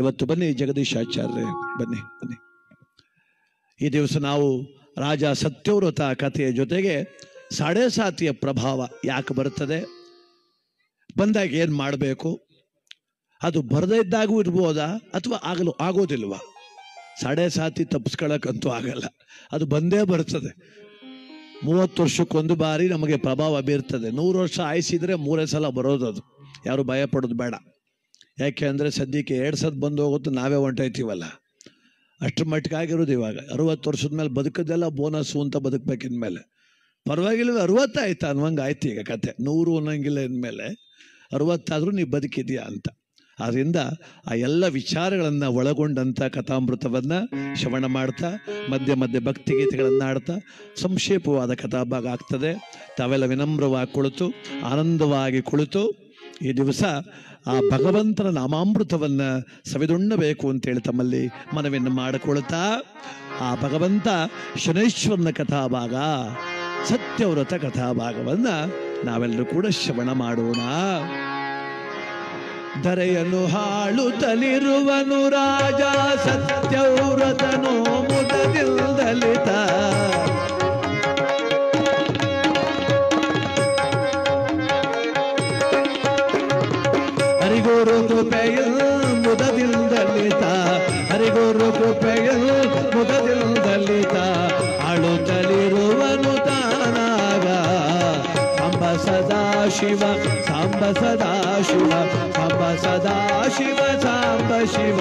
ಇವತ್ತು ಬನ್ನಿ ಜಗದೀಶಾಚಾರ್ಯ, ಬನ್ನಿ ಬನ್ನಿ. ಈ ದಿವಸ ನಾವು ರಾಜ ಸತ್ಯವ್ರತ ಕಥೆಯ ಜೊತೆಗೆ ಸಾಡೆ ಸಾತಿಯ ಪ್ರಭಾವ ಯಾಕೆ ಬರ್ತದೆ, ಬಂದಾಗ ಏನು ಮಾಡಬೇಕು, ಅದು ಬರದೇ ಇದ್ದಾಗೂ ಇರ್ಬೋದಾ ಅಥವಾ ಆಗೋದಿಲ್ವಾ? ಸಾಡೆ ಸಾತಿ ತಪ್ಪಿಸ್ಕೊಳ್ಳೋಕ್ಕಂತೂ ಆಗಲ್ಲ, ಅದು ಬಂದೇ ಬರ್ತದೆ. 30 ವರ್ಷಕ್ಕೊಂದು ಬಾರಿ ನಮಗೆ ಪ್ರಭಾವ ಬೀರ್ತದೆ. 100 ವರ್ಷ ಆಯಿಸಿದ್ರೆ 3 ಸಲ ಬರೋದು. ಅದು ಯಾರು ಭಯ ಪಡೋದು ಬೇಡ. ಯಾಕೆ ಅಂದರೆ ಸದ್ಯಕ್ಕೆ 2 ಸಲ ಬಂದು ಹೋಗುತ್ತೆ, ನಾವೇ ಹೊಂಟೋಯ್ತೀವಲ್ಲ, ಅಷ್ಟರ ಮಟ್ಟಿಗಾಗಿರೋದು. ಇವಾಗ 60 ವರ್ಷದ ಮೇಲೆ ಬದುಕದೆಲ್ಲ ಬೋನಸ್ಸು ಅಂತ ಬದುಕಬೇಕಿನ್ಮೇಲೆ ಪರವಾಗಿಲ್ವ. 60 ಆಯ್ತಾ ಅನ್ನುವಂಗೆ ಆಯ್ತು ಈಗ ಕತೆ. 100 ಅನ್ನೋಂಗಿಲ್ಲ ಇನ್ಮೇಲೆ, 60 ಆದರೂ ನೀವು ಬದುಕಿದೆಯಾ ಅಂತ. ಆದ್ದರಿಂದ ಆ ಎಲ್ಲ ವಿಚಾರಗಳನ್ನು ಒಳಗೊಂಡಂಥ ಕಥಾಮೃತವನ್ನು ಶ್ರವಣ ಮಾಡ್ತಾ ಮಧ್ಯೆ ಮಧ್ಯೆ ಭಕ್ತಿಗೀತೆಗಳನ್ನು ಆಡ್ತಾ ಸಂಕ್ಷೇಪವಾದ ಕಥಾಭಾಗ ಆಗ್ತದೆ. ತಾವೆಲ್ಲ ವಿನಮ್ರವಾಗಿ ಕುಳಿತು ಆನಂದವಾಗಿ ಕುಳಿತು ಈ ದಿವಸ ಆ ಭಗವಂತನ ನಾಮಾಮೃತವನ್ನು ಸವಿದುಣ್ಣಬೇಕು ಅಂತೇಳಿ ತಮ್ಮಲ್ಲಿ ಮನವಿಯನ್ನು ಮಾಡಿಕೊಳ್ತಾ ಆ ಭಗವಂತ ಶನೈಶ್ವರನ ಕಥಾಭಾಗ ಸತ್ಯವ್ರತ ಕಥಾಭಾಗವನ್ನು ನಾವೆಲ್ಲರೂ ಕೂಡ ಶ್ರವಣ ಮಾಡೋಣ. ಧರೆಯನ್ನು ಹಾಳುತ್ತಲಿರುವನು ರಾಜ ಸತ್ಯವ್ರತನೋ ಮುದದಿಲ್ದಲಿತ. ಹರಿಗೋರು ಕೃಪೆಯಲ್ ಮುದದಿಲ್ದಲಿತ, ಹರಿಗೋರು ಕೃಪೆಯಲ್ ಮುದದಿಲ್ದಲಿತ. ಆಳುತ್ತಲಿರುವನು ತಾನಾಗ ಸಾಂಬ ಸದಾ ಶಿವ, ಸಾಂಬ ಸದಾ ಶಿವ, ಸಾಂಬ ಸದಾ ಶಿವ, ಸಾಂಬ ಶಿವ.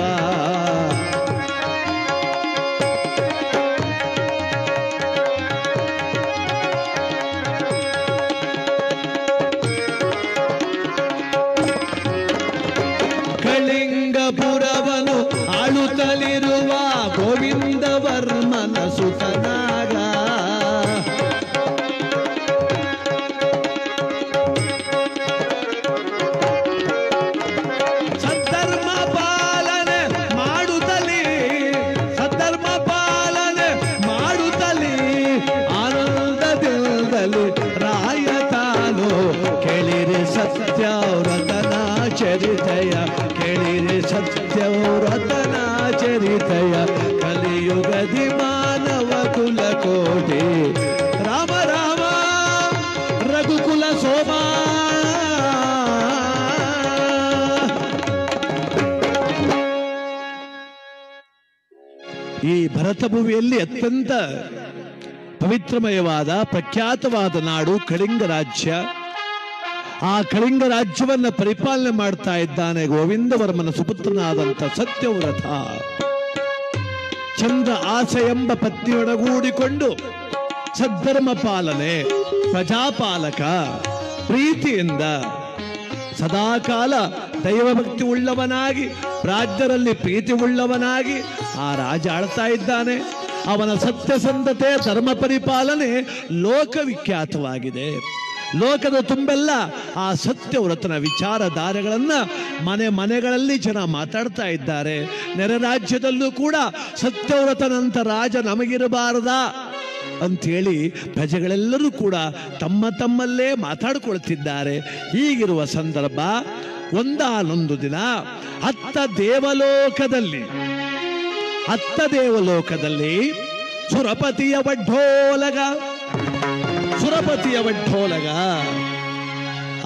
ಕಳಿಂಗಪುರವನು ಆಳುತ್ತಲಿರುವ ಗೋವಿಂದ ವರ್ಮನ ಸುತನಾಗ ಸದ್ಧರ್ಮ ಪಾಲನೆ ಮಾಡುತ್ತಲಿ, ಸದ್ಧರ್ಮ ಪಾಲನೆ ಮಾಡುತ್ತಲಿ ಆನಂದದಿಂದಲಿ ರಾಯ ತಾನು. ಕೇಳಿರಿ ಸತ್ಯವ್ರತನ ಚರಿತೆಯ, ಕೇಳಿರಿ ಸತ್ಯವ್ರತನ ಚರಿತೆಯ. ಕಲಿಯುಗದಿ ಮಾನವ ಕುಲ ಕೋಟಿ, ರಾಮ ರಾಮ ರಘುಕುಲ ಸೋಮ. ಈ ಭರತ ಭೂಮಿಯಲ್ಲಿ ಅತ್ಯಂತ ಪವಿತ್ರಮಯವಾದ ಪ್ರಖ್ಯಾತವಾದ ನಾಡು ಕಳಿಂಗ ರಾಜ್ಯ. ಆ ಕಳಿಂಗ ರಾಜ್ಯವನ್ನ ಪರಿಪಾಲನೆ ಮಾಡ್ತಾ ಇದ್ದಾನೆ ಗೋವಿಂದ ವರ್ಮನ ಸುಪುತ್ರನಾದಂಥ ಸತ್ಯವ್ರತ. ಚಂದ್ರ ಆಸೆ ಎಂಬ ಪತ್ನಿಯೊಡಗೂಡಿಕೊಂಡು ಸದ್ಧರ್ಮ ಪಾಲನೆ, ಪ್ರಜಾಪಾಲಕ, ಪ್ರೀತಿಯಿಂದ ಸದಾಕಾಲ ದೈವಭಕ್ತಿ ಉಳ್ಳವನಾಗಿ, ರಾಜ್ಯರಲ್ಲಿ ಪ್ರೀತಿ ಉಳ್ಳವನಾಗಿ ಆ ರಾಜ ಆಳ್ತಾ ಇದ್ದಾನೆ. ಅವನ ಸತ್ಯಸಂಧತೆ, ಧರ್ಮ ಪರಿಪಾಲನೆ ಲೋಕವಿಖ್ಯಾತವಾಗಿದೆ. ಲೋಕದ ತುಂಬೆಲ್ಲ ಆ ಸತ್ಯವ್ರತನ ವಿಚಾರಧಾರೆಗಳನ್ನ ಮನೆ ಮನೆಗಳಲ್ಲಿ ಜನ ಮಾತಾಡ್ತಾ ಇದ್ದಾರೆ. ನೆರೆ ರಾಜ್ಯದಲ್ಲೂ ಕೂಡ ಸತ್ಯವ್ರತನಂತ ರಾಜ ನಮಗಿರಬಾರದಾ ಅಂಥೇಳಿ ಪ್ರಜೆಗಳೆಲ್ಲರೂ ಕೂಡ ತಮ್ಮ ತಮ್ಮಲ್ಲೇ ಮಾತಾಡ್ಕೊಳ್ತಿದ್ದಾರೆ. ಹೀಗಿರುವ ಸಂದರ್ಭ ಒಂದಾನೊಂದು ದಿನ ಅತ್ತ ದೇವಲೋಕದಲ್ಲಿ ಸುರಪತಿಯ ವಡ್ಢೋಲಗ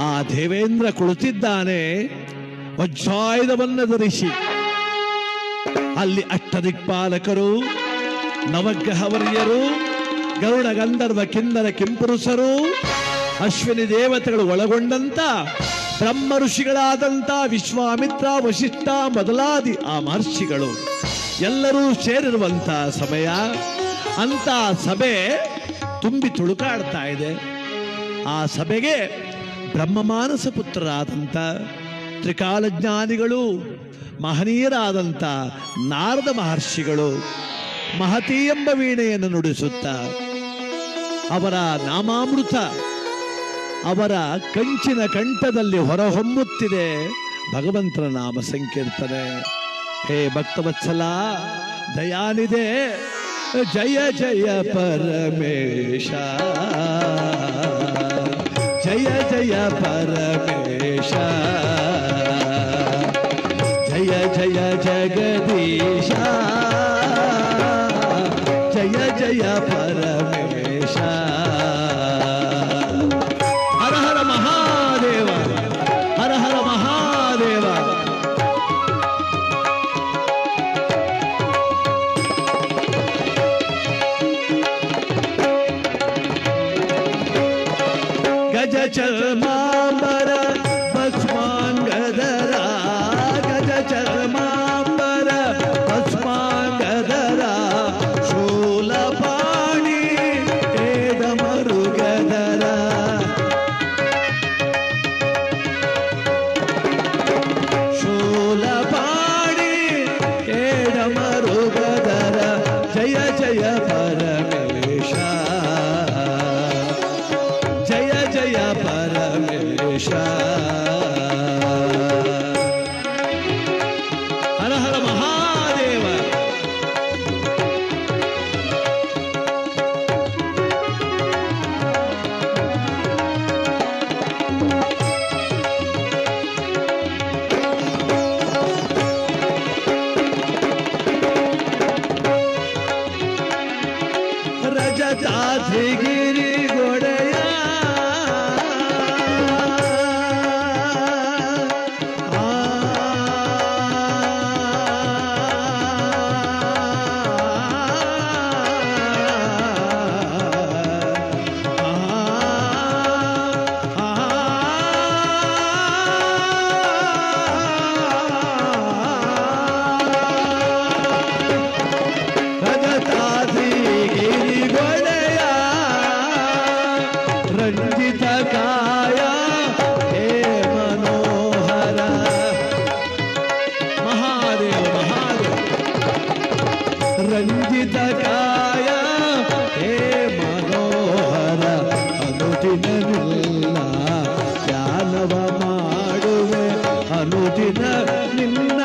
ಆ ದೇವೇಂದ್ರ ಕುಳಿತಿದ್ದಾನೆ ವಜ್ರಾಯುಧವನ್ನು ಧರಿಸಿ. ಅಲ್ಲಿ ಅಷ್ಟದಿಕ್ಪಾಲಕರು, ನವಗ್ರಹವರ್ಯರು, ಗರುಡ ಗಂಧರ್ವ ಕಿನ್ನರ ಕಿಂಪುರುಷರು, ಅಶ್ವಿನಿ ದೇವತೆಗಳು ಒಳಗೊಂಡಂತ ಬ್ರಹ್ಮ ಋಷಿಗಳಾದಂಥ ವಿಶ್ವಾಮಿತ್ರ, ವಶಿಷ್ಠ ಮೊದಲಾದಿ ಆ ಮಹರ್ಷಿಗಳು ಎಲ್ಲರೂ ಸೇರಿರುವಂಥ ಸಮಯ. ಅಂತ ಸಭೆ ತುಂಬಿ ತುಳುಕಾಡ್ತಾ ಇದೆ. ಆ ಸಭೆಗೆ ಬ್ರಹ್ಮಮಾನಸ ಪುತ್ರರಾದಂಥ ತ್ರಿಕಾಲಜ್ಞಾನಿಗಳು, ಮಹನೀಯರಾದಂಥ ನಾರದ ಮಹರ್ಷಿಗಳು ಮಹತಿ ಎಂಬ ವೀಣೆಯನ್ನು ನುಡಿಸುತ್ತ ಅವರ ನಾಮಾಮೃತ ಅವರ ಕಂಚಿನ ಕಂಠದಲ್ಲಿ ಹೊರಹೊಮ್ಮುತ್ತಿದೆ ಭಗವಂತನ ನಾಮ ಸಂಕೀರ್ತನೆ. ಹೇ ಭಕ್ತವತ್ಸಲ ದಯಾನಿದೆ, ಜಯ ಜಯ ಪರಮೇಶ, ಜಯ ಜಯ ಪರಮೇಶ, ಜಯ ಜಯ ಜಯ ಜಗದೀಶ ಜಯ ಜಯ ಪರಮೇಶ ಹರ ಹರ ಮಹಾದೇವ ಹರ ಹರ ಮಹಾದೇವ ಗಜ ಚರ್ಮಾಂಬರ ಭಸ್ಮಾಂಗಧರ ಗಜ ಚರ್ಮಾಂಬರ ಭಸ್ಮಾಂಗಧರ ಶೂಲಪಾಣಿ ಏದ ಮರುಗಧರ ಶೂಲಪಾಣಿ ಏದ ಮರುಗಧರ ಜಯ ಜಯ ಪರಮೇಶ ಜಯ ಜಯ ಪರಮೇಶ ಹರ ಹರ ಮಹಾದೇವ ರಜತಾದ್ರಿಗಿರಿ ಗೊಡೆಯ ರಂಜಿತ ಕಾಯ ಹೇ ಮನೋಹರ ಮಹಾದೇವ ಮಹಾದೇವ ರಂಜಿತ ಕಾಯ ಹೇ ಮನೋಹರ ಅನುದಿನ ಧ್ಯಾನವ ಮಾಡುವೆ ಅನುದಿನ ನಿನ್ನ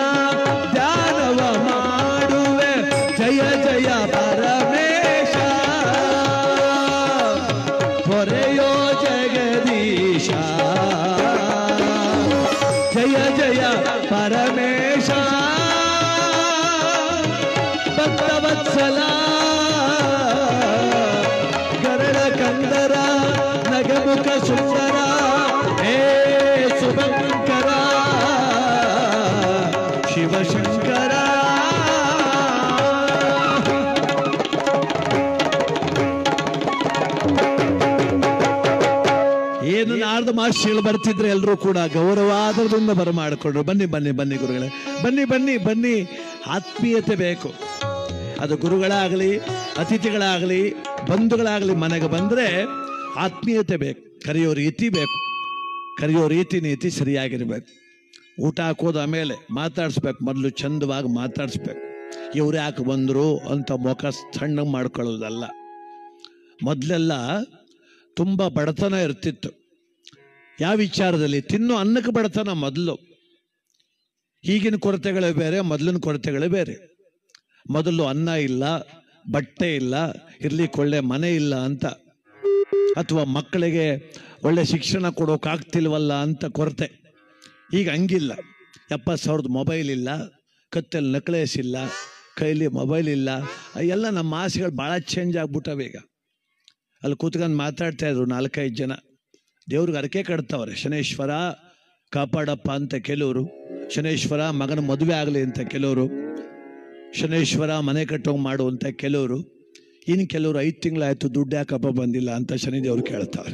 ಧ್ಯಾನವ ಮಾಡುವೆ ಜಯ ಜಯ ಪರಮೇಶ ಹೊರೆಯೋ ಜಗದೀಶ ಜಯ ಜಯ ಪರಮೇಶ ಭಕ್ತವತ್ಸಲ ಗರಳ ಕಂದರ ನಗಮುಖ ಸುಂದರ ಹೇ ಶುಭಂಕರ ಶಿವಶಂಕರ ಏನು ನಾರದ ಮಹರ್ಷಿಗಳು ಬರ್ತಿದ್ರೆ ಎಲ್ಲರೂ ಕೂಡ ಗೌರವಾದರದಿಂದ ಬರಮಾಡಿಕೊಂಡ್ರು. ಬನ್ನಿ ಬನ್ನಿ ಬನ್ನಿ ಗುರುಗಳೇ, ಬನ್ನಿ ಬನ್ನಿ ಬನ್ನಿ. ಆತ್ಮೀಯತೆ ಬೇಕು. ಅದು ಗುರುಗಳಾಗಲಿ ಅತಿಥಿಗಳಾಗಲಿ ಬಂಧುಗಳಾಗಲಿ ಮನೆಗೆ ಬಂದರೆ ಆತ್ಮೀಯತೆ ಬೇಕು. ಕರೆಯೋ ರೀತಿ ಬೇಕು. ಕರೆಯೋ ರೀತಿ ನೀತಿ ಸರಿಯಾಗಿರ್ಬೇಕು. ಊಟ ಹಾಕೋದು ಆಮೇಲೆ ಮಾತಾಡಿಸ್ಬೇಕು. ಮೊದಲು ಚಂದವಾಗಿ ಮಾತಾಡಿಸ್ಬೇಕು. ಇವ್ರು ಯಾಕೆ ಬಂದರು ಅಂತ ಮುಖ ಸಣ್ಣಗೆ ಮಾಡ್ಕೊಳ್ಳೋದಲ್ಲ. ಮೊದಲೆಲ್ಲ ತುಂಬ ಬಡತನ ಇರ್ತಿತ್ತು. ಯಾವ ವಿಚಾರದಲ್ಲಿ? ತಿನ್ನೋ ಅನ್ನಕ್ಕೆ ಬಡತನ ಮೊದಲು. ಈಗಿನ ಕೊರತೆಗಳೇ ಬೇರೆ, ಮೊದಲಿನ ಕೊರತೆಗಳೇ ಬೇರೆ. ಮೊದಲು ಅನ್ನ ಇಲ್ಲ, ಬಟ್ಟೆ ಇಲ್ಲ, ಇರ್ಲಿಕ್ಕೆ ಮನೆ ಇಲ್ಲ ಅಂತ, ಅಥವಾ ಮಕ್ಕಳಿಗೆ ಒಳ್ಳೆ ಶಿಕ್ಷಣ ಕೊಡೋಕ್ಕಾಗ್ತಿಲ್ವಲ್ಲ ಅಂತ ಕೊರತೆ. ಈಗ ಹಂಗಿಲ್ಲ. 70,000 ಮೊಬೈಲ್ ಇಲ್ಲ, ಕತ್ತಲ್ಲಿ ನೆಕ್ಲೇಸ್ ಇಲ್ಲ, ಕೈಲಿ ಮೊಬೈಲ್ ಇಲ್ಲ. ಎಲ್ಲ ನಮ್ಮ ಆಸೆಗಳು ಭಾಳ ಚೇಂಜ್ ಆಗ್ಬಿಟ್ಟವೆ. ಈಗ ಅಲ್ಲಿ ಕೂತ್ಕೊಂಡು ಮಾತಾಡ್ತಾ ಇದ್ರು 4-5 ಜನ. ದೇವ್ರಿಗೆ ಅರಕೆ ಕಟ್ತವ್ರೆ. ಶನೇಶ್ವರ ಕಾಪಾಡಪ್ಪ ಅಂತ ಕೆಲವರು, ಶನೇಶ್ವರ ಮಗನ ಮದುವೆ ಆಗಲಿ ಅಂತ ಕೆಲವರು, ಶನೇಶ್ವರ ಮನೆ ಕಟ್ಟೋಂಗೆ ಮಾಡು ಅಂತ ಕೆಲವರು, ಇನ್ನು ಕೆಲವರು 5 ತಿಂಗಳಾಯಿತು ದುಡ್ಡು ಯಾಕಪ್ಪ ಬಂದಿಲ್ಲ ಅಂತ ಶನಿದೇವ್ರು ಕೇಳ್ತಾರೆ.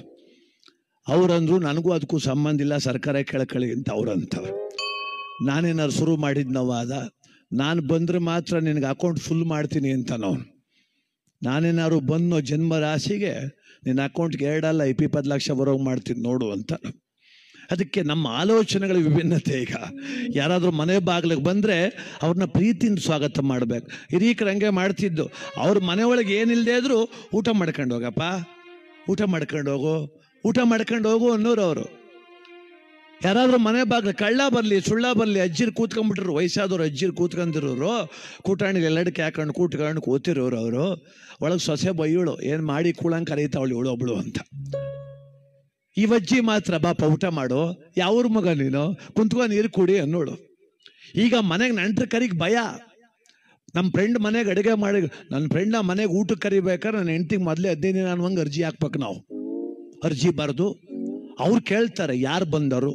ಅವ್ರಂದ್ರು ನನಗೂ ಅದಕ್ಕೂ ಸಂಬಂಧ ಇಲ್ಲ, ಸರ್ಕಾರ ಕೇಳ್ಕೊಳ್ಳಿ ಅಂತ ಅವ್ರಂತವ್ರು. ನಾನೇನಾದ್ರು ಶುರು ಮಾಡಿದ್ನವಾದ, ನಾನು ಬಂದರೆ ಮಾತ್ರ ನಿನಗೆ ಅಕೌಂಟ್ ಫುಲ್ ಮಾಡ್ತೀನಿ ಅಂತ ನಾವು. ನಾನೇನಾದ್ರು ಬಂದು ಜನ್ಮ ರಾಶಿಗೆ ನಿನ್ನ ಅಕೌಂಟ್ಗೆ 2 ಅಲ್ಲ 20 ಲಕ್ಷ ಬರೋಂಗೆ ಮಾಡ್ತೀನಿ ನೋಡು ಅಂತ. ಅದಕ್ಕೆ ನಮ್ಮ ಆಲೋಚನೆಗಳ ವಿಭಿನ್ನತೆ. ಈಗ ಯಾರಾದರೂ ಮನೆ ಬಾಗಿಲಿಗೆ ಬಂದರೆ ಅವ್ರನ್ನ ಪ್ರೀತಿಯಿಂದ ಸ್ವಾಗತ ಮಾಡಬೇಕು. ಹಿರೀಕರು ಹಂಗೆ ಮಾಡ್ತಿದ್ದು. ಅವ್ರ ಮನೆ ಒಳಗೆ ಏನಿಲ್ಲದೆ ಇದ್ರೂ ಊಟ ಮಾಡ್ಕೊಂಡು ಹೋಗಪ್ಪ, ಊಟ ಮಾಡ್ಕೊಂಡು ಹೋಗು, ಊಟ ಮಾಡ್ಕೊಂಡು ಹೋಗು ಅನ್ನೋರು ಅವರು. ಯಾರಾದರೂ ಮನೆ ಬಾಗಿಲು ಕಳ್ಳ ಬರಲಿ ಸುಳ್ಳ ಬರಲಿ, ಅಜ್ಜಿರು ಕೂತ್ಕೊಂಡ್ಬಿಟ್ರು, ವಯಸ್ಸಾದವ್ರು ಅಜ್ಜಿರು ಕೂತ್ಕೊಂಡಿರೋರು, ಕೂಟಾಣಿಗೆ ಎಲ್ಲಡಕ್ಕೆ ಹಾಕೊಂಡು ಕೂತ್ಕೊಂಡು ಕೂತಿರೋರು ಅವರು. ಒಳಗೆ ಸೊಸೆ ಬೈಯೋಳು, ಏನು ಮಾಡಿ ಕೂಳಂಗೆ ಕರೀತಾವಳು ಇವಳು ಒಬ್ಳು ಅಂತ. ಈ ಅಜ್ಜಿ ಮಾತ್ರ ಬಾಪ ಊಟ ಮಾಡು, ಯಾವ್ರ ಮಗ ನೀನು, ಕುಂತ್ಕೊಂಡು ನೀರು ಕುಡಿ ಅನ್ನೋಳು. ಈಗ ಮನೆಗೆ ನೆಂಟ್ರ ಕರಿಗೆ ಭಯ. ನಮ್ಮ ಫ್ರೆಂಡ್ ಮನೆಗೆ ಅಡುಗೆ ಮಾಡಿ, ನನ್ನ ಫ್ರೆಂಡ್ನ ಮನೆಗೆ ಊಟಕ್ಕೆ ಕರಿಬೇಕಾದ್ರೆ ನನ್ನ ಹೆಂಡ್ತಿಗೆ ಮೊದಲೇ 15 ದಿನ ಅನ್ನುವಂಗೆ ಅರ್ಜಿ ಹಾಕ್ಬೇಕು. ನಾವು ಅರ್ಜಿ ಬರೆದು ಅವ್ರು ಕೇಳ್ತಾರೆ ಯಾರು ಬಂದರು,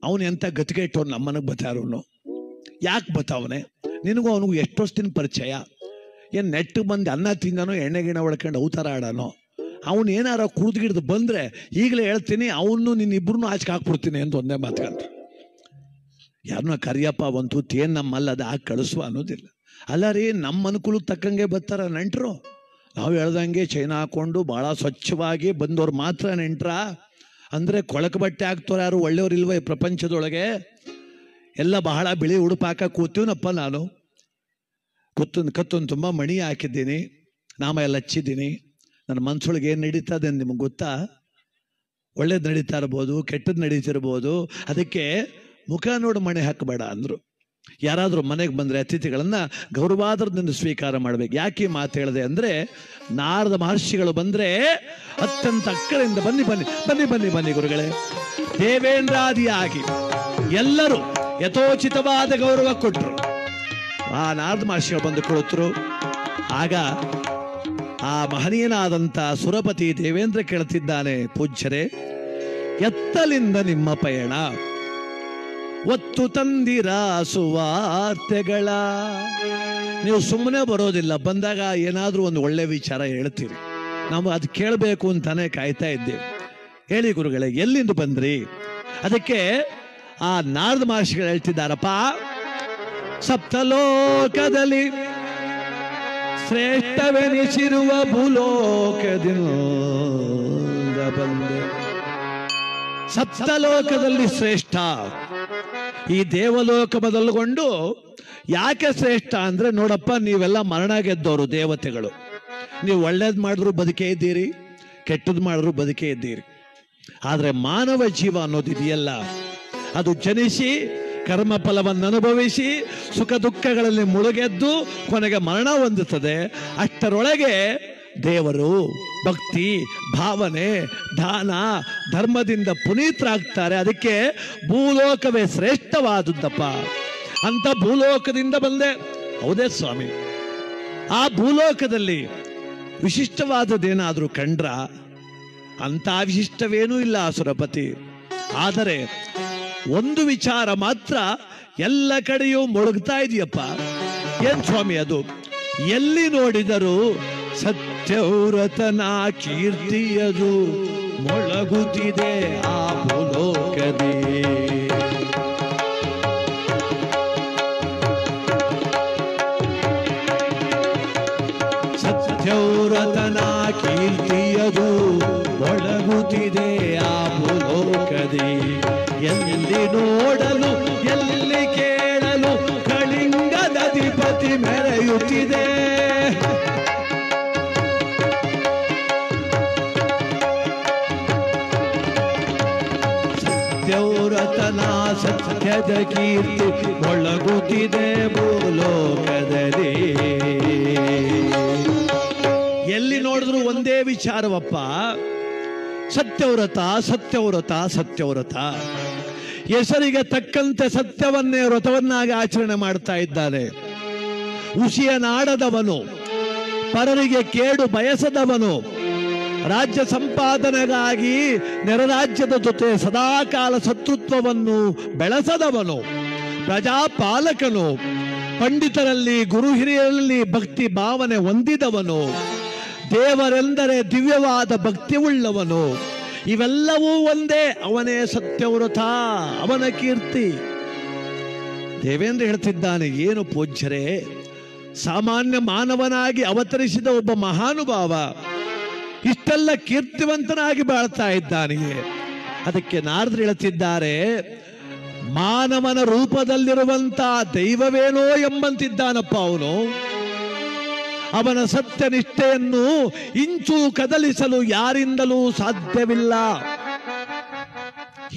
ಅವನು ಎಂಥ ಗತಿಗೆ ಇಟ್ಟವ್ರು ನಮ್ಮ ಮನೆಗೆ ಬತ್ತಾರವನು, ಯಾಕೆ ಬತ್ತಾವನೆ, ನಿನಗೂ ಅವನಿಗೂ ಎಷ್ಟು ವರ್ಷದಿಂದ ಪರಿಚಯ, ಏನು ನೆಟ್ಟಿಗೆ ಬಂದು ಅನ್ನ ತಿಂದಾನೋ ಎಣ್ಣೆ ಗಿಣ ಒಳ್ಕೊಂಡು ಅವತಾರ ಆಡಾನೋ, ಅವನು ಏನಾರ ಕುಡಿದು ಬಂದರೆ ಈಗಲೇ ಹೇಳ್ತೀನಿ ಅವನು ನಿನ್ನಿಬ್ಬರನ್ನೂ ಆಚೆಗೆ ಹಾಕ್ಬಿಡ್ತೀನಿ ಅಂತ ಒಂದೇ ಮಾತುಕಂತ. ಯಾರನ್ನ ಕರಿಯಪ್ಪ ಒಂದು ತೂತು ಏನು ನಮ್ಮಲ್ಲ ಅದು ಹಾಕಿ ಕಳಿಸುವ ಅನ್ನೋದಿಲ್ಲ. ಅಲ್ಲ ರೀ, ನಮ್ಮ ಅನುಕೂಲಕ್ಕೆ ತಕ್ಕಂಗೆ ಬರ್ತಾರ ನೆಂಟರು. ನಾವು ಹೇಳ್ದಂಗೆ ಚೈನಾ ಹಾಕ್ಕೊಂಡು ಭಾಳ ಸ್ವಚ್ಛವಾಗಿ ಬಂದವ್ರು ಮಾತ್ರ ನೆಂಟ್ರ ಅಂದರೆ ಕೊಳಕು ಬಟ್ಟೆ ಹಾಕ್ತವ್ರು ಯಾರು ಒಳ್ಳೆಯವ್ರು ಇಲ್ವ ಈ ಪ್ರಪಂಚದೊಳಗೆ? ಎಲ್ಲ ಬಹಳ ಬಿಳಿ ಉಡುಪು ಹಾಕ ಕೂತೀವನಪ್ಪ. ನಾನು ಕತ್ತೊಂದು ತುಂಬ ಮಣಿ ಹಾಕಿದ್ದೀನಿ, ನಾಮ ಎಲ್ಲ ಹಚ್ಚಿದ್ದೀನಿ. ನನ್ನ ಮನ್ಸೊಳಗೆ ಏನು ನಡೀತದೆ ನಿಮಗೆ ಗೊತ್ತಾ? ಒಳ್ಳೇದು ನಡೀತಾ ಇರ್ಬೋದು, ಕೆಟ್ಟದ್ದು ನಡೀತಿರ್ಬೋದು. ಅದಕ್ಕೆ ಮುಖ ನೋಡಿ ಮಣೆ ಹಾಕಬೇಡ ಅಂದರು. ಯಾರಾದರೂ ಮನೆಗೆ ಬಂದರೆ ಅತಿಥಿಗಳನ್ನು ಗೌರವಾದರದಿಂದ ಸ್ವೀಕಾರ ಮಾಡಬೇಕು. ಯಾಕೆ ಮಾತು ಹೇಳಿದೆ ಅಂದರೆ, ನಾರದ ಮಹರ್ಷಿಗಳು ಬಂದರೆ ಅತ್ಯಂತ ಅಕ್ಕರೆಯಿಂದ ಬನ್ನಿ ಬನ್ನಿ ಬನ್ನಿ ಬನ್ನಿ ಬನ್ನಿ ಗುರುಗಳೇ, ದೇವೇಂದ್ರಾದಿಯಾಗಿ ಎಲ್ಲರೂ ಯಥೋಚಿತವಾದ ಗೌರವ ಕೊಟ್ಟರು. ಆ ನಾರದ ಮಹರ್ಷಿಗಳು ಬಂದು ಕೊಡುತ್ತರು. ಆಗ ಆ ಮಹನೀಯನಾದಂಥ ಸುರಪತಿ ದೇವೇಂದ್ರ ಕೇಳ್ತಿದ್ದಾನೆ, ಪೂಜ್ಯರೇ, ಎತ್ತಲಿಂದ ನಿಮ್ಮ ಪಯಣ, ಒತ್ತು ತಂದಿರ ಸುವಾರ್ತೆಗಳ. ನೀವು ಸುಮ್ಮನೆ ಬರೋದಿಲ್ಲ, ಬಂದಾಗ ಏನಾದರೂ ಒಂದು ಒಳ್ಳೆ ವಿಚಾರ ಹೇಳ್ತೀರಿ, ನಾವು ಅದು ಕೇಳಬೇಕು ಅಂತಾನೆ ಕಾಯ್ತಾ ಇದ್ದೇವೆ. ಹೇಳಿ ಗುರುಗಳೇ, ಎಲ್ಲಿಂದ ಬಂದ್ರಿ? ಅದಕ್ಕೆ ಆ ನಾರದ ಮಹರ್ಷಿಗಳು ಹೇಳ್ತಿದ್ದಾರಪ್ಪ, ಸಪ್ತಲೋಕದಲ್ಲಿ ಶ್ರೇಷ್ಠವೆನಿಸಿರುವ ಭೂಲೋಕದಿಂದ ಬಂದೆ. ಸಪ್ತಲೋಕದಲ್ಲಿ ಶ್ರೇಷ್ಠ, ಈ ದೇವಲೋಕ ಬದಲುಗೊಂಡು ಯಾಕೆ ಶ್ರೇಷ್ಠ ಅಂದ್ರೆ, ನೋಡಪ್ಪ ನೀವೆಲ್ಲ ಮರಣ ಗೆದ್ದವರು ದೇವತೆಗಳು. ನೀವು ಒಳ್ಳೇದು ಮಾಡಿದ್ರು ಬದುಕೇ ಇದ್ದೀರಿ, ಕೆಟ್ಟದ್ದು ಮಾಡಿದ್ರು ಬದುಕೇ ಇದ್ದೀರಿ. ಆದರೆ ಮಾನವ ಜೀವ ಅನ್ನೋದಿದೆಯಲ್ಲ, ಅದು ಜನಿಸಿ ಕರ್ಮ ಫಲವನ್ನು ಅನುಭವಿಸಿ ಸುಖ ದುಃಖಗಳಲ್ಲಿ ಮುಳುಗೆದ್ದು ಕೊನೆಗೆ ಮರಣ ಹೊಂದುತ್ತದೆ. ಅಷ್ಟರೊಳಗೆ ದೇವರು, ಭಕ್ತಿ, ಭಾವನೆ, ದಾನ, ಧರ್ಮದಿಂದ ಪುನೀತರಾಗ್ತಾರೆ. ಅದಕ್ಕೆ ಭೂಲೋಕವೇ ಶ್ರೇಷ್ಠವಾದದ್ದಪ್ಪ ಅಂತ ಭೂಲೋಕದಿಂದ ಬಂದೆ. ಹೌದೇ ಸ್ವಾಮಿ, ಆ ಭೂಲೋಕದಲ್ಲಿ ವಿಶಿಷ್ಟವಾದದ್ದೇನಾದರೂ ಕಂಡ್ರ? ಅಂತ ವಿಶಿಷ್ಟವೇನೂ ಇಲ್ಲ ಸುರಪತಿ. ಆದರೆ ಒಂದು ವಿಚಾರ ಮಾತ್ರ ಎಲ್ಲ ಕಡೆಯೂ ಮೊಳಗ್ತಾ ಇದೆಯಪ್ಪ. ಏನ್ ಸ್ವಾಮಿ ಅದು? ಎಲ್ಲಿ ನೋಡಿದರೂ ಸತ್ಯವ್ರತನ ಕೀರ್ತಿಯದು ಮೊಳಗುತ್ತಿದೆ ಆ ಭೂಲೋಕದಿ. ಸತ್ಯವ್ರತನ ಕೀರ್ತಿಯದು ಮೊಳಗುತ್ತಿದೆ ಆ ಭೂಲೋಕದಿ. ಎಲ್ಲಿ ನೋಡಲು ಎಲ್ಲಿ ಕೇಳಲು ಕಳಿಂಗದ ಅಧಿಪತಿ ಮೆರೆಯುತ್ತಿದೆ. ಸತ್ಯವ್ರತನ ಸತ್ಯದ ಕೀರ್ತಿ ಮೊಳಗುತ್ತಿದೆ ಭೂಲೋಕದಲ್ಲಿ. ಎಲ್ಲಿ ನೋಡಿದ್ರು ಒಂದೇ ವಿಚಾರವಪ್ಪ, ಸತ್ಯವ್ರತ ಸತ್ಯವ್ರತ ಸತ್ಯವ್ರತ. ಹೆಸರಿಗೆ ತಕ್ಕಂತೆ ಸತ್ಯವನ್ನೇ ವ್ರತವನ್ನಾಗಿ ಆಚರಣೆ ಮಾಡ್ತಾ ಇದ್ದಾನೆ. ಉಸಿಯ ನಾಡದವನು, ಪರರಿಗೆ ಕೇಡು ಬಯಸದವನು, ರಾಜ್ಯ ಸಂಪಾದನೆಗಾಗಿ ನೆರರಾಜ್ಯದ ಜೊತೆ ಸದಾಕಾಲ ಶತ್ರುತ್ವವನ್ನು ಬೆಳೆಸದವನು, ಪ್ರಜಾಪಾಲಕನು, ಪಂಡಿತರಲ್ಲಿ ಗುರು ಹಿರಿಯರಲ್ಲಿ ಭಕ್ತಿ ಭಾವನೆ ಹೊಂದಿದವನು, ದೇವರೆಂದರೆ ದಿವ್ಯವಾದ ಭಕ್ತಿ ಉಳ್ಳವನು. ಇವೆಲ್ಲವೂ ಒಂದೇ, ಅವನೇ ಸತ್ಯವ್ರತ, ಅವನ ಕೀರ್ತಿ. ದೇವೇಂದ್ರ ಹೇಳ್ತಿದ್ದಾನೆ, ಏನು ಪೂಜ್ಯರೇ, ಸಾಮಾನ್ಯ ಮಾನವನಾಗಿ ಅವತರಿಸಿದ ಒಬ್ಬ ಮಹಾನುಭಾವ ಇಷ್ಟೆಲ್ಲ ಕೀರ್ತಿವಂತನಾಗಿ ಬಾಳ್ತಾ ಇದ್ದಾನೆ. ಅದಕ್ಕೆ ನಾರದರು ಹೇಳ್ತಿದ್ದಾರೆ, ಮಾನವನ ರೂಪದಲ್ಲಿರುವಂತ ದೈವವೇನೋ ಎಂಬಂತಿದ್ದಾನಪ್ಪ ಅವನು. ಅವನ ಸತ್ಯನಿಷ್ಠೆಯನ್ನು ಇಂಚು ಕದಲಿಸಲು ಯಾರಿಂದಲೂ ಸಾಧ್ಯವಿಲ್ಲ.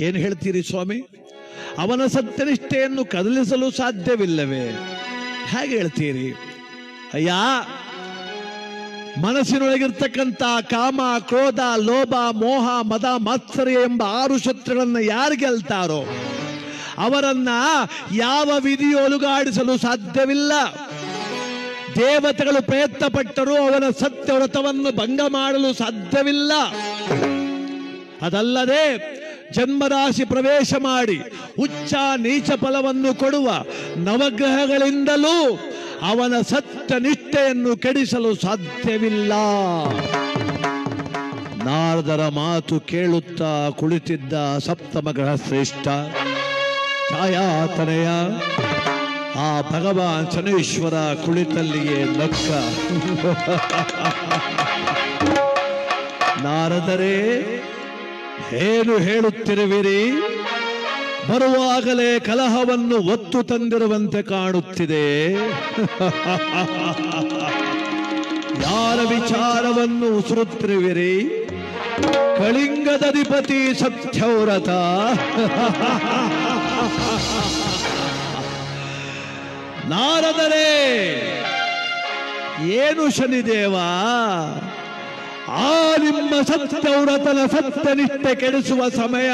ಏನು ಹೇಳ್ತೀರಿ ಸ್ವಾಮಿ? ಅವನ ಸತ್ಯನಿಷ್ಠೆಯನ್ನು ಕದಲಿಸಲು ಸಾಧ್ಯವಿಲ್ಲವೇ? ಹೇಗೆ ಹೇಳ್ತೀರಿ? ಅಯ್ಯ, ಮನಸ್ಸಿನೊಳಗಿರ್ತಕ್ಕಂಥ ಕಾಮ, ಕ್ರೋಧ, ಲೋಭ, ಮೋಹ, ಮದ, ಮಾತ್ಸರ್ಯ ಎಂಬ 6 ಶತ್ರುಗಳನ್ನು ಯಾರು ಗೆಲ್ತಾರೋ ಅವರನ್ನ ಯಾವ ವಿಧಿಯು ಅಲುಗಾಡಿಸಲು ಸಾಧ್ಯವಿಲ್ಲ. ದೇವತೆಗಳು ಪ್ರಯತ್ನ ಪಟ್ಟರೂ ಅವನ ಸತ್ಯವ್ರತವನ್ನು ಭಂಗ ಮಾಡಲು ಸಾಧ್ಯವಿಲ್ಲ. ಅದಲ್ಲದೆ ಜನ್ಮರಾಶಿ ಪ್ರವೇಶ ಮಾಡಿ ಉಚ್ಚ ನೀಚ ಫಲವನ್ನು ಕೊಡುವ ನವಗ್ರಹಗಳಿಂದಲೂ ಅವನ ಸತ್ಯ ನಿಷ್ಠೆಯನ್ನು ಕೆಡಿಸಲು ಸಾಧ್ಯವಿಲ್ಲ. ನಾರದರ ಮಾತು ಕೇಳುತ್ತಾ ಕುಳಿತಿದ್ದ ಸಪ್ತಮ ಗ್ರಹ ಶ್ರೇಷ್ಠ ಛಾಯಾತನಯ ಆ ಭಗವಾನ್ ಶನೈಶ್ವರ ಕುಳಿತಲ್ಲಿಯೇ ನಕ್ಕ. ನಾರದರೇ, ಏನು ಹೇಳುತ್ತಿರುವಿರಿ? ಬರುವಾಗಲೇ ಕಲಹವನ್ನು ಒತ್ತು ತಂದಿರುವಂತೆ ಕಾಣುತ್ತಿದೆ. ಯಾರ ವಿಚಾರವನ್ನು ಉಸುರುತ್ತಿರುವಿರಿ? ಕಳಿಂಗದಧಿಪತಿ ಸತ್ಯವ್ರತ. ನಾರದರೇ, ಏನು ಶನಿದೇವ, ಆ ನಿಮ್ಮ ಸತ್ಯವ್ರತನ ಸತ್ಯನಿಷ್ಠೆ ಕೆಡಿಸುವ ಸಮಯ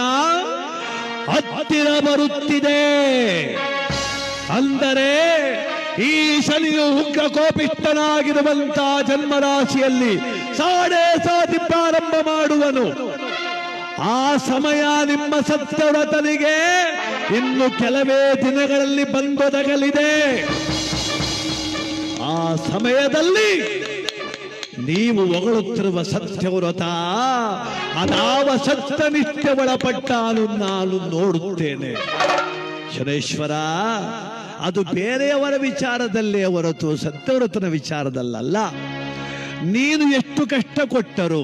ಹತ್ತಿರ ಬರುತ್ತಿದೆ. ಅಂದರೆ ಈ ಶನಿಯು ಉಗ್ರ ಕೋಪಿಷ್ಠನಾಗಿರುವಂತ ಜನ್ಮರಾಶಿಯಲ್ಲಿ ಸಾಡೆ ಸಾತಿ ಪ್ರಾರಂಭ ಮಾಡುವನು. ಆ ಸಮಯ ನಿಮ್ಮ ಸತ್ಯವ್ರತನಿಗೆ ಇನ್ನು ಕೆಲವೇ ದಿನಗಳಲ್ಲಿ ಬಂದೊದಗಲಿದೆ. ಆ ಸಮಯದಲ್ಲಿ ನೀವು ಹೊಗಳುತ್ತಿರುವ ಸತ್ಯವ್ರತ ಅದಾವ ಸತ್ಯನಿಷ್ಠೆ ಒಳಪಟ್ಟಾನು ನಾನು ನೋಡುತ್ತೇನೆ. ಶನೇಶ್ವರ, ಅದು ಬೇರೆಯವರ ವಿಚಾರದಲ್ಲೇ ಹೊರತು ಸತ್ಯವ್ರತನ ವಿಚಾರದಲ್ಲ. ನೀನು ಎಷ್ಟು ಕಷ್ಟ ಕೊಟ್ಟರು,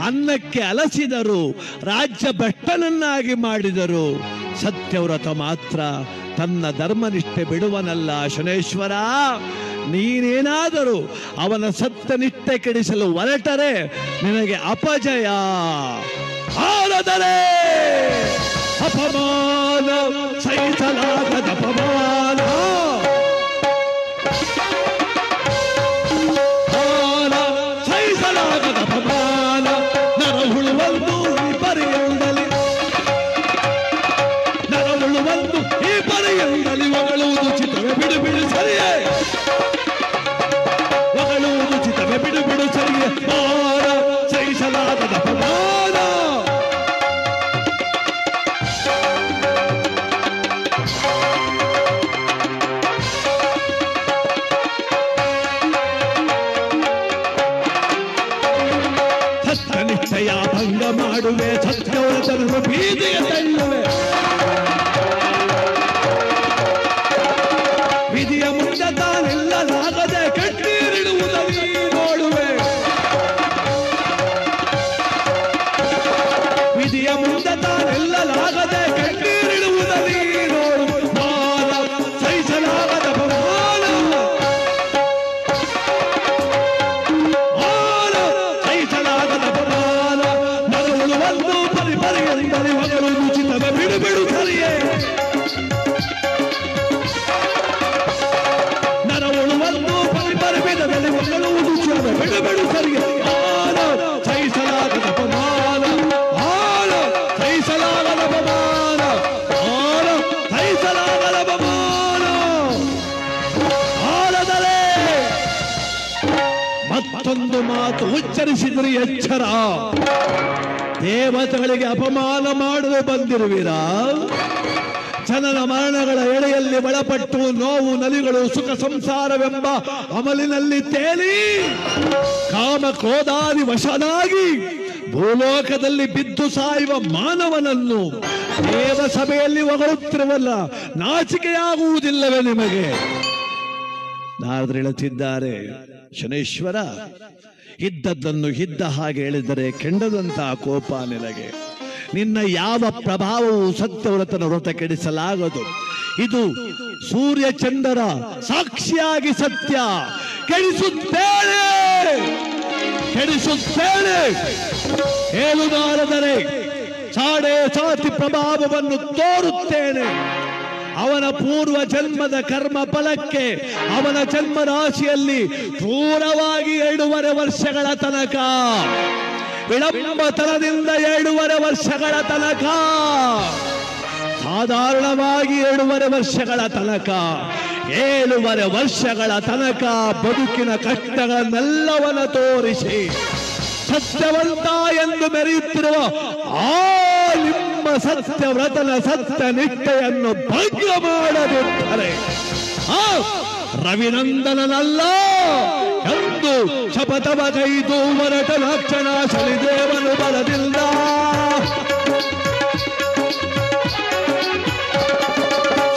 ಅನ್ನಕ್ಕೆ ಅಲಸಿದರು, ರಾಜ್ಯ ಭ್ರಷ್ಟನನ್ನಾಗಿ ಮಾಡಿದರು, ಸತ್ಯವ್ರತ ಮಾತ್ರ ತನ್ನ ಧರ್ಮನಿಷ್ಠೆ ಬಿಡುವನಲ್ಲ. ಶನೇಶ್ವರ, ನೀನೇನಾದರೂ ಅವನ ಸತ್ಯನಿಷ್ಠೆ ಕೆಡಿಸಲು ಹೊರಟರೆ ನಿನಗೆ ಅಪಜಯ. ಆರದರೆ ಅಪಮಾನ ಸಹಿಸಲಾಗದ ಅಪಮಾನ, ಸಹಿಸಲಾಗದ ಅಪಮಾನ. ನರಹುಳುವಂದು ಈ ಪರಿಯಂದಲಿ, ನರಹುಳುವಂದು ಈ ಪರಿಯಂದಲಿ ಹೊಗಳುವುದು ಚಿತ್ರವೇ ಬಿಡು ಬಿಡು ಸರಿಯೇ, ಹೊಗಳುವುದು ಚಿತ್ರವೇ ಬಿಡು ಬಿಡು ಸರಿಯೇ. ಮಾನ ಸಹಿಸಲಾಗದ ಅಪಮಾನ. ಸತ್ಯನಿಷ್ಠೆಯ ಭಂಗ ಮಾಡುವೆ, ಸತ್ಯವ್ರತನನ್ನು ಬೀದಿಗೆ ತಳ್ಳುವೆ. ವಿಧಿಯ ಮುಂದೆ ತಾನೆಲ್ಲಲಾಗದೆ ಕಣ್ಣೀರಿಡುವುದನ್ನು ನೋಡುವೆ. ವಿಧಿಯ ಮುಂದೆ ತಾನೆಲ್ಲಲಾಗದೆ ಕಣ್ಣೀರಿಡುವುದನ್ನು ನೋಡುವೆ. ಮಾನ ಸಹಿಸಲಾಗದ ಅಪಮಾನ, ಮಾನ ಸಹಿಸಲಾಗದ ಅಪಮಾನ. ನರಳುವಂದು ಪರಿಪರಿಯಂದರೆ ಹೊಗಳುವುದು ಚಿತ್ತವೇ ಬಿಡು ಬಿಡು ಸರಿಯೇ, ನರಳುವಂದು ಪರಿಪರಿವಿದದಲ್ಲಿ ಹೊಗಳುವುದು ಚಿತ್ತವೇ ಬಿಡು ಬಿಡು ಸರಿಯೇ. ಮಾನ ಸಹಿಸಲಾಗದ ಅಪಮಾನ, ಮಾನ ಸಹಿಸಲಾಗದ ಅಪಮಾನ, ಮಾನ ಸಹಿಸಲಾಗದ ಅಪಮಾನ. ಆಲದಲೇ ಮತ್ತೊಂದು ಮಾತು ಉಚ್ಚರಿಸಿದ್ರಿ, ಎಚ್ಚರ. ದೇವತೆಗಳಿಗೆ ಅಪಮಾನ ಮಾಡಲು ಬಂದಿರುವಿರಾ? ಜನನ ಮರಣಗಳ ಎಳೆಯಲ್ಲಿ ಒಳಪಟ್ಟು ನೋವು ನಲಿಗಳು ಸುಖ ಸಂಸಾರವೆಂಬ ಅಮಲಿನಲ್ಲಿ ತೇಲಿ ಕಾಮ ಕ್ರೋಧಾದಿ ವಶನಾಗಿ ಭೂಲೋಕದಲ್ಲಿ ಬಿದ್ದು ಸಾಯುವ ಮಾನವನನ್ನು ದೇವ ಸಭೆಯಲ್ಲಿ ಹೊಗಳುತ್ತಿರುವಲ್ಲ, ನಾಚಿಕೆಯಾಗುವುದಿಲ್ಲವೇ ನಿಮಗೆ? ನಾರದರು ಹೇಳುತ್ತಿದ್ದಾರೆ, ಶನೇಶ್ವರ, ಇದ್ದದ್ದನ್ನು ಇದ್ದ ಹಾಗೆ ಹೇಳಿದರೆ ಕೆಂಡದಂತಹ ಕೋಪ ನಿನಗೆ. ನಿನ್ನ ಯಾವ ಪ್ರಭಾವವು ಸತ್ಯವ್ರತನ ವ್ರತ ಕೆಡಿಸಲಾಗದು. ಇದು ಸೂರ್ಯ ಚಂದ್ರರ ಸಾಕ್ಷಿಯಾಗಿ ಸತ್ಯ. ಕೆಡಿಸುತ್ತೇನೆ, ಕೆಡಿಸುತ್ತೇನೆ. ಹೇಳುದಾದರೆ ಸಾಡೆ ಸಾತಿ ಪ್ರಭಾವವನ್ನು ತೋರುತ್ತೇನೆ. ಅವನ ಪೂರ್ವ ಜನ್ಮದ ಕರ್ಮ ಫಲಕ್ಕೆ ಅವನ ಜನ್ಮ ರಾಶಿಯಲ್ಲಿ ದೂರವಾಗಿ 2.5 ವರ್ಷಗಳ ತನಕ, ವಿಳಂಬತನದಿಂದ 2.5 ವರ್ಷಗಳ ತನಕ ಸಾಧಾರಣವಾಗಿ 2.5 ವರ್ಷಗಳ ತನಕ 7.5 ವರ್ಷಗಳ ತನಕ ಬದುಕಿನ ಕಷ್ಟಗಳನ್ನೆಲ್ಲವನ್ನ ತೋರಿಸಿ ಸತ್ಯವಂತ ಎಂದು ಮೆರೆಯುತ್ತಿರುವ ಆ ನಿಮ್ಮ ಸತ್ಯವ್ರತನ ಸತ್ಯ ನಿಷ್ಠೆಯನ್ನು ಭಂಗ ಮಾಡದಿದ್ದರೆ ರವಿನಂದನನಲ್ಲ ಎಂದು ಶಪಥವ ಕೈದು ಹೊರಟ ಲಕ್ಷಣ ಶನಿದೇವನು ಬರದಿಲ್ಲ.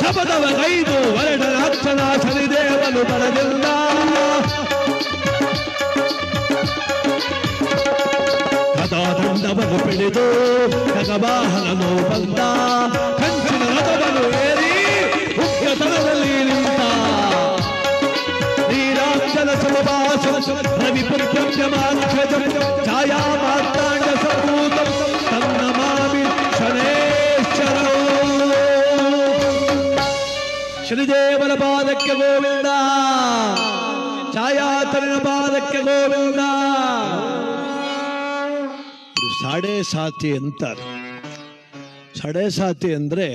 ಶಪಥವ ಕೈದು ಹೊರಟ ಲಕ್ಷಣ ಶನಿದೇವನು ಬರದಿಲ್ಲ. ಕಥಾದಂಡವನ್ನು ಪಿಡಿದು ಖಗವಾಹನನು ಬಂದ, ಕಂಚಿನ ರಥವನ್ನು ಏರಿ ಮುಖ್ಯತನದಲ್ಲಿ ನಿಂತ. ನೀರಾಂಜನ ಸಮಭಾಸ ರವಿ ಪುಣ್ಯಮಾಕ್ಷಜ ಛಾಯಾ ಮಾರ್ತಾಂಡ ಸಂಭೂತ ತನ್ನ ಮಾಮಿ ಶನೇಶ್ವರ. ಶನಿದೇವನ ಪಾದಕ್ಕೆ ಗೋವಿಂದ, ಛಾಯಾತನ ಪಾದಕ್ಕೆ ಗೋವಿಂದ. 7.5 ಅಂತಾರೆ. 7.5 ಅಂದ್ರೆ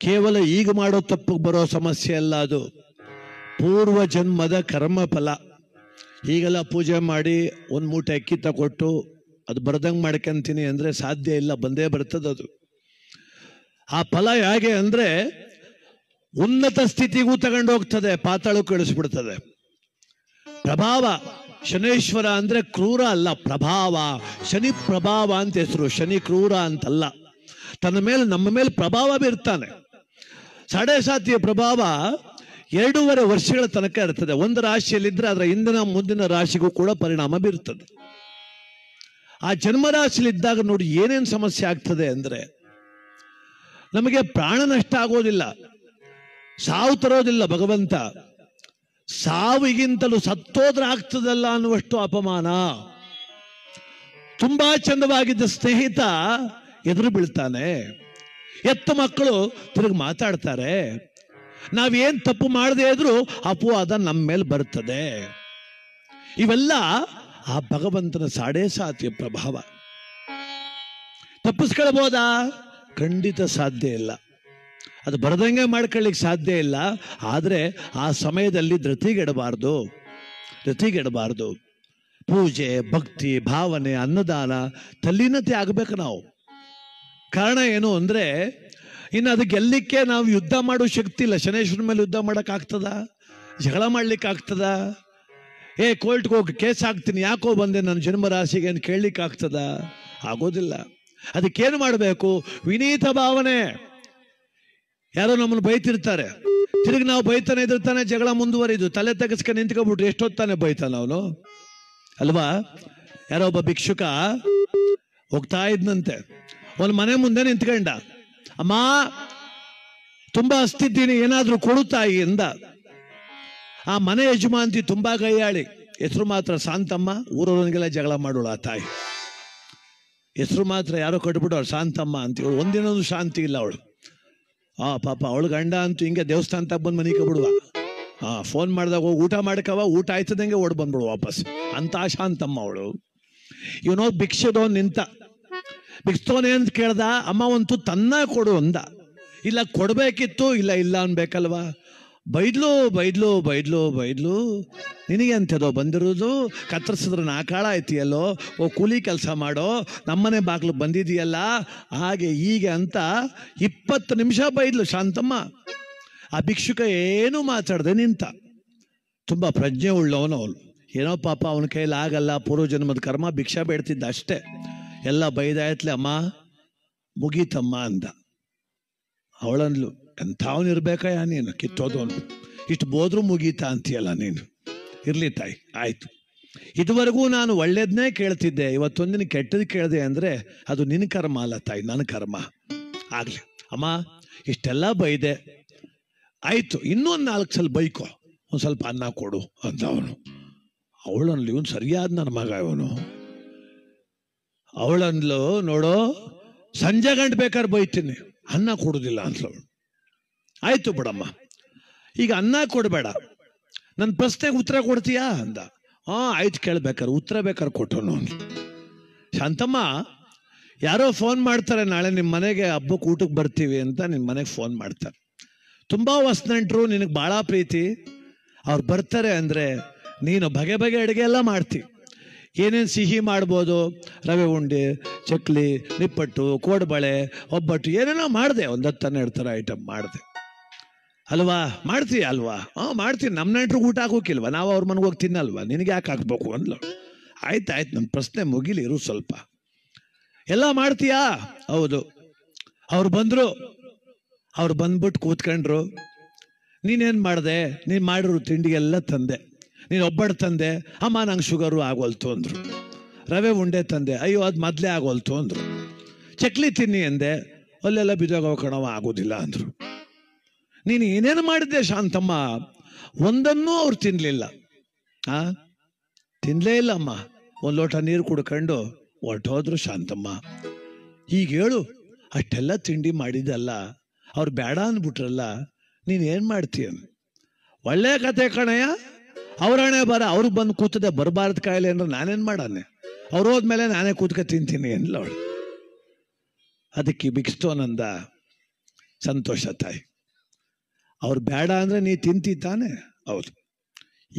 ಕೇವಲ ಈಗ ಮಾಡೋ ತಪ್ಪಿಗೆ ಬರೋ ಸಮಸ್ಯೆ ಅಲ್ಲ, ಅದು ಪೂರ್ವ ಜನ್ಮದ ಕರ್ಮ ಫಲ. ಈಗೆಲ್ಲ ಪೂಜೆ ಮಾಡಿ 1 ಮೂಟೆ ಅಕ್ಕಿ ತಗೊಟ್ಟು ಅದು ಬರ್ದಂಗೆ ಮಾಡ್ಕೊಂತೀನಿ ಅಂದರೆ ಸಾಧ್ಯ ಇಲ್ಲ, ಬಂದೇ ಬರ್ತದೆ ಅದು. ಆ ಫಲ ಹೇಗೆ ಅಂದರೆ ಉನ್ನತ ಸ್ಥಿತಿಗೂ ತಗೊಂಡು ಹೋಗ್ತದೆ, ಪಾತಾಳಕ್ಕೂ ಇಳಿಸ್ಬಿಡ್ತದೆ. ಪ್ರಭಾವ ಶನೇಶ್ವರ ಅಂದ್ರೆ ಕ್ರೂರ ಅಲ್ಲ, ಪ್ರಭಾವ. ಶನಿ ಪ್ರಭಾವ ಅಂತ ಹೆಸರು, ಶನಿ ಕ್ರೂರ ಅಂತಲ್ಲ. ತನ್ನ ಮೇಲೆ ನಮ್ಮ ಮೇಲೆ ಪ್ರಭಾವ ಬೀರ್ತಾನೆ. 7.5 ಪ್ರಭಾವ 2.5 ವರ್ಷಗಳ ತನಕ ಇರ್ತದೆ. ಒಂದು ರಾಶಿಯಲ್ಲಿದ್ದರೆ ಅದರ ಹಿಂದಿನ ಮುಂದಿನ ರಾಶಿಗೂ ಕೂಡ ಪರಿಣಾಮ ಬೀರ್ತದೆ. ಆ ಜನ್ಮರಾಶಿಯಲ್ಲಿದ್ದಾಗ ನೋಡಿ ಏನೇನು ಸಮಸ್ಯೆ ಆಗ್ತದೆ ಅಂದರೆ, ನಮಗೆ ಪ್ರಾಣ ನಷ್ಟ ಆಗೋದಿಲ್ಲ, ಸಾವು ತರೋದಿಲ್ಲ ಭಗವಂತ. ಸಾವಿಗಿಂತಲೂ ಸತ್ತೋದ್ರೆ ಆಗ್ತದಲ್ಲ ಅನ್ನುವಷ್ಟು ಅಪಮಾನ. ತುಂಬಾ ಚಂದವಾಗಿದ್ದ ಸ್ನೇಹಿತ ಎದುರು ಬೀಳ್ತಾನೆ. ಎತ್ತ ಮಕ್ಕಳು ತಿರುಗಿ ಮಾತಾಡ್ತಾರೆ. ನಾವೇನ್ ತಪ್ಪು ಮಾಡದೇ ಇದ್ರು ಅಪವಾದ ನಮ್ಮ ಮೇಲೆ ಬರ್ತದೆ. ಇವೆಲ್ಲ ಆ ಭಗವಂತನ 7.5 ಪ್ರಭಾವ. ತಪ್ಪಿಸ್ಕೊಳ್ಬೋದಾ? ಖಂಡಿತ ಸಾಧ್ಯ ಇಲ್ಲ. ಅದು ಬರದಂಗೆ ಮಾಡ್ಕೊಳ್ಳಿಕ್ಕೆ ಸಾಧ್ಯ ಇಲ್ಲ. ಆದರೆ ಆ ಸಮಯದಲ್ಲಿ ಧೃತಿಗೆಡಬಾರ್ದು. ಪೂಜೆ, ಭಕ್ತಿ, ಭಾವನೆ, ಅನ್ನದಾನ, ತಲ್ಲೀನತೆ ಆಗಬೇಕು ನಾವು. ಕಾರಣ ಏನು ಅಂದರೆ, ಇನ್ನು ಅದು ಗೆಲ್ಲಲಿಕ್ಕೆ ನಾವು ಯುದ್ಧ ಮಾಡೋ ಶಕ್ತಿ ಇಲ್ಲ. ಶನೇಶ್ವರನ ಮೇಲೆ ಯುದ್ಧ ಮಾಡೋಕ್ಕಾಗ್ತದ? ಜಗಳ ಮಾಡ್ಲಿಕ್ಕಾಗ್ತದ? ಕೋರ್ಟ್ಗೆ ಹೋಗಿ ಕೇಸ್ ಹಾಕ್ತೀನಿ, ಯಾಕೋ ಬಂದೆ ನನ್ನ ಜನ್ಮರಾಶಿಗೆ ಅಂತ ಕೇಳಲಿಕ್ಕಾಗ್ತದ? ಆಗೋದಿಲ್ಲ. ಅದಕ್ಕೇನು ಮಾಡಬೇಕು? ವಿನೀತ ಭಾವನೆ. ಯಾರೋ ನಮ್ಮನ್ನು ಬೈತಿರ್ತಾರೆ, ತಿರುಗಿ ನಾವು ಬೈತಾನೆ ಇದ್ದಿರ್ತಾನೆ, ಜಗಳ ಮುಂದುವರಿದು ತಲೆ ತೆಗೆಸ್ಕೊಂಡು ನಿಂತ್ಕೊಬಿಟ್ರು ಎಷ್ಟೊತ್ತಾನೆ ಬೈತಾನ ಅವನು ಅಲ್ವಾ? ಯಾರೋ ಒಬ್ಬ ಭಿಕ್ಷುಕ ಹೋಗ್ತಾ ಇದ್ನಂತೆ, ಒಂದು ಮನೆ ಮುಂದೆ ನಿಂತ್ಕೊಂಡ. ಅಮ್ಮ ತುಂಬಾ ಹಸ್ತಿದ್ದೀನಿ, ಏನಾದ್ರೂ ಕೊಡು ತಾಯಿ ಎಂದ. ಆ ಮನೆ ಯಜಮಾಂತಿ ತುಂಬಾ ಗೈಯಾಳಿ, ಹೆಸರು ಮಾತ್ರ ಶಾಂತಮ್ಮ. ಊರವನಿಗೆಲ್ಲ ಜಗಳ ಮಾಡೋಳು ಆ ತಾಯಿ. ಹೆಸರು ಮಾತ್ರ ಯಾರೋ ಕಟ್ಬಿಟ್ಟು ಅವ್ರು ಶಾಂತಮ್ಮ ಅಂತ. ಒಂದಿನೊಂದು ಶಾಂತಿ ಇಲ್ಲ ಅವಳು. ಪಾಪ ಅವಳು ಗಂಡ ಅಂತೂ ಹಿಂಗೆ ದೇವಸ್ಥಾನ ತಗ ಬಂದು ಮನೆ ಕಬಿಡುವ. ಫೋನ್ ಮಾಡಿದಾಗ ಹೋಗಿ ಊಟ ಮಾಡ್ಕವ, ಊಟ ಆಯ್ತದಂಗೆ ಓಡ್ ಬಂದ್ಬಿಡು ವಾಪಸ್. ಅಂತ ಶಾಂತಮ್ಮ ಅವಳು. ಇವನೋ ಭಿಕ್ಷದವನ್ ನಿಂತ. ಭಿಕ್ಷದವನೇಂತ ಕೇಳ್ದ, ಅಮ್ಮ ಒಂದು ತನ್ನ ಕೊಡು ಅಂದ. ಇಲ್ಲ ಕೊಡ್ಬೇಕಿತ್ತು, ಇಲ್ಲ ಅನ್ಬೇಕಲ್ವಾ. ಬೈದ್ಲು ನಿನಗೆ ಅಂಥದೋ ಬಂದಿರೋದು, ಕತ್ತರಿಸಿದ್ರೆ ನಾಕಾಳ ಐತಿಯಲ್ಲೋ, ಕೂಲಿ ಕೆಲಸ ಮಾಡೋ, ನಮ್ಮನೆ ಬಾಗ್ಲು ಬಂದಿದೆಯಲ್ಲ, ಹಾಗೆ ಹೀಗೆ ಅಂತ 20 ನಿಮಿಷ ಬೈದ್ಲು ಶಾಂತಮ್ಮ. ಆ ಭಿಕ್ಷುಕ ಏನು ಮಾತಾಡದೆ ನಿಂತ. ತುಂಬ ಪ್ರಜ್ಞೆ ಉಳ್ಳವನು ಅವನು. ಏನೋ ಪಾಪ ಅವನ ಕೈಲಿ ಆಗಲ್ಲ, ಪೂರ್ವಜನ್ಮದ ಕರ್ಮ, ಭಿಕ್ಷಾ ಬೇಡ್ತಿದ್ದ ಅಷ್ಟೇ. ಎಲ್ಲ ಬೈದಾಯ್ತಲೆ, ಅಮ್ಮ ಮುಗೀತಮ್ಮ ಅಂದ. ಅವಳನ್ಲು, ಎಂಥವನಿರ್ಬೇಕಯ್ಯ ನೀನು, ಕಿತ್ತೋದವನು, ಇಷ್ಟು ಬೋದ್ರೂ ಮುಗೀತಾ ಅಂತೀಯಲ್ಲ ನೀನು. ಇರ್ಲಿ ತಾಯಿ, ಆಯ್ತು. ಇದುವರೆಗೂ ನಾನು ಒಳ್ಳೇದನ್ನೇ ಕೇಳ್ತಿದ್ದೆ, ಇವತ್ತೊಂದಿನ ಕೆಟ್ಟದ್ದು ಕೇಳಿದೆ ಅಂದರೆ ಅದು ನಿನ್ನ ಕರ್ಮ ಅಲ್ಲ ತಾಯಿ, ನನ್ನ ಕರ್ಮ. ಆಗಲಿ ಅಮ್ಮ, ಇಷ್ಟೆಲ್ಲ ಬೈದೆ ಆಯ್ತು, ಇನ್ನೊಂದು 4 ಸಲ ಬೈಕೋ, ಒಂದು ಸ್ವಲ್ಪ ಅನ್ನ ಕೊಡು ಅಂತ ಅವನು. ಅವಳನ್ಲು, ಇವನು ಸರಿಯಾದ ನನ್ನ ಮಗ ಇವನು. ಅವಳನ್ಲು, ನೋಡೋ ಸಂಜೆ ಗಂಟೆ ಬೇಕಾದ್ರೆ ಬೈತೀನಿ, ಅನ್ನ ಕೊಡೋದಿಲ್ಲ ಅಂತವಳು. ಆಯ್ತು ಬಿಡಮ್ಮ, ಈಗ ಅನ್ನ ಕೊಡಬೇಡ, ನನ್ನ ಪ್ರಶ್ನೆಗೆ ಉತ್ತರ ಕೊಡ್ತೀಯಾ ಅಂದ. ಆಯ್ತು, ಕೇಳ್ಬೇಕಾರೆ ಉತ್ತರ ಬೇಕಾದ್ರೆ ಕೊಟ್ಟನು. ಶಾಂತಮ್ಮ, ಯಾರೋ ಫೋನ್ ಮಾಡ್ತಾರೆ, ನಾಳೆ ನಿಮ್ಮ ಮನೆಗೆ ಹಬ್ಬಕ್ಕೆ ಊಟಕ್ಕೆ ಬರ್ತೀವಿ ಅಂತ ನಿಮ್ಮ ಮನೆಗೆ ಫೋನ್ ಮಾಡ್ತಾರೆ. ತುಂಬ ಹೊಸ್ನೆಂಟ್ರು, ನಿನಗೆ ಭಾಳ ಪ್ರೀತಿ, ಅವ್ರು ಬರ್ತಾರೆ ಅಂದರೆ ನೀನು ಬಗೆ ಬಗೆ ಅಡುಗೆ ಎಲ್ಲ ಮಾಡ್ತೀವಿ. ಏನೇನು ಸಿಹಿ ಮಾಡ್ಬೋದು, ರವೆ ಉಂಡೆ, ಚಕ್ಲಿ, ನಿಪ್ಪಟ್ಟು, ಕೋಡ್ಬಳೆ, ಒಬ್ಬಟ್ಟು, ಏನೇನೋ ಮಾಡಿದೆ. 10-12 ಥರ ಐಟಮ್ ಮಾಡಿದೆ ಅಲ್ವಾ, ಮಾಡ್ತೀಯ ಅಲ್ವಾ? ಮಾಡ್ತೀನಿ. ನಮ್ಮ ನೆಂಟ್ರಿಗೆ ಊಟ ಹಾಕೋಕಿಲ್ವ, ನಾವು ಅವ್ರ ಮನೆಗೆ ಹೋಗಿ ತಿನ್ನಲ್ವಾ, ನಿನಗೆ ಯಾಕೆ ಹಾಕ್ಬೇಕು ಅಂದ್ಲು. ಆಯ್ತಾಯ್ತು, ನನ್ನ ಪ್ರಶ್ನೆ ಮುಗಿಲಿ, ಇರು ಸ್ವಲ್ಪ. ಎಲ್ಲ ಮಾಡ್ತೀಯಾ? ಹೌದು. ಅವ್ರು ಬಂದರು, ಅವ್ರು ಬಂದ್ಬಿಟ್ಟು ಕೂತ್ಕೊಂಡ್ರು. ನೀನೇನು ಮಾಡಿದೆ? ನೀನು ಮಾಡಿರೋ ತಿಂಡಿಗೆಲ್ಲ ತಂದೆ. ನೀನು ಒಬ್ಬಟ್ಟು ತಂದೆ, ಅಮ್ಮ ನಂಗೆ ಶುಗರು ಆಗೋಲ್ತು ಅಂದರು. ರವೆ ಉಂಡೆ ತಂದೆ, ಅಯ್ಯೋ ಅದು ಮೊದಲೇ ಆಗೋಲ್ತು ಅಂದರು. ಚಕ್ಲಿ ತಿನ್ನಿ ಅಂದೆ, ಅಲ್ಲೆಲ್ಲ ಬಿದ್ದೋಗೋ ಕಣವ, ಆಗೋದಿಲ್ಲ ಅಂದರು. ನೀನು ಏನೇನು ಮಾಡಿದ್ದೆ ಶಾಂತಮ್ಮ? ಒಂದನ್ನೂ ಅವ್ರು ತಿನ್ನಲಿಲ್ಲ. ತಿನ್ನಲೇ ಇಲ್ಲ ಅಮ್ಮ. ಒಂದು ಲೋಟ ನೀರು ಕುಡ್ಕೊಂಡು ಹೊರಟೋದ್ರು ಶಾಂತಮ್ಮ. ಈಗ ಹೇಳು, ಅಷ್ಟೆಲ್ಲ ತಿಂಡಿ ಮಾಡಿದ್ದಲ್ಲ, ಅವ್ರು ಬೇಡ ಅಂದ್ಬಿಟ್ರಲ್ಲ, ನೀನೇನು ಮಾಡ್ತೀಯ? ಒಳ್ಳೆ ಕತೆ ಕಣಯ್ಯ, ಅವ್ರಣೆ ಬರ, ಅವ್ರಿಗೆ ಬಂದು ಕೂತದೆ, ಬರಬಾರ್ದು ಕಾಯಿಲೆ ಅಂದ್ರೆ ನಾನೇನು ಮಾಡಾನೆ? ಅವ್ರು ಹೋದ್ಮೇಲೆ ನಾನೇ ಕೂತ್ಕ ತಿಂತೀನಿ ಅನ್ಲ ಅವಳು. ಅದಕ್ಕೆ ಬಿಗಿಸ್ತೋನಂದ, ಸಂತೋಷ ತಾಯಿ, ಅವ್ರು ಬೇಡ ಅಂದರೆ ನೀ ತಿಂತಿ ತಾನೆ? ಹೌದು.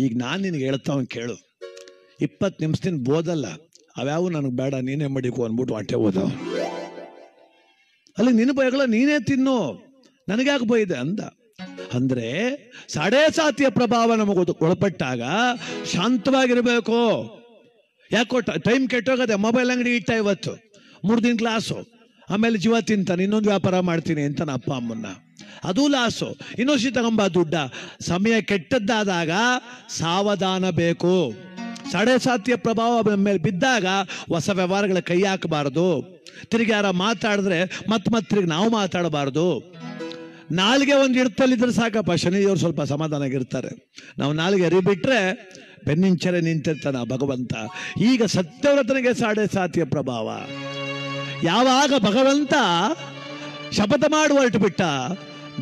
ಈಗ ನಾನು ನಿನಗೆ ಹೇಳ್ತಾವ ಕೇಳು. 20 ನಿಮಿಷದಿಂದ ಬೋದಲ್ಲ, ಅವ್ಯಾವು ನನಗೆ ಬೇಡ, ನೀನೇ ಮಡಿಕೋ ಅಂದ್ಬಿಟ್ಟು ಹೊಟ್ಟೆ ಹೋದವ. ಅಲ್ಲಿ ನಿನ್ನ ಬಯಗಳ ನೀನೇ ತಿನ್ನು, ನನಗ್ಯಾಕೆ ಬೈದೆ ಅಂದ. ಅಂದ್ರೆ ಸಾಡೇ ಸಾತಿಯ ಪ್ರಭಾವ ನಮಗೆ ಒಳಪಟ್ಟಾಗ ಶಾಂತವಾಗಿರ್ಬೇಕು. ಯಾಕೋ ಟೈಮ್ ಕೆಟ್ಟೋಗದೆ. ಮೊಬೈಲ್ ಅಂಗಡಿ ಇಟ್ಟ ಇವತ್ತು 3 ದಿನ ಕ್ಲಾಸು, ಆಮೇಲೆ ಜೀವ ತಿಂತಾನೆ, ಇನ್ನೊಂದು ವ್ಯಾಪಾರ ಮಾಡ್ತೀನಿ ಅಂತಾನೆ ಅಪ್ಪ ಅಮ್ಮನ್ನ, ಅದು ಲಾಸು. ಇನ್ನೊಂದು ತಗೊಂಬ ದುಡ್ಡ. ಸಮಯ ಕೆಟ್ಟದ್ದಾದಾಗ ಸಾವಧಾನ ಬೇಕು. ಸಾಡೇ ಸಾತಿಯ ಪ್ರಭಾವ ಮೇಲೆ ಬಿದ್ದಾಗ ಹೊಸ ವ್ಯವಹಾರಗಳ ಕೈ ಹಾಕಬಾರದು. ತಿರುಗಿ ಯಾರ ಮಾತಾಡಿದ್ರೆ ಮತ್ತೆ ತಿರುಗಿ ನಾವು ಮಾತಾಡಬಾರ್ದು. ನಾಲ್ಗೆ ಒಂದು ಇಡ್ತಲ್ಲಿದ್ರೆ ಸಾಕಪ್ಪ, ಶನಿದೇವರು ಸ್ವಲ್ಪ ಸಮಾಧಾನಾಗಿರ್ತಾರೆ. ನಾವು ನಾಲ್ಗೆ ಅರಿಬಿಟ್ರೆ ಬೆನ್ನಿಂಚರೆ ನಿಂತಿರ್ತಾನ ಭಗವಂತ. ಈಗ ಸತ್ಯವ್ರತನಿಗೆ ಸಾಡೇ ಸಾತಿಯ ಪ್ರಭಾವ. ಯಾವಾಗ ಭಗವಂತ ಶಪಥ ಮಾಡಿ ಹೊರಟು ಬಿಟ್ಟ,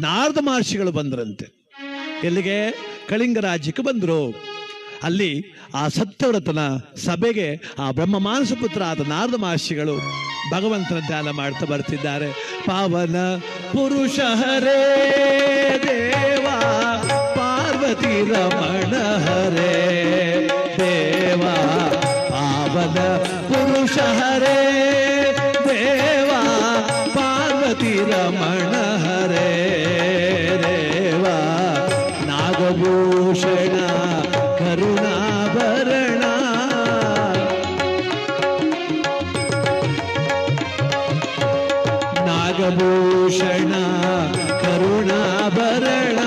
ನಾರದ ಮಹರ್ಷಿಗಳು ಬಂದ್ರಂತೆ. ಎಲ್ಲಿಗೆ? ಕಳಿಂಗ ರಾಜ್ಯಕ್ಕೆ ಬಂದರು. ಅಲ್ಲಿ ಆ ಸತ್ಯವ್ರತನ ಸಭೆಗೆ ಆ ಬ್ರಹ್ಮ ಮಾನಸ ಪುತ್ರ ಆದ ನಾರದ ಮಹರ್ಷಿಗಳು ಭಗವಂತನ ಧ್ಯಾನ ಮಾಡ್ತಾ ಬರ್ತಿದ್ದಾರೆ. ಪಾವನ ಪುರುಷ ಹರೇ ದೇವ ಪಾರ್ವತಿ ರಮಣ ಹರೇ ದೇವ, ಪಾವನ ಪುರುಷ ಹರೇ ದೇವ ಪಾರ್ವತಿ ರಮಣ ಹರೇ ದೇವ, ನಾಗಭೂಷಣ ಕರುಣಾಭರಣ, ನಾಗಭೂಷಣ ಕರುಣಾಭರಣ,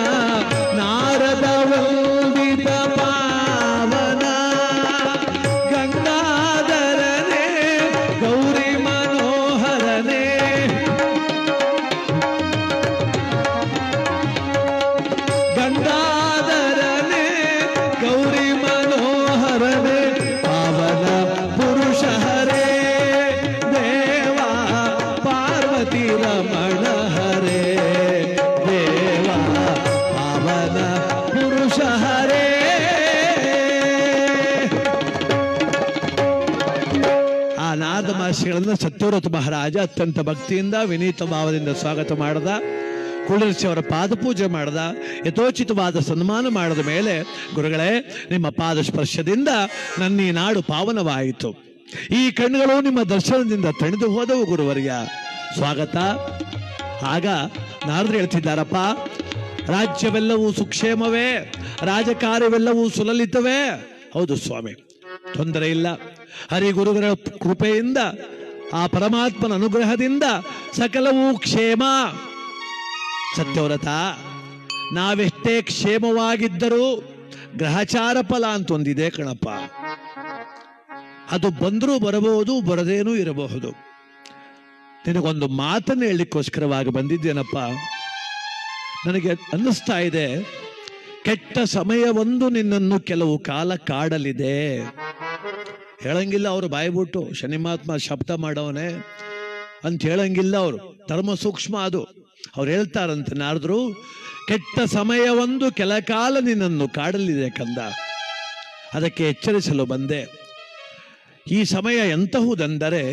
ನಾರದ ವಂದಿತ ಪಾವನ, ಗಂಗಾಧರನೇ ಗೌರಿ ಮನೋಹರನೇ, ಗಂಗಾಧರನೇ ಗೌರಿ ಮನೋಹರನೇ, ಪಾವನ ಪುರುಷ ಹರೇ ದೇವ ಪಾರ್ವತಿ ರಮಣ ಹರೇ ದೇವ, ಪಾವನ ಪುರುಷ ಹರೇ. ಆ ನಾರದ ಮಹರ್ಷಿಗಳನ್ನು ಸತ್ಯವ್ರತ ಮಹಾರಾಜ ಅತ್ಯಂತ ಭಕ್ತಿಯಿಂದ ವಿನೀತ ಭಾವದಿಂದ ಸ್ವಾಗತ ಮಾಡದ, ಕುಳ್ಳಿರಿಸಿ ಅವರ ಪಾದ ಪೂಜೆ ಮಾಡದ, ಯಥೋಚಿತವಾದ ಸನ್ಮಾನ ಮಾಡಿದ ಮೇಲೆ, ಗುರುಗಳೇ ನಿಮ್ಮ ಪಾದ ಸ್ಪರ್ಶದಿಂದ ನನ್ನ ಈ ನಾಡು ಪಾವನವಾಯಿತು, ಈ ಕಣ್ಣುಗಳು ನಿಮ್ಮ ದರ್ಶನದಿಂದ ತಣಿದು ಹೋದವು ಗುರುವರ್ಯ, ಸ್ವಾಗತ. ಆಗ ನಾರದರು ಹೇಳ್ತಿದ್ದಾರಪ್ಪ, ರಾಜ್ಯವೆಲ್ಲವೂ ಸುಕ್ಷೇಮವೇ, ರಾಜಕಾರ್ಯವೆಲ್ಲವೂ ಸುಲಲಿತವೇ. ಹೌದು ಸ್ವಾಮಿ, ತೊಂದರೆ ಇಲ್ಲ. ಹರಿಗುರುಗಳ ಕೃಪೆಯಿಂದ, ಆ ಪರಮಾತ್ಮನ ಅನುಗ್ರಹದಿಂದ ಸಕಲವೂ ಕ್ಷೇಮ. ಸತ್ಯವ್ರತ, ನಾವೆಷ್ಟೇ ಕ್ಷೇಮವಾಗಿದ್ದರೂ ಗ್ರಹಚಾರ ಫಲ ಅಂತ ಒಂದಿದೆ ಕಣಪ್ಪ. ಅದು ಬಂದರೂ ಬರಬಹುದು, ಬರದೇನೂ ಇರಬಹುದು. ನಿನಗೊಂದು ಮಾತನ್ನು ಹೇಳಲಿಕ್ಕೋಸ್ಕರವಾಗಿ ಬಂದಿದ್ದೇನಪ್ಪ. ನನಗೆ ಅನ್ನಿಸ್ತಾ ಇದೆ, ಕೆಟ್ಟ ಸಮಯವೊಂದು ನಿನ್ನನ್ನು ಕೆಲವು ಕಾಲ ಕಾಡಲಿದೆ. ಹೇಳಂಗಿಲ್ಲ ಅವರು ಬಾಯ್ಬಿಟ್ಟು, ಶನಿಮಾತ್ಮ ಶಬ್ದ ಮಾಡವನೇ ಅಂತ ಹೇಳಂಗಿಲ್ಲ ಅವರು. ಧರ್ಮ ಸೂಕ್ಷ್ಮ ಅದು. ಅವ್ರು ಹೇಳ್ತಾರಂತೆ ನಾರದ್ರು, ಕೆಟ್ಟ ಸಮಯವೊಂದು ಕೆಲ ಕಾಲ ನಿನ್ನನ್ನು ಕಾಡಲಿದೆ ಕಂದ, ಅದಕ್ಕೆ ಎಚ್ಚರಿಸಲು ಬಂದೆ. ಈ ಸಮಯ ಎಂತಹುದೆಂದರೆ,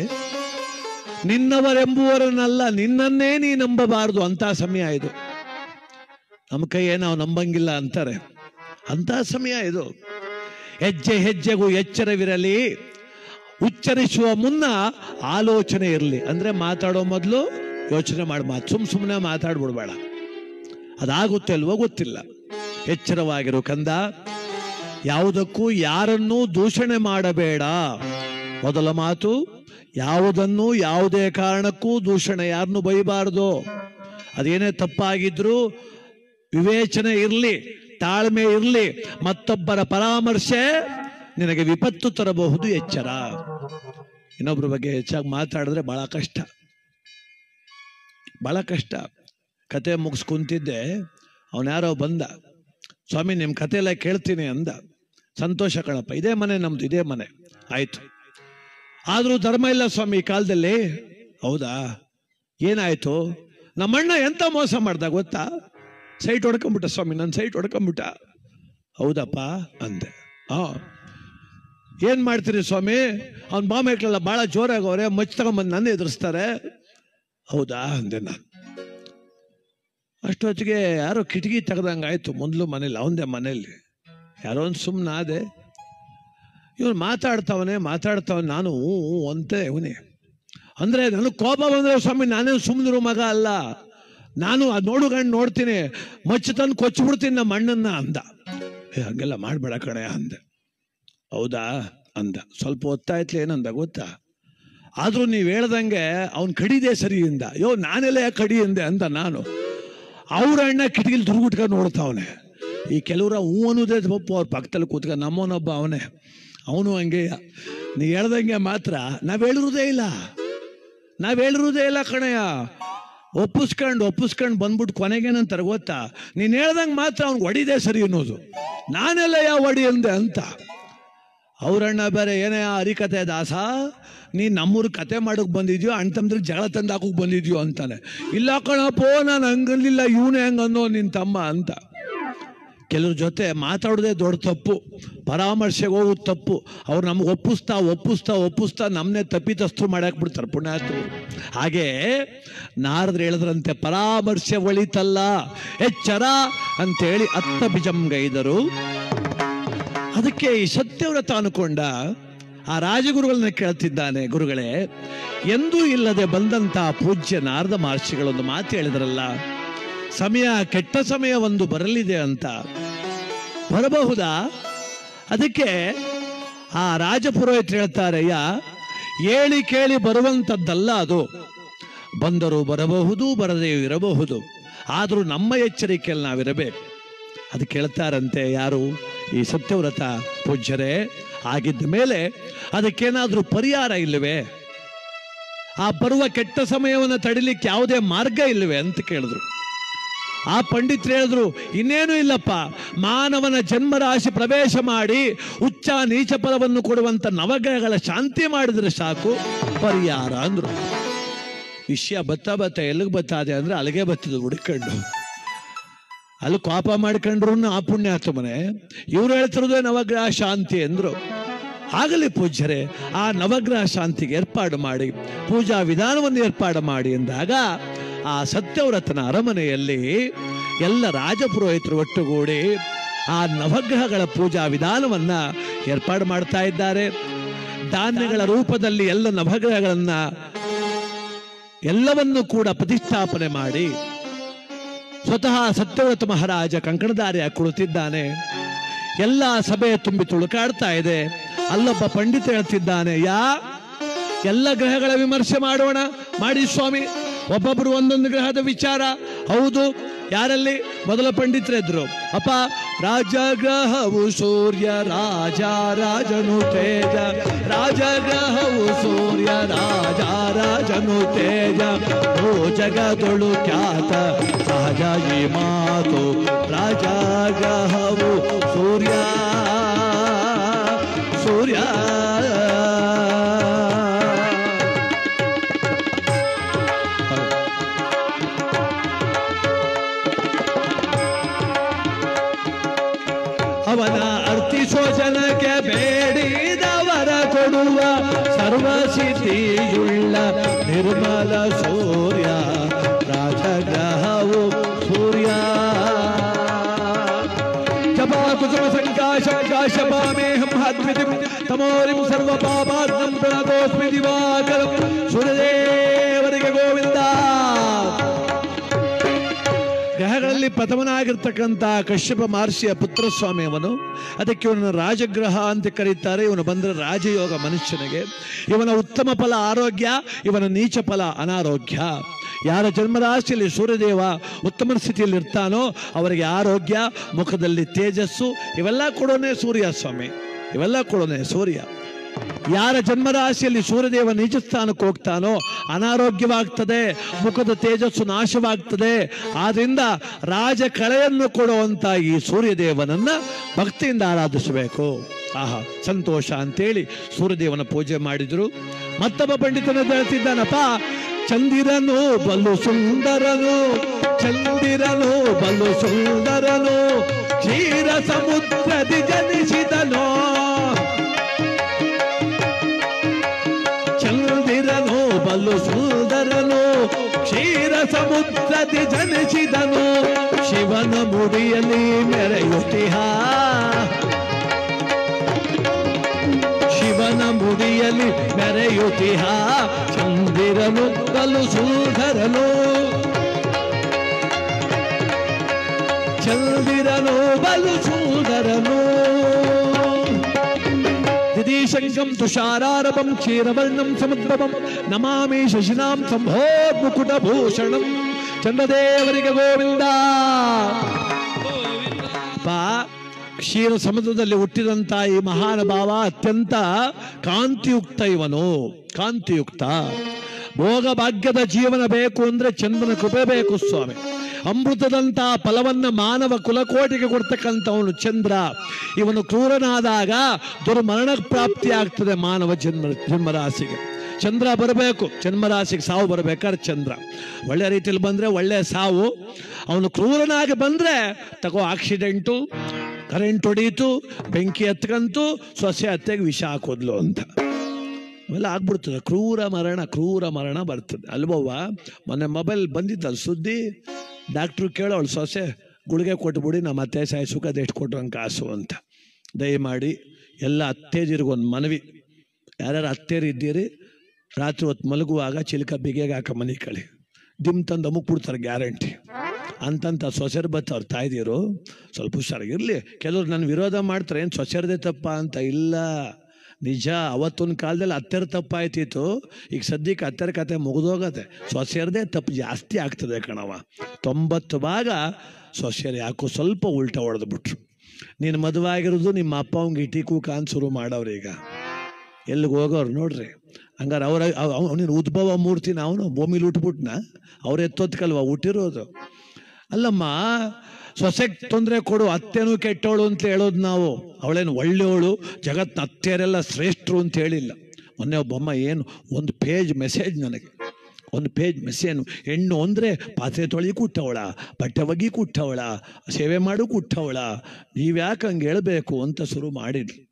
ನಿನ್ನವರೆಂಬುವರನ್ನಲ್ಲ ನಿನ್ನನ್ನೇ ನೀ ನಂಬಬಾರದು ಅಂತ ಸಮಯ ಇದು. ನಮ್ಮ ಕೈಯೇ ನಾವು ನಂಬಂಗಿಲ್ಲ ಅಂತಾರೆ, ಅಂತ ಸಮಯ ಇದು. ಹೆಜ್ಜೆ ಹೆಜ್ಜೆಗೂ ಎಚ್ಚರವಿರಲಿ, ಉಚ್ಚರಿಸುವ ಮುನ್ನ ಆಲೋಚನೆ ಇರಲಿ. ಅಂದ್ರೆ ಮಾತಾಡೋ ಮೊದಲು ಯೋಚನೆ ಮಾಡಿ ಸುಮ್ಮನೆ ಮಾತಾಡ್ಬಿಡ್ಬೇಡ, ಅದಾಗುತ್ತೆ ಅಲ್ವೋ ಗೊತ್ತಿಲ್ಲ. ಎಚ್ಚರವಾಗಿರು ಕಂದ. ಯಾವುದಕ್ಕೂ ಯಾರನ್ನೂ ದೂಷಣೆ ಮಾಡಬೇಡ. ಮೊದಲ ಮಾತು, ಯಾವುದನ್ನು ಯಾವುದೇ ಕಾರಣಕ್ಕೂ ದೂಷಣೆ, ಯಾರನ್ನು ಬೈಬಾರ್ದು. ಅದೇನೇ ತಪ್ಪಾಗಿದ್ರು ವಿವೇಚನೆ ಇರಲಿ, ತಾಳ್ಮೆ ಇರಲಿ. ಮತ್ತೊಬ್ಬರ ಪರಾಮರ್ಶೆ ನಿನಗೆ ವಿಪತ್ತು ತರಬಹುದು, ಎಚ್ಚರ. ಇನ್ನೊಬ್ಬರ ಬಗ್ಗೆ ಹೆಚ್ಚಾಗಿ ಮಾತಾಡಿದ್ರೆ ಬಹಳ ಕಷ್ಟ, ಬಹಳ ಕಷ್ಟ. ಕತೆ ಮುಗಿಸ್ ಕುಂತಿದ್ದೆ, ಅವನ್ಯಾರೋ ಬಂದ, ಸ್ವಾಮಿ ನಿಮ್ಮ ಕತೆ ಎಲ್ಲ ಕೇಳ್ತೀನಿ ಅಂದ. ಸಂತೋಷ ಕಣಪ್ಪ, ಇದೇ ಮನೆ ನಮ್ದು, ಇದೇ ಮನೆ, ಆಯ್ತು. ಆದ್ರೂ ಧರ್ಮ ಇಲ್ಲ ಸ್ವಾಮಿ ಈ ಕಾಲದಲ್ಲಿ. ಹೌದಾ, ಏನಾಯ್ತು? ನಮ್ಮಣ್ಣ ಎಂತ ಮೋಸ ಮಾಡ್ದ ಗೊತ್ತಾ? ಸೈಟ್ ಹೊಡ್ಕೊಂಬಿಟ್ಟ ಸ್ವಾಮಿ, ನನ್ನ ಸೈಟ್ ಹೊಡ್ಕೊಂಬಿಟ್ಟ. ಹೌದಪ್ಪ ಅಂದೆ. ಏನ್ ಮಾಡ್ತೀರಿ ಸ್ವಾಮಿ? ಅವ್ನ ಬಾಮೈಕ್ಳೆಲ್ಲ ಬಹಳ ಜೋರಾಗವ್ರೆ, ಮಚ್ಚ ತಗೊಂಬಂದು ನನ್ನ ಎದುರಿಸ್ತಾರೆ. ಹೌದಾ ಅಂದೆ ನಾನು. ಅಷ್ಟೊತ್ತಿಗೆ ಯಾರೋ ಕಿಟಕಿ ತೆಗ್ದಂಗಾಯ್ತು ಮೊದಲು ಮನೇಲಿ, ಅವಂದೇ ಮನೇಲಿ. ಯಾರೋ ಒಂದು ಸುಮ್ಮನೆ ಆದೆ. ಇವನು ಮಾತಾಡ್ತಾವನೆ. ನಾನು ಅಂತೆ ಇವನೇ. ಅಂದ್ರೆ ನನಗೆ ಕೋಪ ಬಂದ್ರೆ ಸ್ವಾಮಿ ನಾನೇನು ಸುಮ್ಮನಿರೋ ಮಗ ಅಲ್ಲ, ನಾನು ಅದು ನೋಡುಗಂಡು ನೋಡ್ತೀನಿ, ಮಚ್ಚ ತಂದು ಕೊಚ್ಚಿಬಿಡ್ತೀನಿ ನಮ್ಮ ಅಣ್ಣನ್ನ ಅಂದ. ಹಂಗೆಲ್ಲ ಮಾಡ್ಬೇಡ ಕಣೆ ಅಂದೆ. ಹೌದಾ ಅಂದ. ಸ್ವಲ್ಪ ಹೊತ್ತಾಯ್ತಲೇ ಏನಂದ ಗೊತ್ತಾ? ಆದ್ರೂ ನೀವು ಹೇಳ್ದಂಗೆ ಅವ್ನು ಕಡಿದೆ ಸರಿಯಿಂದ. ನಾನೆಲ್ಲ ಯಾಕೆ ಕಡಿ ಅಂದೆ ಅಂತ ನಾನು. ಅವ್ರ ಅಣ್ಣ ಕಿಟಕಿಲಿ ದುರ್ಗುಟ್ಕೊಂಡು ನೋಡ್ತಾವನೆ. ಈ ಕೆಲವ್ರ ಹೂ ಅನ್ನೋದೇ ತಪ್ಪು, ಅವ್ರ ಪಕ್ಕದಲ್ಲಿ ಕೂತ್ಕೊಂಡು. ನಮ್ಮವನೊಬ್ಬ ಅವನು ಹಂಗೆ. ನೀ ಹೇಳ್ದಂಗೆ ಮಾತ್ರ ನಾವ್ ಹೇಳಿರುವುದೇ ಇಲ್ಲ ಕಣಯ್ಯ. ಒಪ್ಪಿಸ್ಕೊಂಡು ಬಂದ್ಬಿಟ್ಟು ಕೊನೆಗೇನಂತಾರೆ ಗೊತ್ತಾ? ನೀನ್ ಹೇಳ್ದಂಗೆ ಮಾತ್ರ ಅವ್ನಿಗೆ ಹೊಡಿದೆ ಸರಿ ಅನ್ನೋದು. ನಾನೆಲ್ಲ ಯಾವ ಹೊಡಿ ಅಂದೆ ಅಂತ. ಅವ್ರಣ್ಣ ಬೇರೆ ಏನೇ ಹರಿಕತೆ ದಾಸ, ನೀನ್ ನಮ್ಮೂರ್ ಕತೆ ಮಾಡಕ್ ಬಂದಿದ್ಯೋ, ಅಣ್ಣ ತಮ್ಮದ್ರಿಗೆ ಜಗಳ ತಂದು ಹಾಕಕ್ ಬಂದಿದ್ಯೋ ಅಂತಾನೆ. ಇಲ್ಲ ಕಣಪ್ಪೋ, ನಾನು ಹಂಗನ್ಲಿಲ್ಲ, ಇವನೇ ಹಂಗನ್ನೋ ನಿನ್ ತಮ್ಮ ಅಂತ. ಕೆಲವ್ರ ಜೊತೆ ಮಾತಾಡೋದೇ ದೊಡ್ಡ ತಪ್ಪು, ಪರಾಮರ್ಶೆಗೆ ಹೋಗೋದು ತಪ್ಪು. ಅವ್ರು ನಮ್ಗೆ ಒಪ್ಪಿಸ್ತಾ ನಮ್ಮನ್ನೇ ತಪ್ಪಿತಸ್ಥರು ಮಾಡಾಕ್ ಬಿಡ್ತಾರೆ ಪುಣ್ಯಾತ್ರು. ಹಾಗೆ ನಾರದ್ರು ಹೇಳಿದ್ರಂತೆ, ಪರಾಮರ್ಶೆ ಒಳಿತಲ್ಲ, ಎಚ್ಚರ ಅಂತೇಳಿ ಅತ್ತ ಬಿಜಂಗೈದರು. ಅದಕ್ಕೆ ಈ ಸತ್ಯವ್ರತ ಅನ್ಕೊಂಡ ಆ ರಾಜಗುರುಗಳನ್ನ ಕೇಳ್ತಿದ್ದಾನೆ, ಗುರುಗಳೇ, ಎಂದೂ ಇಲ್ಲದೆ ಬಂದಂತ ಪೂಜ್ಯ ನಾರದ ಮಹರ್ಷಿಗಳೊಂದು ಮಾತು ಹೇಳಿದ್ರಲ್ಲ, ಸಮಯ ಕೆಟ್ಟ ಸಮಯ ಒಂದು ಬರಲಿದೆ ಅಂತ. ಬರಬಹುದಾ? ಅದಕ್ಕೆ ಆ ರಾಜಪುರೋಹಿತರು ಹೇಳ್ತಾರಯ್ಯ, ಹೇಳಿ ಕೇಳಿ ಬರುವಂಥದ್ದಲ್ಲ ಅದು. ಬಂದರೂ ಬರಬಹುದು, ಬರದೇ ಇರಬಹುದು. ಆದರೂ ನಮ್ಮ ಎಚ್ಚರಿಕೆಯಲ್ಲಿ ನಾವಿರಬೇಕು. ಅದು ಕೇಳ್ತಾರಂತೆ ಯಾರು? ಈ ಸತ್ಯವ್ರತ ಪೂಜ್ಯರೇ. ಆಗಿದ್ದ ಮೇಲೆ ಅದಕ್ಕೇನಾದ್ರೂ ಪರಿಹಾರ ಇಲ್ಲವೇ? ಆ ಬರುವ ಕೆಟ್ಟ ಸಮಯವನ್ನು ತಡಿಲಿಕ್ಕೆ ಯಾವುದೇ ಮಾರ್ಗ ಇಲ್ಲವೇ ಅಂತ ಕೇಳಿದ್ರು. ಆ ಪಂಡಿತರು ಹೇಳಿದ್ರು, ಇನ್ನೇನು ಇಲ್ಲಪ್ಪ, ಮಾನವನ ಜನ್ಮರಾಶಿ ಪ್ರವೇಶ ಮಾಡಿ ಉಚ್ಚ ನೀಚ ಫಲವನ್ನು ಕೊಡುವಂತ ನವಗ್ರಹಗಳ ಶಾಂತಿ ಮಾಡಿದ್ರೆ ಸಾಕು, ಪರಿಹಾರ ಅಂದ್ರು. ವಿಷಯ ಬತ್ತ ಎಲ್ಲಿಗೆ ಬತ್ತದೆ ಅಂದ್ರೆ ಅಲ್ಲಿಗೆ ಬತ್ತದು ಹುಡುಕೊಂಡು. ಅಲ್ಲಿ ಕೋಪ ಮಾಡ್ಕೊಂಡ್ರು ಆ ಪುಣ್ಯಾತ್ಮನೆ. ಇವ್ರು ಹೇಳ್ತಿರೋದೇ ನವಗ್ರಹ ಶಾಂತಿ ಅಂದ್ರು. ಆಗಲಿ ಪೂಜ್ಯರೇ, ಆ ನವಗ್ರಹ ಶಾಂತಿಗೆ ಏರ್ಪಾಡು ಮಾಡಿ, ಪೂಜಾ ವಿಧಾನವನ್ನು ಏರ್ಪಾಡು ಮಾಡಿ ಎಂದಾಗ ಆ ಸತ್ಯವ್ರತನ ಅರಮನೆಯಲ್ಲಿ ಎಲ್ಲ ರಾಜಪುರೋಹಿತರು ಒಟ್ಟುಗೂಡಿ ಆ ನವಗ್ರಹಗಳ ಪೂಜಾ ವಿಧಾನವನ್ನ ಏರ್ಪಾಡು ಮಾಡ್ತಾ ಇದ್ದಾರೆ. ಧಾನ್ಯಗಳ ರೂಪದಲ್ಲಿ ಎಲ್ಲ ನವಗ್ರಹಗಳನ್ನ ಎಲ್ಲವನ್ನೂ ಕೂಡ ಪ್ರತಿಷ್ಠಾಪನೆ ಮಾಡಿ ಸ್ವತಃ ಸತ್ಯವ್ರತ ಮಹಾರಾಜ ಕಂಕಣಧಾರಿಯಾಗಿ ಕುಳಿತಿದ್ದಾನೆ. ಎಲ್ಲ ಸಭೆ ತುಂಬಿ ತುಳುಕಾಡ್ತಾ ಇದೆ. ಅಲ್ಲೊಬ್ಬ ಪಂಡಿತ ಹೇಳ್ತಿದ್ದಾನೆ, ಎಲ್ಲ ಗ್ರಹಗಳ ವಿಮರ್ಶೆ ಮಾಡೋಣ, ಮಾಡಿ ಸ್ವಾಮಿ. ಒಬ್ಬೊಬ್ರು ಒಂದೊಂದು ಗ್ರಹದ ವಿಚಾರ. ಹೌದು, ಯಾರಲ್ಲಿ? ಮೊದಲ ಪಂಡಿತರಿದ್ರು. ಅಪ್ಪ, ರಾಜಗ್ರಹವು ಸೂರ್ಯ, ರಾಜನು ತೇಜ. ರಾಜಗ್ರಹವು ಸೂರ್ಯ, ರಾಜನು ತೇಜ. ಓ ಜಗದೊಳು ಖ್ಯಾತ ಸಹಜ ಈ ಮಾತು. ರಾಜಗ್ರಹವು ಸೂರ್ಯ ಅವನ ಅರ್ಥಿಸೋ ಜನಕ್ಕೆ ಬೇಡಿದವರ ಕೊಡುವ ಸರ್ವಸಿದ್ಧಿಯುಳ್ಳ ನಿರ್ಮಲ ಸೂರ್ಯ ರಾಜಗ್ರಹವು ಸೂರ್ಯ ಜಪಾ ಕುಸುಮ ಸಂಕಾಶಪಾಮೇಹಂ ಹದ್ವಿತಿಂ ತಮೋರಿಂ ಸರ್ವ ಪಾಪಾತ್ಮಂ ಪ್ರಣತೋಸ್ಮಿ ದಿವಾಕರಂ ಸೂರ್ಯದೇವರಿಗೆ ಗೋವಿಂದ. ಗ್ರಹಗಳಲ್ಲಿ ಪ್ರಥಮನಾಗಿರ್ತಕ್ಕಂಥ ಕಶ್ಯಪ ಮಹರ್ಷಿಯ ಪುತ್ರ ಸ್ವಾಮಿ ಅವನು. ಅದಕ್ಕೆ ಇವನನ್ನು ರಾಜಗ್ರಹ ಅಂತ ಕರೀತಾರೆ. ಇವನು ಬಂದರೆ ರಾಜಯೋಗ ಮನುಷ್ಯನಿಗೆ. ಇವನ ಉತ್ತಮ ಫಲ ಆರೋಗ್ಯ, ಇವನ ನೀಚ ಫಲ ಅನಾರೋಗ್ಯ. ಯಾರ ಜನ್ಮರಾಶಿಯಲ್ಲಿ ಸೂರ್ಯದೇವ ಉತ್ತಮ ಸ್ಥಿತಿಯಲ್ಲಿ ಇರ್ತಾನೋ ಅವರಿಗೆ ಆರೋಗ್ಯ, ಮುಖದಲ್ಲಿ ತೇಜಸ್ಸು, ಇವೆಲ್ಲ ಕೊಡೋನೆ ಸೂರ್ಯ ಸ್ವಾಮಿ, ಇವೆಲ್ಲ ಕೊಡೋನೆ ಸೂರ್ಯ. ಯಾರ ಜನ್ಮರಾಶಿಯಲ್ಲಿ ಸೂರ್ಯದೇವ ನೀಚ ಸ್ಥಾನಕ್ಕೆ ಹೋಗ್ತಾನೋ ಅನಾರೋಗ್ಯವಾಗ್ತದೆ, ಮುಖದ ತೇಜಸ್ಸು ನಾಶವಾಗ್ತದೆ. ಆದ್ರಿಂದ ರಾಜ ಕಳೆಯನ್ನು ಕೊಡುವಂತ ಈ ಸೂರ್ಯದೇವನನ್ನ ಭಕ್ತಿಯಿಂದ ಆರಾಧಿಸಬೇಕು. ಆಹಾ ಸಂತೋಷ ಅಂತೇಳಿ ಸೂರ್ಯದೇವನ ಪೂಜೆ ಮಾಡಿದ್ರು. ಮತ್ತೊಬ್ಬ ಪಂಡಿತನ ಹೇಳ್ತಿದ್ದಾನಪ್ಪ, ಚಂದಿರನು ಬಲು ಸುಂದರನು, ಚಂದಿರನು ಬಲು ಸುಂದರನು, ಕ್ಷೀರ ಸಮುದ್ರದಿ ಜನಿಸಿದನು. ಚಂದಿರನು ಬಲು ಸುಂದರನು, ಕ್ಷೀರ ಸಮುದ್ರದಿ ಜನಿಸಿದನು. ಶಿವನ ಮುಡಿಯಲ್ಲಿ ಮೆರೆಯುತ್ತಿಹ, ಶಿವನ ಮುಡಿಯಲ್ಲಿ ಮೆರೆಯುತ್ತಿಹ. ಚಂದಿರನು ಬಲು ಸುಂದರನು, ಚಂದಿರನು ಬಲು ಸುಂದರನು. ದಿದೀಶಂಕಂ ತುಷಾರಾರಭಂ ಕ್ಷೀರವರ್ಣಂ ಸಮುದ್ರವಂ ನಮಾಮಿ ಶಶಿನಾಂ ಸಂಭೋದ್ ಮುಕುಟಭೂಷಣಂ. ಚಂದ್ರದೇವರಿಗೆ ಗೋವಿಂದ. ಕ್ಷೀರ ಸಮುದ್ರದಲ್ಲಿ ಹುಟ್ಟಿದಂತ ಈ ಮಹಾನುಭಾವ ಅತ್ಯಂತ ಕಾಂತಿಯುಕ್ತ. ಇವನು ಕಾಂತಿಯುಕ್ತ. ಭೋಗ ಭಾಗ್ಯದ ಜೀವನ ಬೇಕು ಅಂದ್ರೆ ಚಂದ್ರನ ಕೃಪೆ ಬೇಕು ಸ್ವಾಮಿ. ಅಮೃತದಂತ ಫಲವನ್ನ ಮಾನವ ಕುಲಕೋಟಿಗೆ ಕೊಡ್ತಕ್ಕಂಥವನು ಚಂದ್ರ. ಇವನು ಕ್ರೂರನಾದಾಗ ದುರ್ಮರಣ ಪ್ರಾಪ್ತಿ ಆಗ್ತದೆ ಮಾನವ ಜನ್ಮರಾಶಿಗೆ. ಚಂದ್ರ ಬರಬೇಕು, ಜನ್ಮರಾಶಿಗೆ ಸಾವು ಬರಬೇಕಾದ್ರೆ ಚಂದ್ರ ಒಳ್ಳೆ ರೀತಿಯಲ್ಲಿ ಬಂದ್ರೆ ಒಳ್ಳೆ ಸಾವು. ಅವನು ಕ್ರೂರನಾಗಿ ಬಂದ್ರೆ ತಗೋ ಆಕ್ಸಿಡೆಂಟು, ಕರೆಂಟ್ ಹೊಡೀತು, ಬೆಂಕಿ ಹತ್ಕಂತು, ಸೊಸೆ ಹತ್ತೆಗೆ ವಿಷ ಹಾಕೋದ್ಲು ಅಂತ ಅವೆಲ್ಲ ಆಗ್ಬಿಡ್ತದೆ. ಕ್ರೂರ ಮರಣ ಬರ್ತದೆ ಅಲ್ವವ್ವ. ಮೊನ್ನೆ ಮೊಬೈಲ್ ಬಂದಿದ್ದಲ್ಲ ಸುದ್ದಿ, ಡಾಕ್ಟ್ರು ಕೇಳೋ ಅವಳು ಸೊಸೆ ಗುಳಿಗೆ ಕೊಟ್ಬಿಡಿ ನಮ್ಮ ಅತ್ತೆ ಸಾಯಿಸೋಕೆ ಅದೆಷ್ಟು ಕೊಟ್ಟಂಗೆ ಕಾಸು ಅಂತ. ದಯಮಾಡಿ ಎಲ್ಲ ಅತ್ತೇದಿರಿಗೊಂದು ಮನವಿ, ಯಾರ್ಯಾರು ಅತ್ತೇರು ಇದ್ದೀರಿ ರಾತ್ರಿ ಹೊತ್ತು ಮಲಗುವಾಗ ಚಿಲ್ಕ ಬಿಗೆಗೆ ಹಾಕ ಮನೆ ಕಳಿ ದಿಮ್ ತಂದು ಅಮುಕ್ಬಿಡ್ತಾರೆ ಗ್ಯಾರಂಟಿ. ಅಂತಂತ ಸೊಸೆರು ಬರ್ತಾವ್ರು ತಾಯ್ದಿರು, ಸ್ವಲ್ಪ ಹುಷಾರಾಗಿರಲಿ. ಕೆಲವ್ರು ನನ್ನ ವಿರೋಧ ಮಾಡ್ತಾರೆ, ಏನು ಸೊಸೆರದೇ ತಪ್ಪ ಅಂತ. ಇಲ್ಲ, ನಿಜ. ಅವತ್ತೊಂದು ಕಾಲದಲ್ಲಿ ಅತ್ತೆರ ತಪ್ಪಾಯ್ತಿತ್ತು, ಈಗ ಸದ್ಯಕ್ಕೆ ಅತ್ತೆರ ಕತೆ ಮುಗಿದೋಗತ್ತೆ. ಸೊಸೆಯರದೇ ತಪ್ಪು ಜಾಸ್ತಿ ಆಗ್ತದೆ ಕಣವ. 90 ಭಾಗ ಸೊಸೆಯರು ಯಾಕೋ ಸ್ವಲ್ಪ ಉಲ್ಟ ಹೊಡೆದು ಬಿಟ್ರು. ನೀನು ಮದುವೆ ಆಗಿರೋದು ನಿಮ್ಮ ಅಪ್ಪ ಅವಂಗೆ ಇಟಿಕೂ ಕಾನ್ ಶುರು ಮಾಡವ್ರು. ಈಗ ಎಲ್ಲಿಗೆ ಹೋಗೋರು ನೋಡ್ರಿ. ಹಂಗಾರೆ ಅವನಿನ ಉದ್ಭವ ಮೂರ್ತಿನ ಅವನು ಭೂಮಿಲಿ ಹುಟ್ಬಿಟ್ನ, ಅವ್ರು ಎತ್ತೊತ್ಕಲ್ವ ಹುಟ್ಟಿರೋದು. ಅಲ್ಲಮ್ಮ, ಸೊಸೆಗೆ ತೊಂದರೆ ಕೊಡು, ಅತ್ತೆನೂ ಕೆಟ್ಟವಳು ಅಂತ ಹೇಳೋದು ನಾವು. ಅವಳೇನು ಒಳ್ಳೆಯವಳು, ಜಗತ್ತಿನ ಅತ್ತೆಯರೆಲ್ಲ ಶ್ರೇಷ್ಠರು ಅಂತ ಹೇಳಿಲ್ಲ. ಮೊನ್ನೆ ಒಬ್ಬಮ್ಮ ಏನು ಒಂದು ಪೇಜ್ ಮೆಸೇಜ್, ನನಗೆ ಒಂದು ಪೇಜ್ ಮೆಸೇಜ್. ಹೆಣ್ಣು ಅಂದರೆ ಪಾತ್ರೆ ತೊಳಿ ಕುಟ್ಟವಳ, ಬಟ್ಟೆ ಒಗಿ ಕುಟ್ಟವಳ, ಸೇವೆ ಮಾಡು ಕುಟ್ಟವಳ, ನೀವ್ಯಾಕೆ ಹಂಗೆ ಹೇಳಬೇಕು ಅಂತ ಶುರು ಮಾಡಿದ್ಲು.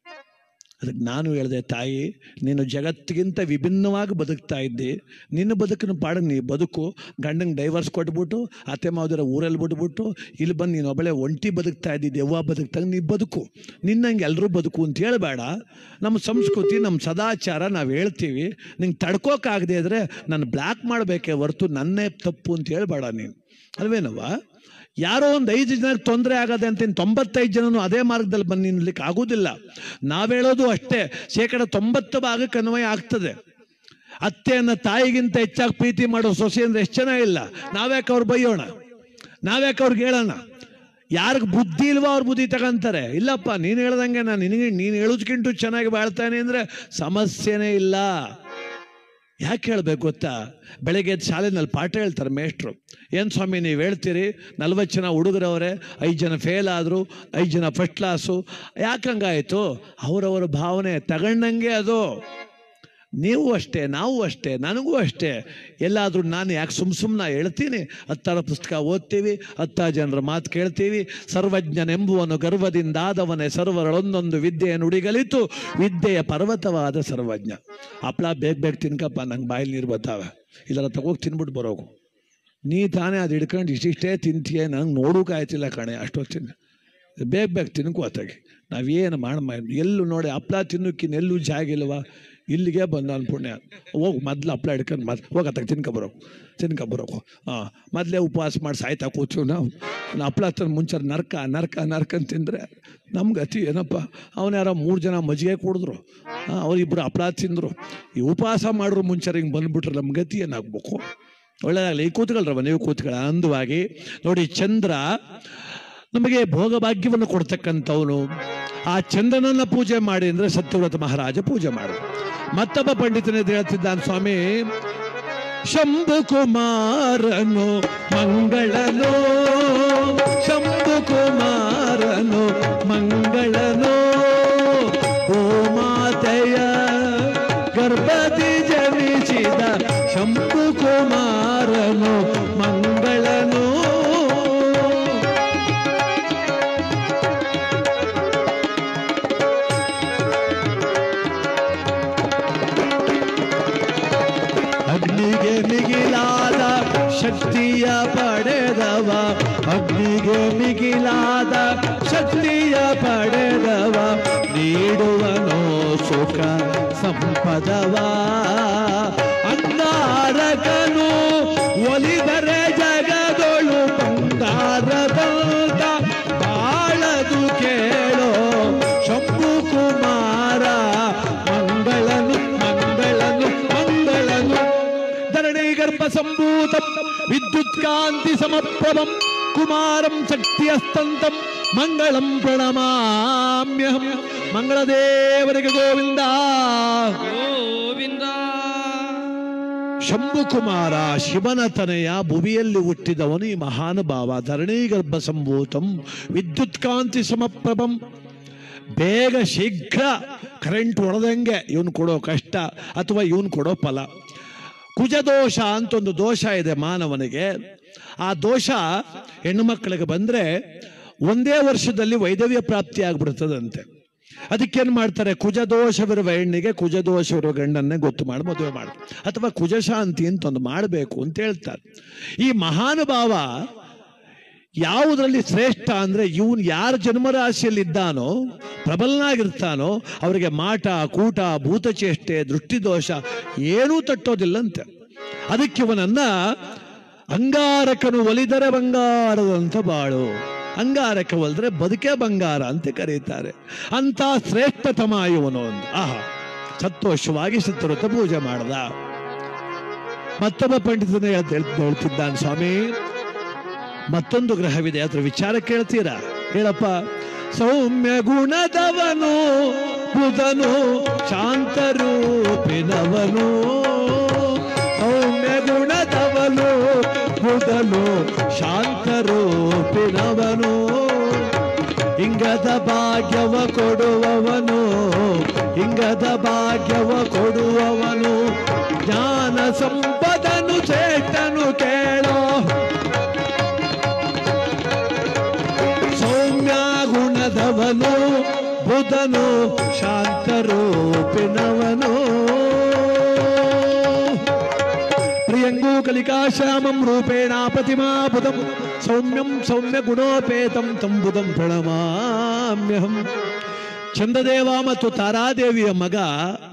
ಅದಕ್ಕೆ ನಾನು ಹೇಳಿದೆ, ತಾಯಿ ನೀನು ಜಗತ್ತಿಗಿಂತ ವಿಭಿನ್ನವಾಗಿ ಬದುಕ್ತಾ ಇದ್ದಿ, ನಿನ್ನ ಬದುಕಿನ ಪಾಡಿಗೆ ನೀ ಬದುಕು. ಗಂಡಂಗೆ ಡೈವರ್ಸ್ ಕೊಟ್ಬಿಟ್ಟು ಅತ್ತೆ ಮಾವದಿರ ಊರಲ್ಲಿ ಬಿಟ್ಬಿಟ್ಟು ಇಲ್ಲಿ ಬಂದು ನೀನು ಒಬ್ಬಳೆ ಒಂಟಿ ಬದುಕ್ತಾ ಇದ್ದಿದ್ದು, ಯವ್ವ ಬದುಕ್ತಾಗ ನೀ ಬದುಕು, ನಿನ್ನಂಗೆ ಎಲ್ಲರೂ ಬದುಕು ಅಂತ ಹೇಳಬೇಡ. ನಮ್ಮ ಸಂಸ್ಕೃತಿ, ನಮ್ಮ ಸದಾಚಾರ ನಾವು ಹೇಳ್ತೀವಿ. ನಿಂಗೆ ತಡ್ಕೋಕ್ಕಾಗದೆ ಇದ್ರೆ ನಾನು ಬ್ಲ್ಯಾಕ್ ಮಾಡಬೇಕೇ ಹೊರತು ನನ್ನೇ ತಪ್ಪು ಅಂತ ಹೇಳಬೇಡ ನೀನು, ಅಲ್ವೇನವ್ವ? ಯಾರೋ ಒಂದು 5 ಜನಕ್ಕೆ ತೊಂದರೆ ಆಗದೆ ಅಂತ 95 ಜನನು ಅದೇ ಮಾರ್ಗದಲ್ಲಿ ಬಂದು ನಿಲ್ಲಕ್ಕೆ ಆಗೋದಿಲ್ಲ. ನಾವೇಳೋದು ಅಷ್ಟೇ, 90% ಭಾಗಕ್ಕೆ ಅನ್ವಯ ಆಗ್ತದೆ. ಅತ್ತೆಯನ್ನ ತಾಯಿಗಿಂತ ಹೆಚ್ಚಾಗಿ ಪ್ರೀತಿ ಮಾಡೋ ಸೊಸೆ ಅಂದ್ರೆ ಎಷ್ಟು ಜನ ಇಲ್ಲ. ನಾವ್ಯಾಕೆ ಅವ್ರು ಬೈಯೋಣ, ನಾವ್ಯಾಕೆ ಅವ್ರಿಗೆ ಹೇಳೋಣ? ಯಾರಿಗೆ ಬುದ್ಧಿ ಇಲ್ವೋ ಅವ್ರ ಬುದ್ಧಿ ತಗೊಂತಾರೆ. ಇಲ್ಲಪ್ಪ ನೀನು ಹೇಳ್ದಂಗೆ ನೀನು ಹೇಳೋದಕ್ಕಿಂತ ಚೆನ್ನಾಗಿ ಬಾಳ್ತಾನೆ ಅಂದರೆ ಸಮಸ್ಯೆನೇ ಇಲ್ಲ. ಯಾಕೆ ಹೇಳ್ಬೇಕು ಗೊತ್ತಾ? ಬೆಳಗ್ಗೆ ಶಾಲೆನಲ್ಲಿ ಪಾಠ ಹೇಳ್ತಾರೆ ಮೇಷ್ಟ್ರು. ಏನು ಸ್ವಾಮಿ ನೀವು ಹೇಳ್ತೀರಿ, 40 ಜನ ಹುಡುಗರವರೇ, 5 ಜನ ಫೇಲ್ ಆದರು, 5 ಜನ ಫಸ್ಟ್ ಕ್ಲಾಸು. ಯಾಕೆ ಹಂಗಾಯಿತು? ಅವರವರ ಭಾವನೆ ತಗೊಂಡಂಗೆ ಅದು. ನೀವು ಅಷ್ಟೇ, ನಾವು ಅಷ್ಟೇ, ನನಗೂ ಅಷ್ಟೇ. ಎಲ್ಲಾದರೂ ನಾನು ಯಾಕೆ ಸುಮ್ಮನೆ ಹೇಳ್ತೀನಿ? 10 ಪುಸ್ತಕ ಓದ್ತೀವಿ, 10 ಜನರ ಮಾತು ಕೇಳ್ತೀವಿ. ಸರ್ವಜ್ಞನೆಂಬುವನು ಗರ್ವದಿಂದಾದವನೇ ಸರ್ವರೊಂದೊಂದು ವಿದ್ಯೆಯ ನುಡಿಗಲಿತು, ವಿದ್ಯೆಯ ಪರ್ವತವಾದ ಸರ್ವಜ್ಞ. ಹಪ್ಳ ಬೇಗ ತಿನ್ಕಪ್ಪ, ನಂಗೆ ಬಾಯಲ್ಲಿ ನೀರು ಬರ್ತಾವೆ, ಇದೆಲ್ಲ ತಗೋಗಿ ತಿನ್ಬಿಟ್ಟು ಬರೋಕು. ನೀ ತಾನೇ ಅದು ಹಿಡ್ಕೊಂಡು ಇಷ್ಟಿಷ್ಟೇ ತಿಂತೀಯ, ನಂಗೆ ನೋಡೋಕಾಯ್ತಿಲ್ಲ ಕಣೆ, ಅಷ್ಟೊತ್ತು ತಿನ್ನ, ಬೇಗ ತಿನ್ಕೋ ಅತ್ತಾಗಿ. ನಾವೇನು ಎಲ್ಲೂ ನೋಡಿ ಹಪ್ಳ ತಿನ್ನೋಕ್ಕಿನ್ನ ಎಲ್ಲೂ ಜಾಗಿಲ್ವಾ? ಇಲ್ಲಿಗೆ ಬಂದ ಪುಣ್ಯ. ಹೋಗಿ ಮೊದಲು ಹಪ್ಳ ಹಿಡ್ಕೊಂಡು ಹೋಗತ್ತಾಗ ತಿನ್ಕೊಬರೋಕು. ಮೊದಲೇ ಉಪವಾಸ ಮಾಡಿ ಸಾಯ್ತಾ ಕೂತೀವಿ ನಾವು. ಹಪ್ಳ ತಂದು ಮುಂಚೆ ನರ್ಕ ತಿಂದರೆ ನಮ್ಗೆ ಗತಿ ಏನಪ್ಪ? ಅವನ್ಯಾರ 3 ಜನ ಮಜ್ಜಿಗೆ ಕುಡಿದ್ರು, ಅವರಿಬ್ಬರು ಹಪ್ಳ ತಿಂದರು. ಈ ಉಪವಾಸ ಮಾಡಿದ್ರು ಮುಂಚೆ ಹಿಂಗೆ ಬಂದ್ಬಿಟ್ರೆ ನಮ್ಮ ಗತಿ ಏನಾಗಬೇಕು? ಒಳ್ಳೆಯದಾಗಲಿ. ಈ ಕೂತ್ಕೊಳ್ರವ, ನೀವು ಕೂತ್ಕೊಳ್ಳ. ಅಂದವಾಗಿ ನೋಡಿ, ಚಂದ್ರ ನಮಗೆ ಭೋಗಭಾಗ್ಯವನ್ನು ಕೊಡ್ತಕ್ಕಂಥವನು. ಆ ಚಂದ್ರನನ್ನ ಪೂಜೆ ಮಾಡಿ ಅಂದರೆ ಸತ್ಯವ್ರತ ಮಹಾರಾಜ ಪೂಜೆ ಮಾಡು. ಮತ್ತೊಬ್ಬ ಪಂಡಿತನೇ ಹೇಳ್ತಿದ್ದಾನೆ, ಸ್ವಾಮಿ ಶಂಭು ಕುಮಾರನು ಮಂಗಳನೋ, ಶಂಭು ಕುಮಾರನು ಮಂಗಳನೋ, ಓ ಮಾತೆಯ ಗರ್ಭದಿ ಜನಿಸಿದ ಶಂಭು ಕುಮಾರನು ಮಂಗಳನೋ. ಅಗ್ನಿಗೆ ಮಿಗಿಲಾದ ಶಕ್ತಿಯ ಪಡೆದವ, ಅಗ್ನಿಗೆ ಮಿಗಿಲಾದ ಶಕ್ತಿಯ ಪಡೆದವ, ನೀಡುವನೋ ಸುಖ ಸಂಪದವ. ಅಂಗಾರಕನು ಒಲಿದರೆ ಜಗದೊಳು ಬಂಗಾರದಂತ ಬಾಳದು ಕೇಳೋ ಶಂಭು ಕುಮಾರ ಮಂಗಳನು ಮಂಗಳನು ಮಂಗಳನು. ಧರಣಿ ಗರ್ಭ ಸಂಭೂತಂ ವಿದ್ಯುತ್ ಕಾಂತಿ ಸಮಪ್ರಭಂ ಕುಮಾರಂ ಶಕ್ತಿಯಸ್ತಂತಂ ಮಂಗಳಂ ಪ್ರಣಮಾಮ್ಯಹಂ. ಮಂಗಳದೇವರಿಗೆ ಗೋವಿಂದ ಗೋವಿಂದ. ಶಂಭು ಕುಮಾರ ಶಿವನ ತನೆಯ ಭುವಿಯಲ್ಲಿ ಹುಟ್ಟಿದವನು ಈ ಮಹಾನುಭಾವ. ಧರಣಿ ಗರ್ಭ ಸಂಭೂತಂ ವಿದ್ಯುತ್ ಕಾಂತಿ ಸಮಪ್ರಭಂ. ಬೇಗ ಶೀಘ್ರ ಕರೆಂಟ್ ಹೊಡೆದಂಗೆ ಇವನು ಕೊಡೋ ಕಷ್ಟ ಅಥವಾ ಇವನು ಕೊಡೋ ಫಲ. ಕುಜದೋಷ ಅಂತ ಒಂದು ದೋಷ ಇದೆ ಮಾನವನಿಗೆ. ಆ ದೋಷ ಹೆಣ್ಣು ಮಕ್ಕಳಿಗೆ ಬಂದರೆ ಒಂದೇ ವರ್ಷದಲ್ಲಿ ವೈದವ್ಯ ಪ್ರಾಪ್ತಿ ಆಗ್ಬಿಡ್ತದಂತೆ. ಅದಕ್ಕೇನು ಮಾಡ್ತಾರೆ? ಕುಜದೋಷವಿರುವ ಹೆಣ್ಣಿಗೆ ಕುಜದೋಷವಿರುವ ಗಂಡನ್ನೇ ಗೊತ್ತು ಮಾಡಿ ಮದುವೆ ಮಾಡು, ಅಥವಾ ಕುಜಶಾಂತಿ ಅಂತ ಒಂದು ಮಾಡಬೇಕು ಅಂತ ಹೇಳ್ತಾರೆ. ಈ ಮಹಾನುಭಾವ ಯಾವುದರಲ್ಲಿ ಶ್ರೇಷ್ಠ ಅಂದರೆ, ಇವನು ಯಾರ ಜನ್ಮರಾಶಿಯಲ್ಲಿ ಇದ್ದಾನೋ, ಪ್ರಬಲನಾಗಿರ್ತಾನೋ, ಅವರಿಗೆ ಮಾಟ ಕೂಟ ಭೂತಚೇಷ್ಟೆ ದೃಷ್ಟಿದೋಷ ಏನೂ ತಟ್ಟೋದಿಲ್ಲಂತೆ. ಅದಕ್ಕೆ ಇವನನ್ನ ಅಂಗಾರಕನು ಒಲಿದರೆ ಬಂಗಾರದಂತ ಬಾಳು, ಅಂಗಾರಕ ಒಲಿದ್ರೆ ಬದುಕೆ ಬಂಗಾರ ಅಂತ ಕರೀತಾರೆ. ಅಂತ ಶ್ರೇಷ್ಠತಮ ಇವನು ಒಂದು. ಸಂತೋಷವಾಗಿ ಸತ್ಯವ್ರತ ಪೂಜೆ ಮಾಡದ. ಮತ್ತೊಬ್ಬ ಪಂಡಿತನೇ ಹೇಳ್ತಿದ್ದಾನೆ, ಸ್ವಾಮಿ ಮತ್ತೊಂದು ಗ್ರಹವಿದೆ, ಅದ್ರ ವಿಚಾರ ಕೇಳ್ತೀರಾ? ಹೇಳಪ್ಪ. ಸೌಮ್ಯ ಗುಣದವನು ಬುಧನು ಶಾಂತರೂಪಿನವನು, ಸೌಮ್ಯ ಗುಣದವನು ಬುಧನು ಶಾಂತರೂಪಿನವನು, ಇಂಗದ ಭಾಗ್ಯವ ಕೊಡುವವನು, ಇಂಗದ ಭಾಗ್ಯವ ಕೊಡುವವನು, ಜ್ಞಾನ ಸಂಪದನು ಶ್ರೇಷ್ಠನು ಕೇಳೋ. ಸೌಮ್ಯ ಗುಣದವನು ಬುಧನು ಶಾಂತರೂಪಿನವನು, ಪ್ರಿಯಂಗೂ ಕಲಿಕಾಶ್ಯಾಮಂ ರೂಪೇಣ ಪ್ರತಿಮಾ ಬುಧಂ, ಸೌಮ್ಯಂ ಸೌಮ್ಯ ಗುಣೋಪೇತಂ ತಂ ಬುಧಂ ಪ್ರಣಮಾಮ್ಯಹಂ. ಚಂದ್ರದೇವ ಮತ್ತು ತಾರಾದೇವಿಯ ಮಗ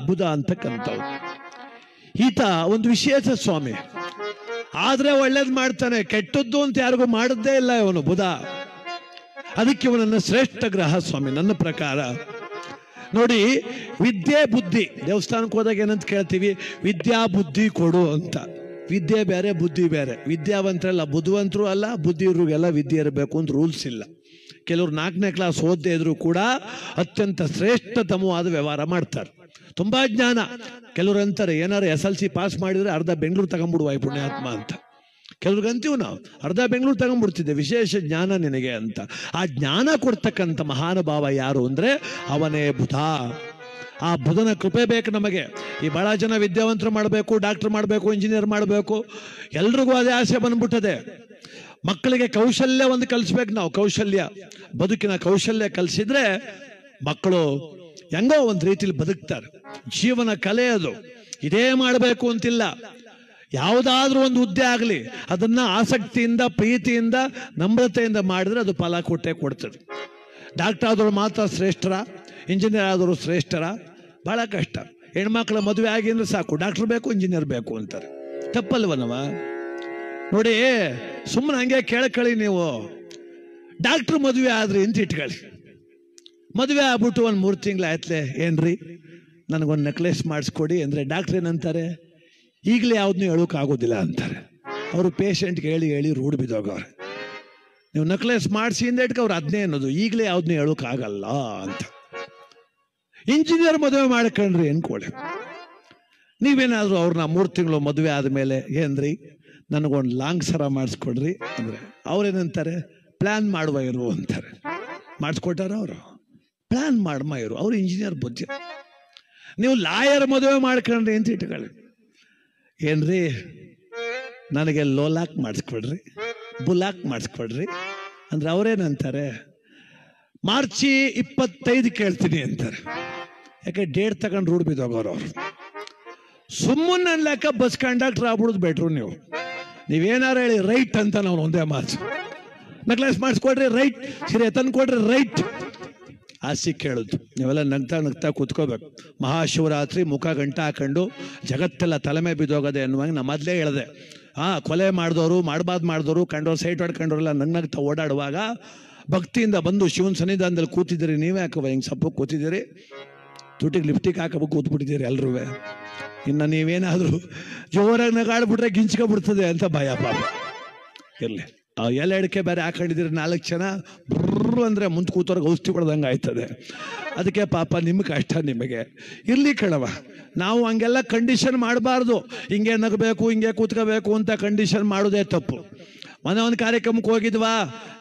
ಬುಧ ಅಂತಕ್ಕಂಥವ್ರು. ಈತ ಒಂದು ವಿಶೇಷ ಸ್ವಾಮಿ, ಆದ್ರೆ ಒಳ್ಳೇದು ಮಾಡ್ತಾನೆ, ಕೆಟ್ಟದ್ದು ಅಂತ ಯಾರಿಗೂ ಮಾಡದ್ದೇ ಇಲ್ಲ ಇವನು ಬುಧ. ಅದಕ್ಕೆ ಇವನನ್ನ ಶ್ರೇಷ್ಠ ಗ್ರಹ ಸ್ವಾಮಿ ನನ್ನ ಪ್ರಕಾರ. ನೋಡಿ, ವಿದ್ಯೆ ಬುದ್ಧಿ, ದೇವಸ್ಥಾನಕ್ಕೆ ಹೋದಾಗ ಏನಂತ ಕೇಳ್ತೀವಿ? ವಿದ್ಯಾ ಬುದ್ಧಿ ಕೊಡು ಅಂತ. ವಿದ್ಯೆ ಬೇರೆ ಬುದ್ಧಿ ಬೇರೆ. ವಿದ್ಯಾವಂತರಲ್ಲ, ಬುದ್ಧಿವಂತರು ಅಲ್ಲ, ಬುದ್ಧಿ ಇವ್ರಿಗೆಲ್ಲ ವಿದ್ಯೆ ಇರಬೇಕು ಅಂತ ರೂಲ್ಸ್ ಇಲ್ಲ. ಕೆಲವರು 4ನೇ ಕ್ಲಾಸ್ ಓದದೇ ಇದ್ರು ಕೂಡ ಅತ್ಯಂತ ಶ್ರೇಷ್ಠತಮವಾದ ವ್ಯವಹಾರ ಮಾಡ್ತಾರೆ, ತುಂಬಾ ಜ್ಞಾನ. ಕೆಲವ್ರು ಅಂತಾರೆ, ಏನಾರು SLC ಪಾಸ್ ಮಾಡಿದ್ರೆ ಅರ್ಧ ಬೆಂಗಳೂರು ತಗೊಂಡ್ಬಿಡುವ ಪುಣ್ಯಾತ್ಮ ಅಂತ. ಕೆಲವ್ರಿಗಂತೀವಿ ನಾವು, ಅರ್ಧ ಬೆಂಗಳೂರು ತಗೊಂಡ್ಬಿಡ್ತಿದ್ದೆ, ವಿಶೇಷ ಜ್ಞಾನ ನಿನಗೆ ಅಂತ. ಆ ಜ್ಞಾನ ಕೊಡ್ತಕ್ಕಂಥ ಮಹಾನುಭಾವ ಯಾರು ಅಂದರೆ ಅವನೇ ಬುಧ. ಆ ಬುಧನ ಕೃಪೆ ಬೇಕು ನಮಗೆ. ಈ ಬಹಳ ಜನ ವಿದ್ಯಾವಂತರು ಮಾಡಬೇಕು, ಡಾಕ್ಟರ್ ಮಾಡಬೇಕು, ಇಂಜಿನಿಯರ್ ಮಾಡಬೇಕು, ಎಲ್ರಿಗೂ ಅದೇ ಆಸೆ ಬಂದ್ಬಿಟ್ಟದೆ. ಮಕ್ಕಳಿಗೆ ಕೌಶಲ್ಯ ಒಂದು ಕಲಿಸ್ಬೇಕು ನಾವು. ಕೌಶಲ್ಯ, ಬದುಕಿನ ಕೌಶಲ್ಯ ಕಲಿಸಿದ್ರೆ ಮಕ್ಕಳು ಹೆಂಗೋ ಒಂದು ರೀತಿಲಿ ಬದುಕ್ತಾರೆ. ಜೀವನ ಕಲೆ ಅದು. ಇದೇ ಮಾಡಬೇಕು ಅಂತಿಲ್ಲ. ಯಾವುದಾದ್ರೂ ಒಂದು ಹುದ್ದೆ ಆಗಲಿ ಅದನ್ನ ಆಸಕ್ತಿಯಿಂದ, ಪ್ರೀತಿಯಿಂದ, ನಮ್ರತೆಯಿಂದ ಮಾಡಿದ್ರೆ ಅದು ಫಲ ಕೊಟ್ಟೇ ಕೊಡ್ತದೆ. ಡಾಕ್ಟರ್ ಆದವರು ಮಾತ್ರ ಶ್ರೇಷ್ಠರ, ಇಂಜಿನಿಯರ್ ಆದವರು ಶ್ರೇಷ್ಠರ? ಬಹಳ ಕಷ್ಟ. ಹೆಣ್ಮಕ್ಳ ಮದುವೆ ಆಗಿ ಅಂದ್ರೆ ಸಾಕು, ಡಾಕ್ಟರ್ ಬೇಕು, ಇಂಜಿನಿಯರ್ ಬೇಕು ಅಂತಾರೆ. ತಪ್ಪಲ್ವನವ? ನೋಡಿ, ಸುಮ್ಮನೆ ಹಂಗೆ ಕೇಳ್ಕೊಳ್ಳಿ ನೀವು. ಡಾಕ್ಟ್ರ್ ಮದುವೆ ಆದ್ರಿ ಅಂತ ಇಟ್ಕೊಳ್ಳಿ. ಮದುವೆ ಆಗ್ಬಿಟ್ಟು ಒಂದು 3 ತಿಂಗಳು ಆಯ್ತಲೆ, ಏನ್ರಿ ನನಗೊಂದು ನೆಕ್ಲೆಸ್ ಮಾಡಿಸ್ಕೊಡಿ ಅಂದರೆ ಡಾಕ್ಟ್ರ್ ಏನಂತಾರೆ? ಈಗಲೇ ಯಾವ್ದನ್ನೂ ಹೇಳೋಕ್ಕಾಗೋದಿಲ್ಲ ಅಂತಾರೆ. ಅವರು ಪೇಷಂಟ್ಗೆ ಹೇಳಿ ಹೇಳಿ ರೂಢ ಬಿದ್ದೋಗವ್ರೆ. ನೀವು ನೆಕ್ಲೆಸ್ ಮಾಡಿಸಿ ಇಂದ ಇಟ್ಕ ಅವ್ರು ಅದನ್ನೇ ಅನ್ನೋದು, ಈಗಲೇ ಯಾವ್ದನ್ನೂ ಹೇಳೋಕ್ಕಾಗಲ್ಲ ಅಂತ. ಇಂಜಿನಿಯರ್ ಮದುವೆ ಮಾಡ್ಕೊಂಡ್ರಿ ಅನ್ಕೊಳ್ಳಿ, ನೀವೇನಾದರೂ ಅವ್ರನ್ನ 3 ತಿಂಗಳು ಮದುವೆ ಆದಮೇಲೆ ಏನ್ರಿ ನನಗೊಂದು ಲಾಂಗ್ ಸರ ಮಾಡಿಸ್ಕೊಡ್ರಿ ಅಂದರೆ ಅವ್ರೇನಂತಾರೆ? ಪ್ಲ್ಯಾನ್ ಮಾಡುವ ಇರು ಅಂತಾರೆ. ಮಾಡಿಸ್ಕೊಟ್ಟಾರ ಅವರು? ಪ್ಲ್ಯಾನ್ ಮಾಡಮ್ಮ ಇರು. ಅವ್ರು ಇಂಜಿನಿಯರ್ ಬುದ್ಧಿ. ನೀವು ಲಾಯರ್ ಮದುವೆ ಮಾಡ್ಕೊಂಡ್ರಿ ಅಂತ ಇಟ್ಕೊಳ್ಳಿ, ಏನ್ರಿ ನನಗೆ ಲೋಲಾಕ್ ಮಾಡಿಸ್ಕೊಡ್ರಿ, ಬುಲಾಕ್ ಮಾಡಿಸ್ಕೊಡ್ರಿ ಅಂದ್ರೆ ಅವ್ರೇನಂತಾರೆ? ಮಾರ್ಚಿ 25 ಕೇಳ್ತೀನಿ ಅಂತಾರೆ. ಯಾಕೆ ಡೇಟ್ ತಗೊಂಡು ರೂಢ ಬಿದ್ದೋಗೋರು ಅವರು. ಸುಮ್ಮನೆ ಲೆಕ್ಕ ಬಸ್ ಕಂಡಕ್ಟರ್ ಆಗ್ಬಿಡೋದು ಬೆಟ್ರು. ನೀವೇನಾರು ಹೇಳಿ ರೈಟ್ ಅಂತ ನಾವು ಒಂದೇ ಮಾತು. ನೆಕ್ಲೆಸ್ ಮಾಡಿಸ್ಕೊಡ್ರಿ ರೈಟ್, ಸೀರೆ ತಂದು ಕೊಡ್ರಿ ರೈಟ್. ಆಸಿ ಕೇಳೋದು. ನೀವೆಲ್ಲ ನಗ್ತಾ ನಗ್ತಾ ಕೂತ್ಕೋಬೇಕು. ಮಹಾಶಿವರಾತ್ರಿ ಮುಖ ಗಂಟ ಹಾಕೊಂಡು ಜಗತ್ತೆಲ್ಲ ತಲೆಮೆ ಬಿದ್ದೋಗದೆ ಅನ್ನುವಾಗ ನಾ ಮೊದಲೇ ಹೇಳಿದೆ. ಕೊಲೆ ಮಾಡಿದವರು, ಮಾಡಿದವರು, ಕಂಡೋರು, ಸೈಟ್ ಹೊಡ್ಕೊಂಡವ್ರೆಲ್ಲ ನಗ್ನಗ್ತಾ ಓಡಾಡುವಾಗ ಭಕ್ತಿಯಿಂದ ಬಂದು ಶಿವನ ಸನ್ನಿಧಾನದಲ್ಲಿ ಕೂತಿದ್ದೀರಿ. ನೀವೇ ಹಾಕವ ಹಿಂಗೆ ಸಪ್ಪು ಕೂತಿದ್ದೀರಿ, ತುಟಿಗೆ ಲಿಫ್ಟಿಗೆ ಹಾಕಬೇಕು ಕೂತ್ಬಿಟ್ಟಿದ್ದೀರಿ ಎಲ್ಲರೂ. ಇನ್ನು ನೀವೇನಾದರೂ ಜೋರಾಗಿ ನಗಾಡ್ಬಿಟ್ರೆ ಗಿಂಚ್ಕೊಬಿಡ್ತದೆ ಅಂತ ಭಯ. ಪಾಪ ಇರಲಿ. ಎಲ್ಲ ಎಡಕೆ ಬೇರೆ ಹಾಕೊಂಡಿದ್ದೀರಿ 4 ಜನ, ಬ್ರು ಅಂದರೆ ಮುಂದೆ ಕೂತವ್ರಿಗೆ ಔಷಧಿ ಕೊಡ್ದಂಗೆ ಆಯ್ತದೆ. ಅದಕ್ಕೆ ಪಾಪ ನಿಮ್ಮ ಕಷ್ಟ ನಿಮಗೆ. ಇರಲಿ ಕಣವ, ನಾವು ಹಂಗೆಲ್ಲ ಕಂಡೀಷನ್ ಮಾಡಬಾರ್ದು. ಹಿಂಗೆ ನಗಬೇಕು, ಹಿಂಗೆ ಕೂತ್ಕೋಬೇಕು ಅಂತ ಕಂಡೀಷನ್ ಮಾಡೋದೇ ತಪ್ಪು. ಒಂದು ಕಾರ್ಯಕ್ರಮಕ್ಕೆ ಹೋಗಿದ್ವಾ,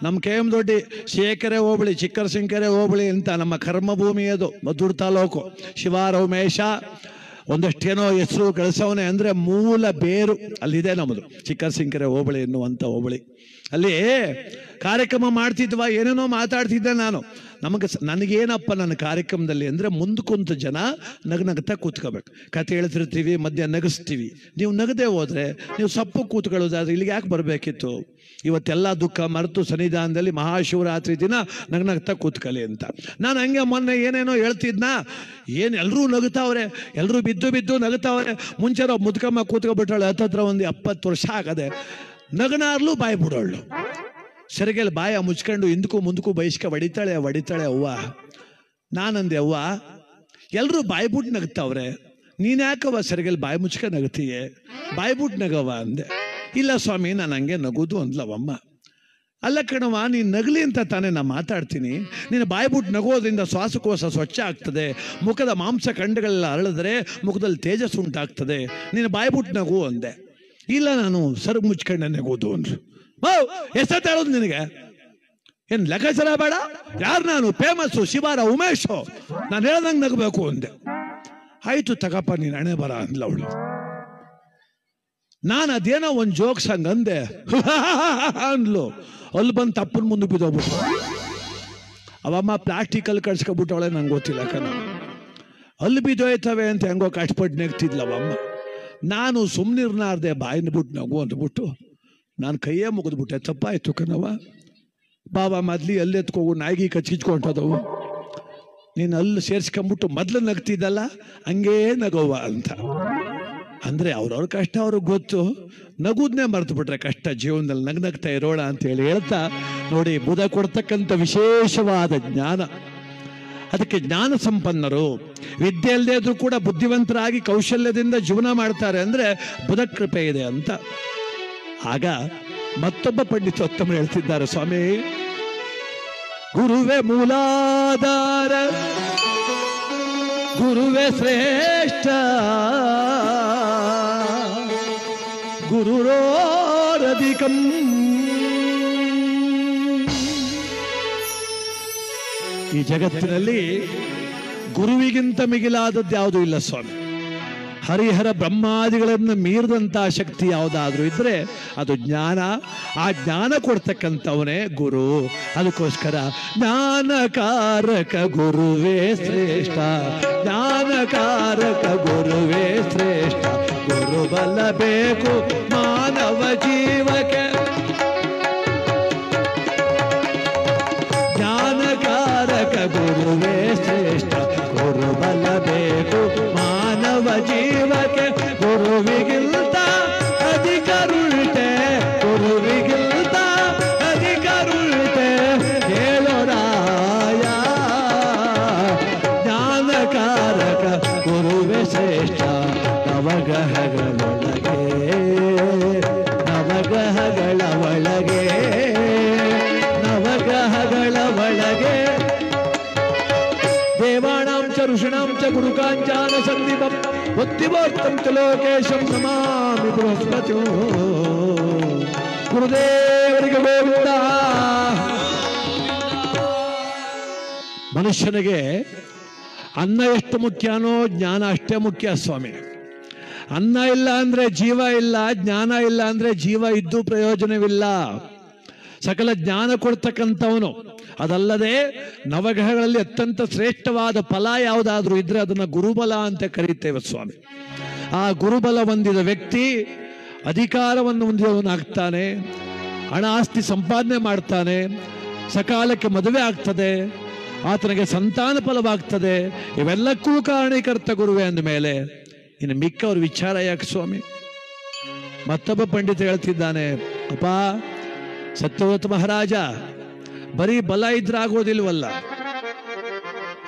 ನಮ್ಮ KM ದೊಡ್ಡಿ ಶೇಖರೆ ಹೋಬಳಿ, ಚಿಕ್ಕರಸಿಂಕೆರೆ ಹೋಬಳಿ ಅಂತ ನಮ್ಮ ಕರ್ಮಭೂಮಿ ಅದು, ಮದ್ದೂರು ತಾಲೂಕು. ಶಿವಾರ ಉಮೇಶ ಒಂದಷ್ಟೇನೋ ಹೆಸರು ಗಳಿಸವನೆ ಅಂದರೆ ಮೂಲ ಬೇರು ಅಲ್ಲಿದೆ ನಮ್ಮದು, ಚಿಕ್ಕರಸಿಂಕೆರೆ ಹೋಬಳಿ ಎನ್ನುವಂಥ ಹೋಬಳಿ. ಅಲ್ಲಿ ಕಾರ್ಯಕ್ರಮ ಮಾಡ್ತಿದ್ವಾ, ಏನೇನೋ ಮಾತಾಡ್ತಿದ್ದೆ ನಾನು. ನನಗೇನಪ್ಪ ನನ್ನ ಕಾರ್ಯಕ್ರಮದಲ್ಲಿ ಅಂದರೆ ಮುಂದೆ ಕುಂತ ಜನ ನಗ್ನಗ್ತಾ ಕೂತ್ಕೋಬೇಕು. ಕತೆ ಹೇಳ್ತಿರ್ತೀವಿ, ಮಧ್ಯ ನಗಿಸ್ತೀವಿ. ನೀವು ನಗದೆ ಹೋದರೆ, ನೀವು ಸಪ್ಪು ಕೂತ್ಕೊಳ್ಳೋದಾದ್ರೆ ಇಲ್ಲಿಗೆ ಯಾಕೆ ಬರಬೇಕಿತ್ತು? ಇವತ್ತೆಲ್ಲ ದುಃಖ ಮರೆತು ಸನ್ನಿಧಾನದಲ್ಲಿ ಮಹಾಶಿವರಾತ್ರಿ ದಿನ ನಗ್ನಗ್ತಾ ಕೂತ್ಕಲಿ ಅಂತ. ನಾನು ಹಂಗೆ ಮೊನ್ನೆ ಏನೇನೋ ಹೇಳ್ತಿದ್ನ, ಏನು ಎಲ್ಲರೂ ನಗುತ್ತಾವ್ರೆ, ಎಲ್ಲರೂ ಬಿದ್ದು ನಗುತ್ತಾವ್ರೆ. ಮುಂಚೆ ನಾವು ಮುದ್ಕಮ್ಮ ಕೂತ್ಕೊಬಿಟ್ಟಾಳೆ, ಹತ್ತತ್ರ ಒಂದು 70 ವರ್ಷ ಆಗದೆ. ನಗನಾರ್ಲು ಬಾಯಿ ಬಿಡೋಳು, ಸೆರಗೆಲ್ಲಿ ಬಾಯ ಮುಚ್ಕೊಂಡು ಹಿಂದಕ್ಕೂ ಮುಂದಕ್ಕೂ ಬಯಸ್ಕ ಹೊಡಿತಾಳೆ ಅವ್ವ. ನಾನಂದೆ, ಅವ್ವ ಎಲ್ಲರೂ ಬಾಯ್ಬಿಟ್ಟು ನಗ್ತಾವ್ರೆ, ನೀನ್ಯಾಕವ್ವ ಸೆರಗೆಲ್ಲಿ ಬಾಯಿ ಮುಚ್ಕ ನಗತೀಯೇ? ಬಾಯ್ಬಿಟ್ಟು ನಗವ ಅಂದೆ. ಇಲ್ಲ ಸ್ವಾಮಿ, ನಾನು ಹಂಗೆ ನಗೋದು ಅಂದ್ಲವಮ್ಮ. ಅಲ್ಲ ಕಣವ, ನೀನು ನಗಲಿ ಅಂತ ತಾನೇ ನಾನು ಮಾತಾಡ್ತೀನಿ. ನೀನು ಬಾಯ್ಬಿಟ್ಟು ನಗೋದ್ರಿಂದ ಶ್ವಾಸಕೋಶ ಸ್ವಚ್ಛ ಆಗ್ತದೆ, ಮುಖದ ಮಾಂಸ ಖಂಡಗಳೆಲ್ಲ ಅರಳಿದ್ರೆ ಮುಖದಲ್ಲಿ ತೇಜಸ್ಸು ಉಂಟಾಗ್ತದೆ. ನೀನು ಬಾಯ್ಬಿಟ್ಟು ನಗು ಅಂದೆ. ಇಲ್ಲ, ನಾನು ಸರಗು ಮುಚ್ಕೊಂಡೆ ನಗೋದು ಅಂದ್ರು. ಎಷ್ಟೊತ್ತು ಹೇಳೋದು ನಿನಗೆ? ಏನು ಲೆಕ್ಕಾಚಾರ ಬೇಡ? ಯಾರು ನಾನು? ಫೇಮಸ್ಸು ಶಿವಾರ ಉಮೇಶು, ನಾನು ಹೇಳ್ದಂಗೆ ನಗಬೇಕು ಅಂದೆ. ಆಯ್ತು ತಗಪ್ಪ, ನೀನು ಹಣೆ ಬರ ಅಂದ್ಲ ಅವಳು. ನಾನು ಅದೇನೋ ಒಂದು ಜೋಕ್ಸ್ ಹಂಗೆ ಅಂದೆ ಅಂದ್ಲು. ಅಲ್ಲಿ ಬಂದು ತಪ್ಪನ ಮುಂದೆ ಬಿದ್ದೋಗ್ಬಿಟ್ಟು ಅವಮ್ಮ ಪ್ಲಾಸ್ಟಿಕಲ್ಲಿ ಕಳ್ಸ್ಕೊಬಿಟ್ಟವಳೆ, ನಂಗೆ ಗೊತ್ತಿಲ್ಲ ಕಣ. ಅಲ್ಲಿ ಬಿದ್ದೋಯ್ತವೆ ಅಂತ ಹೆಂಗೋ ಕಷ್ಟಪಟ್ಟು ನೆಗ್ತಿದ್ಲವಮ್ಮ. ನಾನು ಸುಮ್ಮನಿರ್ನಾರ್ದೆ, ಬಾಯಿನ ಬಿಟ್ಟು ನಗು ಅಂದ್ಬಿಟ್ಟು ನಾನು ಕೈಯೇ ಮುಗಿದ್ಬಿಟ್ಟೆ. ತಪ್ಪಾಯ್ತು ಕಣವ. ಬಾಬಾ ಮೊದ್ಲಿ ಅಲ್ಲಿ ಎತ್ಕೋಗು, ನಾಯಿಗೆ ಕಚ್ಚಿಚ್ಕೊಂಟದವು. ನೀನು ಅಲ್ಲಿ ಸೇರಿಸ್ಕೊಂಬಿಟ್ಟು ಮೊದ್ಲು ನಗ್ತಿದ್ದಲ್ಲ, ಹಂಗೇ ನಗೋವ ಅಂತ. ಅಂದರೆ ಅವ್ರವ್ರ ಕಷ್ಟ ಅವ್ರಿಗೆ ಗೊತ್ತು. ನಗುದನ್ನೇ ಮರೆತು ಬಿಟ್ರೆ ಕಷ್ಟ ಜೀವನದಲ್ಲಿ. ನಗ್ನಗ್ತಾ ಇರೋಣ ಅಂತೇಳಿ ಹೇಳ್ತಾ ನೋಡಿ, ಬುಧ ಕೊಡ್ತಕ್ಕಂಥ ವಿಶೇಷವಾದ ಜ್ಞಾನ. ಅದಕ್ಕೆ ಜ್ಞಾನ ಸಂಪನ್ನರು. ವಿದ್ಯೆ ಅಲ್ಲದೆ ಇದ್ರೂ ಕೂಡ ಬುದ್ಧಿವಂತರಾಗಿ ಕೌಶಲ್ಯದಿಂದ ಜೀವನ ಮಾಡ್ತಾರೆ ಅಂದರೆ ಬುಧ ಕೃಪೆ ಇದೆ ಅಂತ. ಆಗ ಮತ್ತೊಬ್ಬ ಪಂಡಿತೋತ್ತಮರು ಹೇಳ್ತಿದ್ದಾರೆ, ಸ್ವಾಮಿ ಗುರುವೇ ಮೂಲಾಧಾರ, ಗುರುವೇ ಶ್ರೇಷ್ಠ, ಗುರುರೋರಧಿಕಂ. ಈ ಜಗತ್ತಿನಲ್ಲಿ ಗುರುವಿಗಿಂತ ಮಿಗಿಲಾದದ್ದು ಯಾವುದೂ ಇಲ್ಲ ಸ್ವಾಮಿ. ಹರಿಹರ ಬ್ರಹ್ಮಾದಿಗಳನ್ನು ಮೀರಿದಂತಹ ಶಕ್ತಿ ಯಾವುದಾದ್ರೂ ಇದ್ರೆ ಅದು ಜ್ಞಾನ. ಆ ಜ್ಞಾನ ಕೊಡ್ತಕ್ಕಂಥವನೇ ಗುರು. ಅದಕ್ಕೋಸ್ಕರ ಜ್ಞಾನಕಾರಕ ಗುರುವೇ ಶ್ರೇಷ್ಠ, ಜ್ಞಾನಕಾರಕ ಗುರುವೇ ಶ್ರೇಷ್ಠ. ಗುರುಬಲ ಬೇಕು ಮಾನವ ಜೀವಕ್ಕೆ, ಜ್ಞಾನಕಾರಕ ಗುರುವೇ ಶ್ರೇಷ್ಠ. ಗುರುಬಲ ಬೇಕು ಮಾನವ ಜೀವಕ್ಕೆ. ಗುರುವಿಗಿಂತ ಅಧಿಕರುಳ್ತೆ, ಗುರುವಿಗಿಂತ ಅಧಿಕರುಳ್ತೆ ಹೇಳೋರಾಯ. ಜ್ಞಾನಕಾರಕ ಗುರುವೇ ಶ್ರೇಷ್ಠ. ನವಗ್ರಹಗಳೊಳಗೆ, ನವಗ್ರಹಗಳ ಒಳಗೆ, ನವಗ್ರಹಗಳ ಒಳಗೆ ದೇವಾನಾಂ ಚ ಋಷೀಣಾಂ ಚ ಗುರುಕಾಂಚಾನ ಸಂದೀಪಂ ಬುದ್ಧಿಮೂರ್ತಂ ಚ ಲೋಕೇಶಂ ನಮಾಮಿ ಬೃಹಸ್ಪತಿ. ಗುರುದೇವರಿಗೆ ಗೋವಿಂದ. ಮನುಷ್ಯನಿಗೆ ಅನ್ನ ಎಷ್ಟು ಮುಖ್ಯನೋ ಜ್ಞಾನ ಅಷ್ಟೇ ಮುಖ್ಯ ಸ್ವಾಮಿ. ಅನ್ನ ಇಲ್ಲ ಅಂದ್ರೆ ಜೀವ ಇಲ್ಲ, ಜ್ಞಾನ ಇಲ್ಲ ಅಂದ್ರೆ ಜೀವ ಇದ್ದು ಪ್ರಯೋಜನವಿಲ್ಲ. ಸಕಲ ಜ್ಞಾನ ಕೊಡ್ತಕ್ಕಂಥವನು. ಅದಲ್ಲದೆ ನವಗ್ರಹಗಳಲ್ಲಿ ಅತ್ಯಂತ ಶ್ರೇಷ್ಠವಾದ ಫಲ ಯಾವುದಾದ್ರೂ ಇದ್ರೆ ಅದನ್ನ ಗುರುಬಲ ಅಂತ ಕರೀತೇವೆ ಸ್ವಾಮಿ. ಆ ಗುರುಬಲ ಹೊಂದಿದ ವ್ಯಕ್ತಿ ಅಧಿಕಾರವನ್ನು ಹೊಂದಿದವನಾಗ್ತಾನೆ, ಹಣ ಆಸ್ತಿ ಸಂಪಾದನೆ ಮಾಡ್ತಾನೆ, ಸಕಾಲಕ್ಕೆ ಮದುವೆ ಆಗ್ತದೆ, ಆತನಿಗೆ ಸಂತಾನ ಫಲವಾಗ್ತದೆ. ಇವೆಲ್ಲಕ್ಕೂ ಕಾರಣೀಕರ್ತ ಗುರುವೇ ಅಂದ ಮೇಲೆ ಇನ್ನು ಮಿಕ್ಕವ್ರ ವಿಚಾರ ಯಾಕೆ ಸ್ವಾಮಿ? ಮತ್ತೊಬ್ಬ ಪಂಡಿತ ಹೇಳ್ತಿದ್ದಾನೆ, ಅಪ್ಪ ಸತ್ಯವ್ರತ ಮಹಾರಾಜ ಬರೀ ಬಲ ಇದ್ರೆ ಆಗೋದಿಲ್ವಲ್ಲ.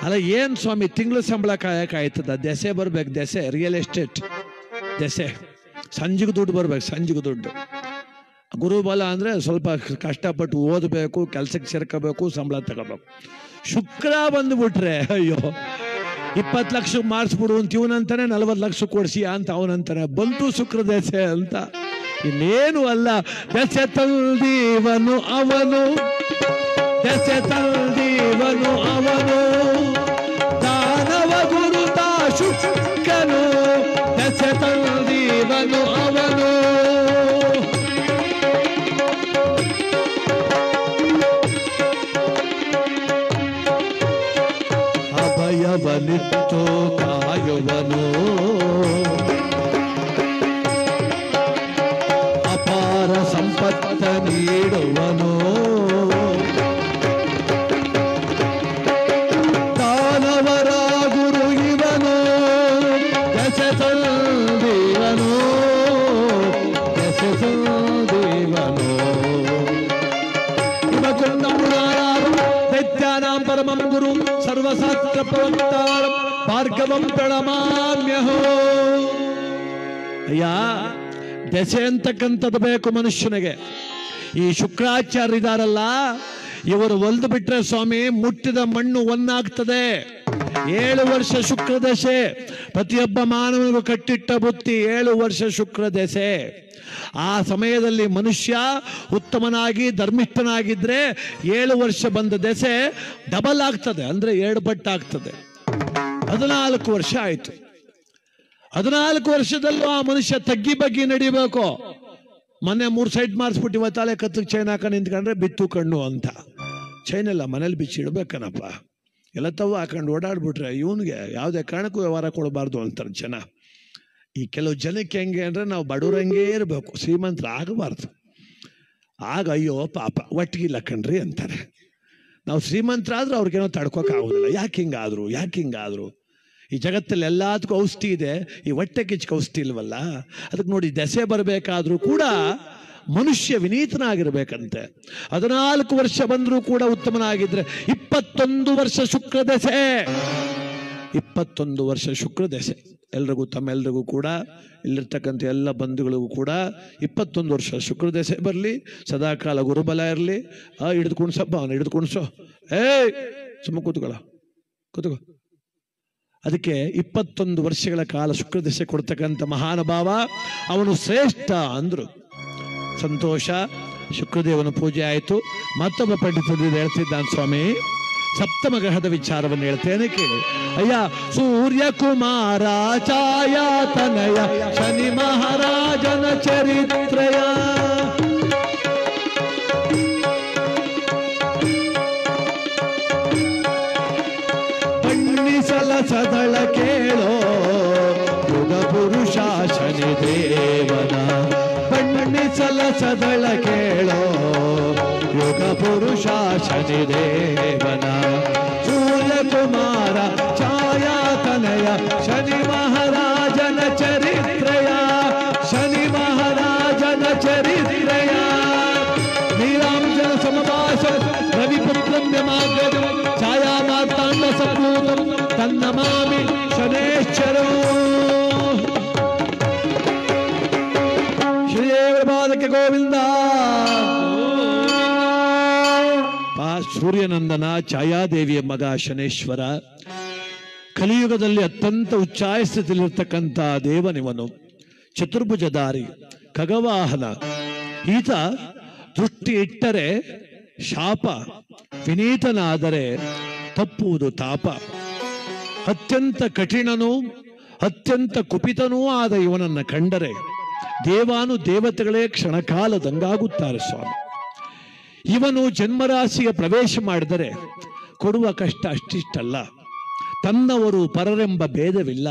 ಅಲ್ಲ ಏನ್ ಸ್ವಾಮಿ ತಿಂಗಳು ಸಂಬಳ ಕಾಯಕಾಯ್ತದ? ದೆಸೆ ಬರ್ಬೇಕು, ದೆಸೆ ರಿಯಲ್ ಎಸ್ಟೇಟ್ ದೆಸೆ. ಸಂಜೆಗೆ ದುಡ್ಡು ಬರ್ಬೇಕು, ಸಂಜೆಗೆ ದುಡ್ಡು. ಗುರುಬಲ ಅಂದ್ರೆ ಸ್ವಲ್ಪ ಕಷ್ಟಪಟ್ಟು ಓದಬೇಕು, ಕೆಲ್ಸಕ್ಕೆ ಸೇರ್ಕೋಬೇಕು, ಸಂಬಳ ತಗೋಬೇಕು. ಶುಕ್ರ ಬಂದ್ಬಿಟ್ರೆ ಅಯ್ಯೋ 20 ಲಕ್ಷ ಮಾಡಿಸ್ಬಿಡು ಅಂತ ಇವನಂತಾನೆ, 40 ಲಕ್ಷ ಕೊಡ್ಸಿ ಅಂತ ಅವನಂತಾನೆ. ಬಂತು ಶುಕ್ರ ದೆಸೆ ಅಂತ. ಇನ್ನೇನು ಅಲ್ಲ. ದೆಸೆ ತಂದೀವನು ಅವನು, ದೆಸೆ ತಂದೀವನು ಅವನು, ದಾನವ ಗುರುತ ಶುಕ್ರನು. ದೆಸೆ ತಂದೀವನು ಅವನು, ಅಭಯವನಿತ್ತು ಕಾಯುವನು, ಅಪಾರ ಸಂಪತ್ತ ನೀಡುವನು, ದಾನವರ ಗುರು ಇವನು. ದೆಸೆ ತಂದೀವನು, ದೆಸೆ ತಂದೀವನು. ದೈತ್ಯಾನಾಂ ಪರಮಂ ಗುರು ಸರ್ವಶಾಸ್ತ್ರ ಪ್ರವಕ್ತಾರಂ ಭಾರ್ಗವಂ ಪ್ರಣಮಾಮ್ಯಹೋ. ಅಯ್ಯ, ದೆಸೆ ಅಂತಕ್ಕಂಥದ್ದು ಬೇಕು ಮನುಷ್ಯನಿಗೆ. ಈ ಶುಕ್ರಾಚಾರ್ಯ ಇದಾರಲ್ಲ, ಇವರು ಒಲ್ದು ಬಿಟ್ರೆ ಸ್ವಾಮಿ ಮುಟ್ಟಿದ ಮಣ್ಣು ಒನ್ನಾಗ್ತದೆ. 7 ವರ್ಷ ಶುಕ್ರ ದಶೆ. ಪ್ರತಿಯೊಬ್ಬ ಮಾನವನಿಗೂ ಕಟ್ಟಿಟ್ಟ ಬುತ್ತಿ 7 ವರ್ಷ ಶುಕ್ರ ದಶೆ. ಆ ಸಮಯದಲ್ಲಿ ಮನುಷ್ಯ ಉತ್ತಮನಾಗಿ ಧರ್ಮಿಷ್ಠನಾಗಿದ್ರೆ 7 ವರ್ಷ ಬಂದ ದೆಸೆ ಡಬಲ್ ಆಗ್ತದೆ, ಅಂದ್ರೆ 2 ಪಟ್ಟು ಆಗ್ತದೆ. 14 ವರ್ಷ ಆಯ್ತು. 14 ವರ್ಷದಲ್ಲೂ ಆ ಮನುಷ್ಯ ತಗ್ಗಿ ಬಗ್ಗಿ ನಡಿಬೇಕು. ಮೊನ್ನೆ 3 ಸೈಡ್ ಮಾಡಿಸ್ಬಿಟ್ಟು ಇವತ್ತಾಲೆ ಕತ್ತಿಗೆ ಚೈನ್ ಹಾಕೊಂಡು ನಿಂತ್ಕೊಂಡ್ರೆ ಬಿತ್ತು ಕಣ್ಣು ಅಂತ. ಚೈನ್ ಎಲ್ಲ ಮನೇಲಿ ಬಿಚ್ಚಿ ಇಡ್ಬೇಕನಪ್ಪ. ಎಲ್ಲ ತವ ಹಾಕೊಂಡು ಓಡಾಡ್ಬಿಟ್ರೆ ಇವನಿಗೆ ಯಾವುದೇ ಕಾರಣಕ್ಕೂ ವ್ಯವಹಾರ ಕೊಡಬಾರ್ದು ಅಂತಾರೆ ಜನ. ಈ ಕೆಲವು ಜನಕ್ಕೆ ಹೆಂಗೆ ಅಂದರೆ ನಾವು ಬಡವ್ರಂಗೇ ಇರಬೇಕು, ಶ್ರೀಮಂತರ ಆಗಬಾರ್ದು. ಆಗ ಅಯ್ಯೋ ಪಾಪ ಒಟ್ಟಿಗಿಲ್ಲ ಕಣ್ರಿ ಅಂತಾರೆ. ನಾವು ಶ್ರೀಮಂತರಾದ್ರೂ ಅವ್ರಿಗೇನೋ ತಡ್ಕೋಕ್ಕಾಗೋದಿಲ್ಲ. ಯಾಕೆ ಹಿಂಗಾದ್ರು? ಈ ಜಗತ್ತಲ್ಲಿ ಎಲ್ಲದಕ್ಕೂ ಔಷಧಿ ಇದೆ, ಈ ಹೊಟ್ಟೆ ಕಿಚ್ಚಕ್ಕೆ ಔಷಧಿ ಇಲ್ವಲ್ಲ. ಅದಕ್ಕೆ ನೋಡಿ, ದೆಸೆ ಬರಬೇಕಾದ್ರೂ ಕೂಡ ಮನುಷ್ಯ ವಿನೀತನಾಗಿರ್ಬೇಕಂತೆ. 14 ವರ್ಷ ಬಂದರೂ ಕೂಡ ಉತ್ತಮನಾಗಿದ್ರೆ 21 ವರ್ಷ ಶುಕ್ರ ದೆಸೆ. 21 ವರ್ಷ ಶುಕ್ರ ದೆಸೆ. ತಮ್ಮೆಲ್ರಿಗೂ ಕೂಡ, ಇಲ್ಲಿರ್ತಕ್ಕಂಥ ಎಲ್ಲ ಬಂಧುಗಳಿಗೂ ಕೂಡ 21 ವರ್ಷ ಶುಕ್ರ ದೆಸೆ ಬರಲಿ. ಸದಾಕಾಲ ಗುರುಬಲ ಇರಲಿ. ಹಿಡಿದು ಕುಣಿಸಪ್ಪ, ಅವನು ಹಿಡಿದು ಕುಣಿಸೋ. ಸುಮ್ಮ ಕೂತ್ಕೋ. ಅದಕ್ಕೆ 21 ವರ್ಷಗಳ ಕಾಲ ಶುಕ್ರ ದೆಸೆ ಕೊಡ್ತಕ್ಕಂಥ ಮಹಾನುಭಾವ ಅವನು ಶ್ರೇಷ್ಠ ಅಂದ್ರು. ಸಂತೋಷ. ಶುಕ್ರದೇವನ ಪೂಜೆ ಆಯಿತು. ಮತ್ತೊಬ್ಬ ಪಂಡಿತರು ಹೇಳ್ತಿದ್ದಾನೆ, ಸ್ವಾಮಿ ಸಪ್ತಮ ಗ್ರಹದ ವಿಚಾರವನ್ನು ಹೇಳ್ತೇನೆ ಕೇಳಿ. ಅಯ್ಯ, ಸೂರ್ಯಕುಮಾರ ಛಾಯಾತನಯ ಶನಿ ಮಹಾರಾಜನ ಚರಿತ್ರೆಯ ಬಣ್ಣಿಸಲ ಸದಳ ಕೇಳೋ ಯುಗ ಪುರುಷ ಶನಿ ದೇವನ. ಬಣ್ಣಿಸಲ ಸದಳ ಕೇಳೋ ಯುಗ ಪುರುಷ ಶನಿ ದೇವನ. ಸೂರ್ಯಕುಮಾರ ಛಾಯಾತನಯ ಶನಿ ಮಹಾರಾಜನ ಚರಿತ್ರೆಯ. ಶನಿ ಮಹಾರಾಜನ ಚರಿತ್ರೆಯ. ನೀರಾಂಜನ ಸಮಭಾಷ ರವಿಪುತ್ರಂ ಯಮಾಗ್ರಜಂ ಛಾಯಾ ಮಾರ್ತಾಂಡ ಸಂಭೂತಂ ತನ್ನಮಾಮಿ ಶನೇಶ್ವರೋ. ಶ್ರೀದೇವರ ಪಾದಕ್ಕೆ ಗೋವಿಂದ. ಸೂರ್ಯನಂದನ ಛಾಯಾದೇವಿಯ ಮಗ ಶನೇಶ್ವರ. ಕಲಿಯುಗದಲ್ಲಿ ಅತ್ಯಂತ ಉಚ್ಚಾಯ ಸ್ಥಿತಿಯಲ್ಲಿರ್ತಕ್ಕಂಥ ದೇವನಿವನು. ಚತುರ್ಭುಜಧಾರಿ, ಖಗವಾಹನ. ಈತ ದೃಷ್ಟಿ ಇಟ್ಟರೆ ಶಾಪ, ವಿನೀತನಾದರೆ ತಪ್ಪುವುದು ತಾಪ. ಅತ್ಯಂತ ಕಠಿಣನೂ ಅತ್ಯಂತ ಕುಪಿತನೂ ಆದ ಇವನನ್ನು ಕಂಡರೆ ದೇವಾನು ದೇವತೆಗಳೇ ಕ್ಷಣಕಾಲದಂಗಾಗುತ್ತಾರೆ ಸ್ವಾಮಿ. ಇವನು ಜನ್ಮರಾಶಿಗೆ ಪ್ರವೇಶ ಮಾಡಿದರೆ ಕೊಡುವ ಕಷ್ಟ ಅಷ್ಟಿಷ್ಟಲ್ಲ. ತನ್ನವರು ಪರರೆಂಬ ಭೇದವಿಲ್ಲ.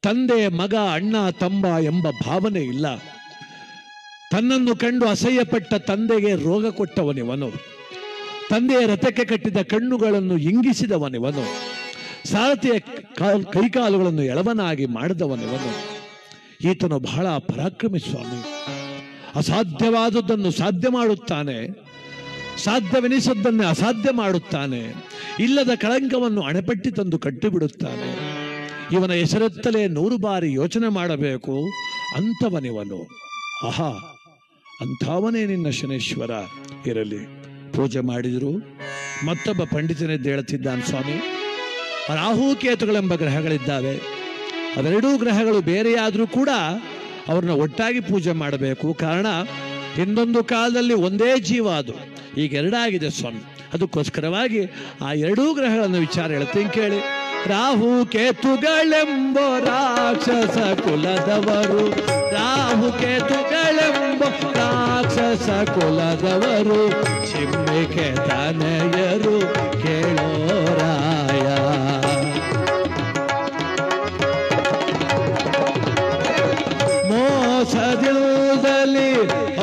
ತಂದೆ ಮಗ ಅಣ್ಣ ತಮ್ಮ ಎಂಬ ಭಾವನೆ ಇಲ್ಲ. ತನ್ನನ್ನು ಕಂಡು ಅಸಹ್ಯಪಟ್ಟ ತಂದೆಗೆ ರೋಗ ಕೊಟ್ಟವನಿವನು. ತಂದೆಯ ರಥಕ್ಕೆ ಕಟ್ಟಿದ ಕಣ್ಣುಗಳನ್ನು ಇಂಗಿಸಿದವನಿವನು. ಸಾರಥಿಯ ಕೈಕಾಲುಗಳನ್ನು ಎಳವನಾಗಿ ಮಾಡಿದವನಿವನು. ಈತನು ಬಹಳ ಪರಾಕ್ರಮಿ ಸ್ವಾಮಿ. ಅಸಾಧ್ಯವಾದದ್ದನ್ನು ಸಾಧ್ಯ ಮಾಡುತ್ತಾನೆ, ಸಾಧ್ಯವೆನಿಸದ್ದನ್ನೇ ಅಸಾಧ್ಯ ಮಾಡುತ್ತಾನೆ. ಇಲ್ಲದ ಕಳಂಕವನ್ನು ಅಣೆಪಟ್ಟಿ ತಂದು ಕಟ್ಟಿಬಿಡುತ್ತಾನೆ. ಇವನ ಹೆಸರೆತ್ತಲೇ 100 ಬಾರಿ ಯೋಚನೆ ಮಾಡಬೇಕು ಅಂಥವನಿವನು. ಆಹಾ, ಅಂಥವನೇ ನಿನ್ನ ಶನೇಶ್ವರ. ಇರಲಿ, ಪೂಜೆ ಮಾಡಿದ್ರು. ಮತ್ತೊಬ್ಬ ಪಂಡಿತನೆದ್ದು ಹೇಳ್ತಿದ್ದಾನೆ ಸ್ವಾಮಿ, ರಾಹುಕೇತುಗಳೆಂಬ ಗ್ರಹಗಳಿದ್ದಾವೆ. ಅವೆರಡೂ ಗ್ರಹಗಳು ಬೇರೆಯಾದರೂ ಕೂಡ ಅವ್ರನ್ನ ಒಟ್ಟಾಗಿ ಪೂಜೆ ಮಾಡಬೇಕು. ಕಾರಣ, ಹಿಂದೊಂದು ಕಾಲದಲ್ಲಿ ಒಂದೇ ಜೀವ, ಅದು ಈಗ ಎರಡಾಗಿದೆ ಸ್ವಾಮಿ. ಅದಕ್ಕೋಸ್ಕರವಾಗಿ ಆ ಎರಡೂ ಗ್ರಹಗಳನ್ನು ವಿಚಾರ ಹೇಳ್ತೀನಿ ಕೇಳಿ. ರಾಹು ಕೇತುಗಳೆಂಬ ರಾಕ್ಷಸ ಕುಲದವರು. ರಾಹು ಕೇತುಗಳೆಂಬ ರಾಕ್ಷಸ ಕುಲದವರು. ಚಿಮ್ಮಿಕೆ ತನಯರು ಕೇಳೋರಾಯ. ಮೋಸದಿಲ್ಲದಲ್ಲಿ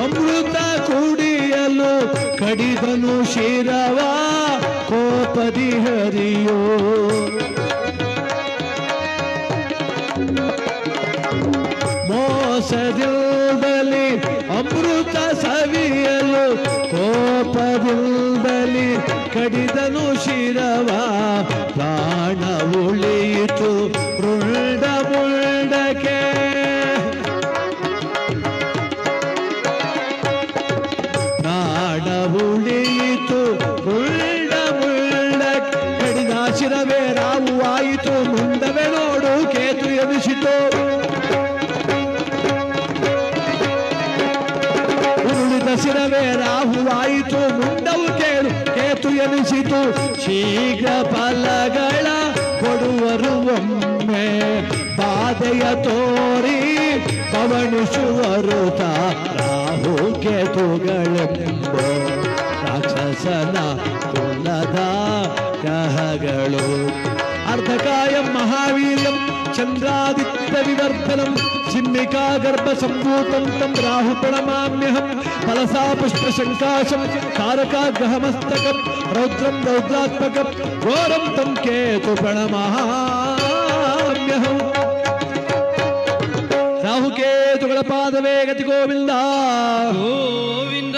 ಅಮೃತ ಕುಡಿಯಲು ಕಡಿದನು ಶಿರವ ಕೋಪದಿ ಹರಿಯೋ. ಮೋಸದಿಲ್ಲದಲ್ಲಿ ಅಮೃತ ಸವಿಯಲು ಕೋಪದಿಲ್ಲದಲ್ಲಿ ಕಡಿದನು ಶಿರವ. ಪ್ರಾಣ ಉಳಿಯಿತು ವೃಂಡ ಮುಂಡಕ್ಕೆ. ಪ್ರಾಣ ಉಳಿಯಿತು ವೃಂಡ ಮುಂಡಕ್ಕೆ. ಕಡಿದ ಶಿರವೇ ರಾವು ಆಯಿತು, ಮುಂಡವೇ ನೋಡು ಕೇತು ಎನಿಸಿತು. ಉರುಳಿದ ಶಿರವೇ ರಾಹುವಾಯಿತು, ಮುಂಡವು ಕೇಳು ಕೇತು ಎನಿಸಿತು. ಶೀಘ್ರ ಫಲಗಳ ಕೊಡುವರು ಒಮ್ಮೆ, ಬಾಧೆಯ ತೋರಿ ಪವಣಿಸುವರು ತಾ. ರಾಹು ಕೇತುಗಳೆಂಬ ರಾಕ್ಷಸನ ಕುಲದ ಗ್ರಹಗಳು. ಅರ್ಧಕಾಯ ಮಹಾವೀರ್ಯಂ ಚಂದ್ರಾದಿತ್ಯ ವಿವರ್ಧನಂ. ಸಿಮ್ಮಿಕಾ ಗರ್ಭ ಸಂಭೂತಂ ತಂ ರಾಹು ಪ್ರಣಮಾಮ್ಯಹಂ. ಫಲಸಾ ಪುಷ್ಪ ಶಂಕಾಶಂ ತಾರಕಾಗ್ರಹಮಸ್ತಕಂ. ರೌದ್ರಂ ರೌದ್ರಾತ್ಮಕಂ ಘೋರಂ ತಂ ಕೇತು ಪ್ರಣಮಾಮ್ಯಹಂ. ರಾಹುಕೇತುಗಳ ಪಾದವೇ ಗತಿ ಗೋವಿಂದ ಗೋವಿಂದ.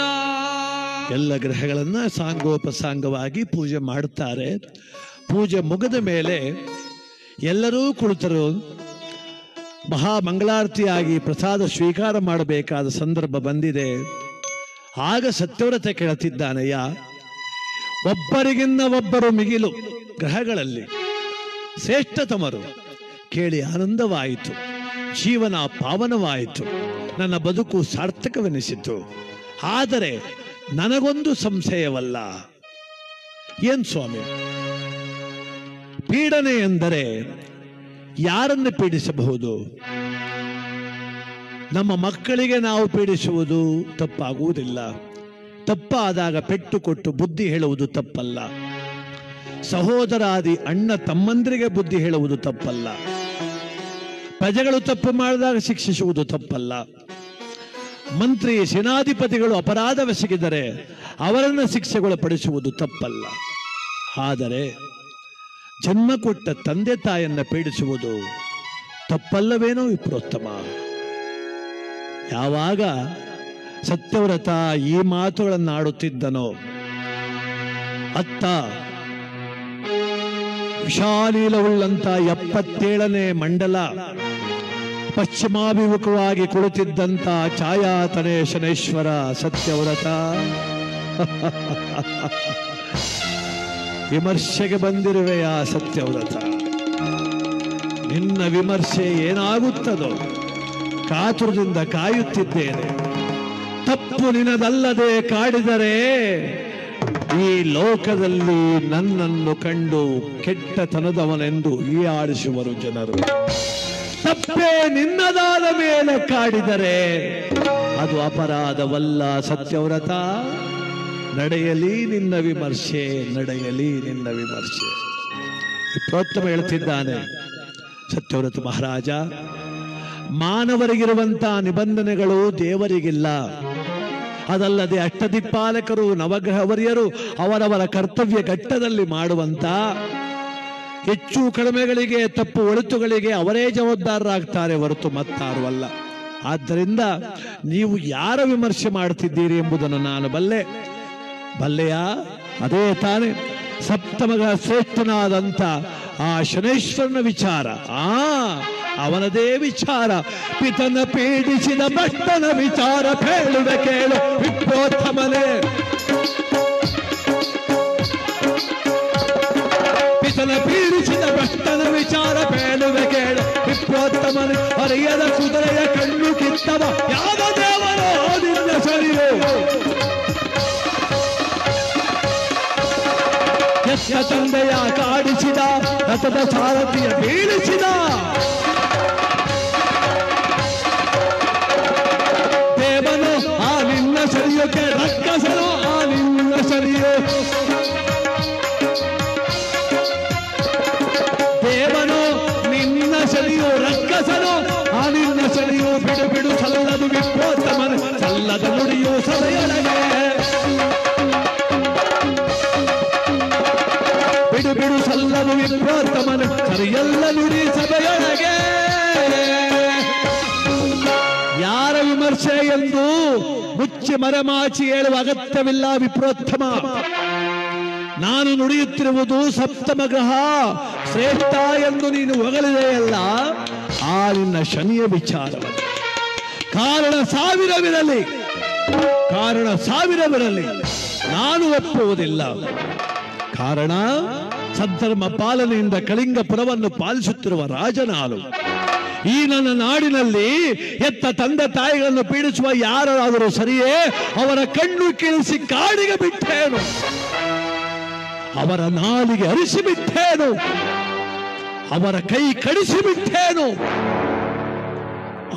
ಎಲ್ಲ ಗ್ರಹಗಳನ್ನ ಸಾಂಗೋಪಸಾಂಗವಾಗಿ ಪೂಜೆ ಮಾಡುತ್ತಾರೆ. ಪೂಜೆ ಮುಗಿದ ಮೇಲೆ ಎಲ್ಲರೂ ಕುಳಿತರು. ಮಹಾಮಂಗಳಾರತಿಯಾಗಿ ಪ್ರಸಾದ ಸ್ವೀಕಾರ ಮಾಡಬೇಕಾದ ಸಂದರ್ಭ ಬಂದಿದೆ. ಆಗ ಸತ್ಯವ್ರತ ಕೇಳುತ್ತಿದ್ದಾನಯ್ಯ, ಒಬ್ಬರಿಗಿನ್ನ ಒಬ್ಬರು ಮಿಗಿಲು ಗ್ರಹಗಳಲ್ಲಿ ಶ್ರೇಷ್ಠತಮರು. ಕೇಳಿ ಆನಂದವಾಯಿತು, ಜೀವನ ಪಾವನವಾಯಿತು, ನನ್ನ ಬದುಕು ಸಾರ್ಥಕವೆನಿಸಿತು. ಆದರೆ ನನಗೊಂದು ಸಂಶಯವಲ್ಲ. ಏನ್ ಸ್ವಾಮಿ, ಪೀಡನೆ ಎಂದರೆ ಯಾರನ್ನು ಪೀಡಿಸಬಹುದು? ನಮ್ಮ ಮಕ್ಕಳಿಗೆ ನಾವು ಪೀಡಿಸುವುದು ತಪ್ಪಾಗುವುದಿಲ್ಲ. ತಪ್ಪಾದಾಗ ಪೆಟ್ಟು ಕೊಟ್ಟು ಬುದ್ಧಿ ಹೇಳುವುದು ತಪ್ಪಲ್ಲ. ಸಹೋದರಾದಿ ಅಣ್ಣ ತಮ್ಮಂದಿರಿಗೆ ಬುದ್ಧಿ ಹೇಳುವುದು ತಪ್ಪಲ್ಲ. ಪ್ರಜೆಗಳು ತಪ್ಪು ಮಾಡಿದಾಗ ಶಿಕ್ಷಿಸುವುದು ತಪ್ಪಲ್ಲ. ಮಂತ್ರಿ ಸೇನಾಧಿಪತಿಗಳು ಅಪರಾಧವೆಸಗಿದರೆ ಅವರನ್ನು ಶಿಕ್ಷೆಗೊಳಪಡಿಸುವುದು ತಪ್ಪಲ್ಲ. ಆದರೆ ಜನ್ಮ ಕೊಟ್ಟ ತಂದೆ ತಾಯಿಯನ್ನ ಪೀಡಿಸುವುದು ತಪ್ಪಲ್ಲವೇನೋ ವಿಪ್ರೋತ್ತಮ? ಯಾವಾಗ ಸತ್ಯವ್ರತ ಈ ಮಾತುಗಳನ್ನು ಆಡುತ್ತಿದ್ದನೋ ಅತ್ತ ವಿಶಾಲೀಲವುಳ್ಳಂತ 77ನೇ ಮಂಡಲ ಪಶ್ಚಿಮಾಭಿಮುಖವಾಗಿ ಕುಳಿತಿದ್ದಂತ ಛಾಯಾತನೆ ಶನೇಶ್ವರ ಸತ್ಯವ್ರತ ವಿಮರ್ಶೆಗೆ ಬಂದಿರುವೆಯಾ ಸತ್ಯವ್ರತ? ನಿನ್ನ ವಿಮರ್ಶೆ ಏನಾಗುತ್ತದೋ ಕಾತುರದಿಂದ ಕಾಯುತ್ತಿದ್ದೇನೆ. ತಪ್ಪು ನಿನದಲ್ಲದೆ ಕಾಡಿದರೆ ಈ ಲೋಕದಲ್ಲಿ ನನ್ನನ್ನು ಕಂಡು ಕೆಟ್ಟತನದವನೆಂದು ಹೀಯಾಡಿಸುವರು ಜನರು. ತಪ್ಪೇ ನಿನ್ನದಾದ ಮೇಲೆ ಕಾಡಿದರೆ ಅದು ಅಪರಾಧವಲ್ಲ ಸತ್ಯವ್ರತ. ನಡೆಯಲಿ ನಿನ್ನ ವಿಮರ್ಶೆ, ನಡೆಯಲಿ ನಿನ್ನ ವಿಮರ್ಶೆ. ವಿಪ್ರೋತ್ತಮ ಹೇಳ್ತಿದ್ದಾನೆ, ಸತ್ಯವ್ರತ ಮಹಾರಾಜ, ಮಾನವರಿಗಿರುವಂತಹ ನಿಬಂಧನೆಗಳು ದೇವರಿಗಿಲ್ಲ. ಅದಲ್ಲದೆ ಅಷ್ಟದಿಕ್ಪಾಲಕರು ನವಗ್ರಹವರ್ಯರು ಅವರವರ ಕರ್ತವ್ಯ ಘಟ್ಟದಲ್ಲಿ ಮಾಡುವಂತ ಹೆಚ್ಚು ಕಡಿಮೆಗಳಿಗೆ ತಪ್ಪು ಒಳಿತುಗಳಿಗೆ ಅವರೇ ಜವಾಬ್ದಾರರಾಗ್ತಾರೆ ಹೊರತು ಮತ್ತಾರು ಅಲ್ಲ. ಆದ್ದರಿಂದ ನೀವು ಯಾರ ವಿಮರ್ಶೆ ಮಾಡುತ್ತಿದ್ದೀರಿ ಎಂಬುದನ್ನು ನಾನು ಬಲ್ಲೆಯಾ? ಅದೇ ತಾನೆ ಸಪ್ತಮಗ ಶ್ರೇಷ್ಠನಾದಂತ ಆ ಶನೇಶ್ವರನ ವಿಚಾರ, ಅವನದೇ ವಿಚಾರ. ಪಿತನ ಪೀಡಿಸಿದ ಭಕ್ತನ ವಿಚಾರ ಹೇಳುವೆ ಕೇಳು ವಿಪ್ರೋತ್ತಮನೇ. ಪಿತನ ಪೀಡಿಸಿದ ಭಕ್ತನ ವಿಚಾರ ಹೇಳುವೆ ಕೇಳು ವಿಪ್ರೋತ್ತಮನೇ. ಹರಿಯದ ಕುದುರೆಯ ಕಣ್ಣು ಕಿತ್ತವ ಯಾವ ದೇವರೋ ನಿನ್ನ ಸರಿಯೋ. ಎತ್ತ ತಂದೆಯ ಕಾಡಿಸಿದ ರಥದ ಸಾರಥಿಯ ಬೀಳಿಸಿದ ದೇವನು ಆ ನಿನ್ನ ಸರಿಯೋಕೆ ರಕ್ಕಸನು ಆ ನಿನ್ನ ಸರಿಯೋ. ದೇವನು ನಿನ್ನ ಸರಿಯೋ ರಕ್ಕಸನು ಆ ನಿನ್ನ ಸರಿಯೋ. ಬಿಡು ಬಿಡು ಸಲ್ಲದು ವಿಪ್ರೋತ್ತಮನ ಸಲ್ಲದ ನುಡಿಯೋ ಸಭೆಯೊಳಗೆ. ಬಿಡು ಬಿಡು ಸಲ್ಲದು ವಿಪ್ರೋತ್ತಮನ ಸರಿಯಲ್ಲ ನುಡಿ ಸಭೆಯೊಳಗೆ. ಯಾರ ವಿಮರ್ಶೆ ಎಂದು ಮುಚ್ಚಿ ಮರೆಮಾಚಿ ಹೇಳುವ ಅಗತ್ಯವಿಲ್ಲ ವಿಪ್ರೋತ್ತಮ. ನಾನು ನುಡಿಯುತ್ತಿರುವುದು ಸಪ್ತಮ ಗ್ರಹ ಶ್ರೇಷ್ಠ ಎಂದು ನೀನು ಹೊಗಳಿದೆಯಲ್ಲ, ಆ ನಿನ್ನ ಶನಿಯ ವಿಚಾರವನ್ನು. ಕಾರಣ ಸಾವಿರವಿರಲಿ ನಾನು ಒಪ್ಪುವುದಿಲ್ಲ. ಕಾರಣ ಸದ್ಧರ್ಮ ಪಾಲನೆಯಿಂದ ಕಳಿಂಗಪುರವನ್ನು ಪಾಲಿಸುತ್ತಿರುವ ರಾಜ ನಾನು. ಈ ನನ್ನ ನಾಡಿನಲ್ಲಿ ಎತ್ತ ತಂದೆ ತಾಯಿಗಳನ್ನು ಪೀಡಿಸುವ ಯಾರಾದರೂ ಸರಿಯೇ ಅವರ ಕಣ್ಣು ಕೀಳಿಸಿ ಕಾಡಿಗೆ ಬಿಟ್ಟೇನು, ಅವರ ನಾಲಿಗೆ ಅರಿಸಿಬಿಟ್ಟೇನು, ಅವರ ಕೈ ಕಡಿಸಿಬಿಟ್ಟೇನು.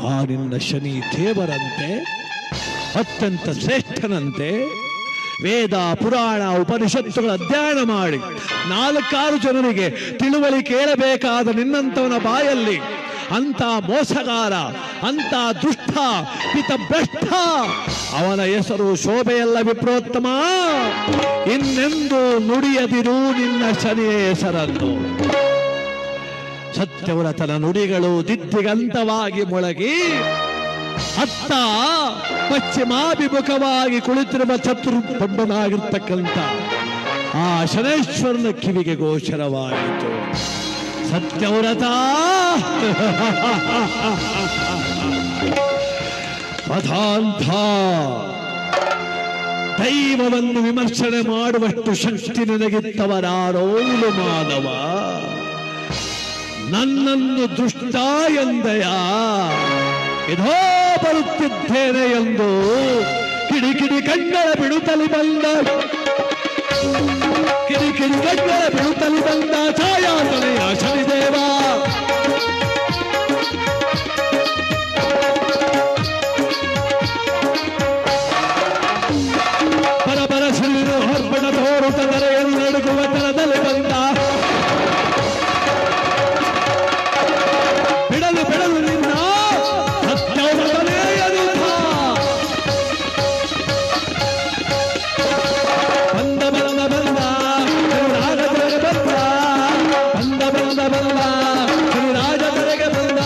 ಆ ನಿನ್ನ ಶನಿ ದೇವರಂತೆ ಅತ್ಯಂತ ಶ್ರೇಷ್ಠನಂತೆ ವೇದ ಪುರಾಣ ಉಪನಿಷತ್ತುಗಳ ಅಧ್ಯಯನ ಮಾಡಿ 4 ಜನರಿಗೆ ತಿಳುವಳಿಕೆ ಹೇಳಬೇಕಾದ ನಿನ್ನಂತವನ ಬಾಯಲ್ಲಿ ಅಂತ ಮೋಸಗಾರ, ಅಂತ ದುಷ್ಟ, ಹಿತಭ್ರಷ್ಟ, ಅವನ ಹೆಸರು ಶೋಭೆಯಲ್ಲ ವಿಪ್ರೋತ್ತಮ. ಇನ್ನೆಂದು ನುಡಿಯದಿರು ನಿನ್ನ ಶನಿಯ ಹೆಸರನ್ನು. ಸತ್ಯವ್ರತನ ನುಡಿಗಳು ದಿದ್ದಿಗಂತವಾಗಿ ಮೊಳಗಿ ಅತ್ತ ಪಶ್ಚಿಮಾಭಿಮುಖವಾಗಿ ಕುಳಿತಿರುವ ಚತುರ್ಬಂಧನಾಗಿರ್ತಕ್ಕಂಥ ಆ ಶನೇಶ್ವರನ ಕಿವಿಗೆ ಗೋಚರವಾಯಿತು. ಸತ್ಯವ್ರತ ಪದಾಂತ ದೈವವನ್ನು ವಿಮರ್ಶನೆ ಮಾಡುವಷ್ಟು ಶಕ್ತಿ ನಿನಗಿತ್ತವರಾರೋ ಮಾನವ. ನನ್ನನ್ನು ದುಷ್ಟ ಎಂದೆಯ, ಇದೋ ಬರುತ್ತಿದ್ದೇನೆ ಎಂದು ಕಿಡಿಕಿಡಿ ಕಣ್ಣಳ ಬಿಡುತ್ತಲಿ ಬಂದ ಕಿರಿಕಿರಿ ಕಟ್ಟರೆ ಬೀಳುತ್ತಲಿ ಬಂದ ಛಾಯಾತನೆಯ ಶನಿದೇವ. ಪರಪರ ಸಿರಿದು ಹೊರ್ಪಣ ತೋರುತ್ತ ನರೆಯನ್ನು ನಡುಗುವ ತರದಲ್ಲಿ ಬಂದ. ಬಿಡಲು ಬಿಡಲು ನಿನ್ನ ಸತ್ಯವನೇ ಅನುಭವ. ಬಂದ ಬಂದ ಬಂದ ರಾಜ ಕರೆಗೆ ಬಂದ. ಬಂದ ಬಂದ ಬಂದ ರಾಜ ಕರೆಗೆ ಬಂದ.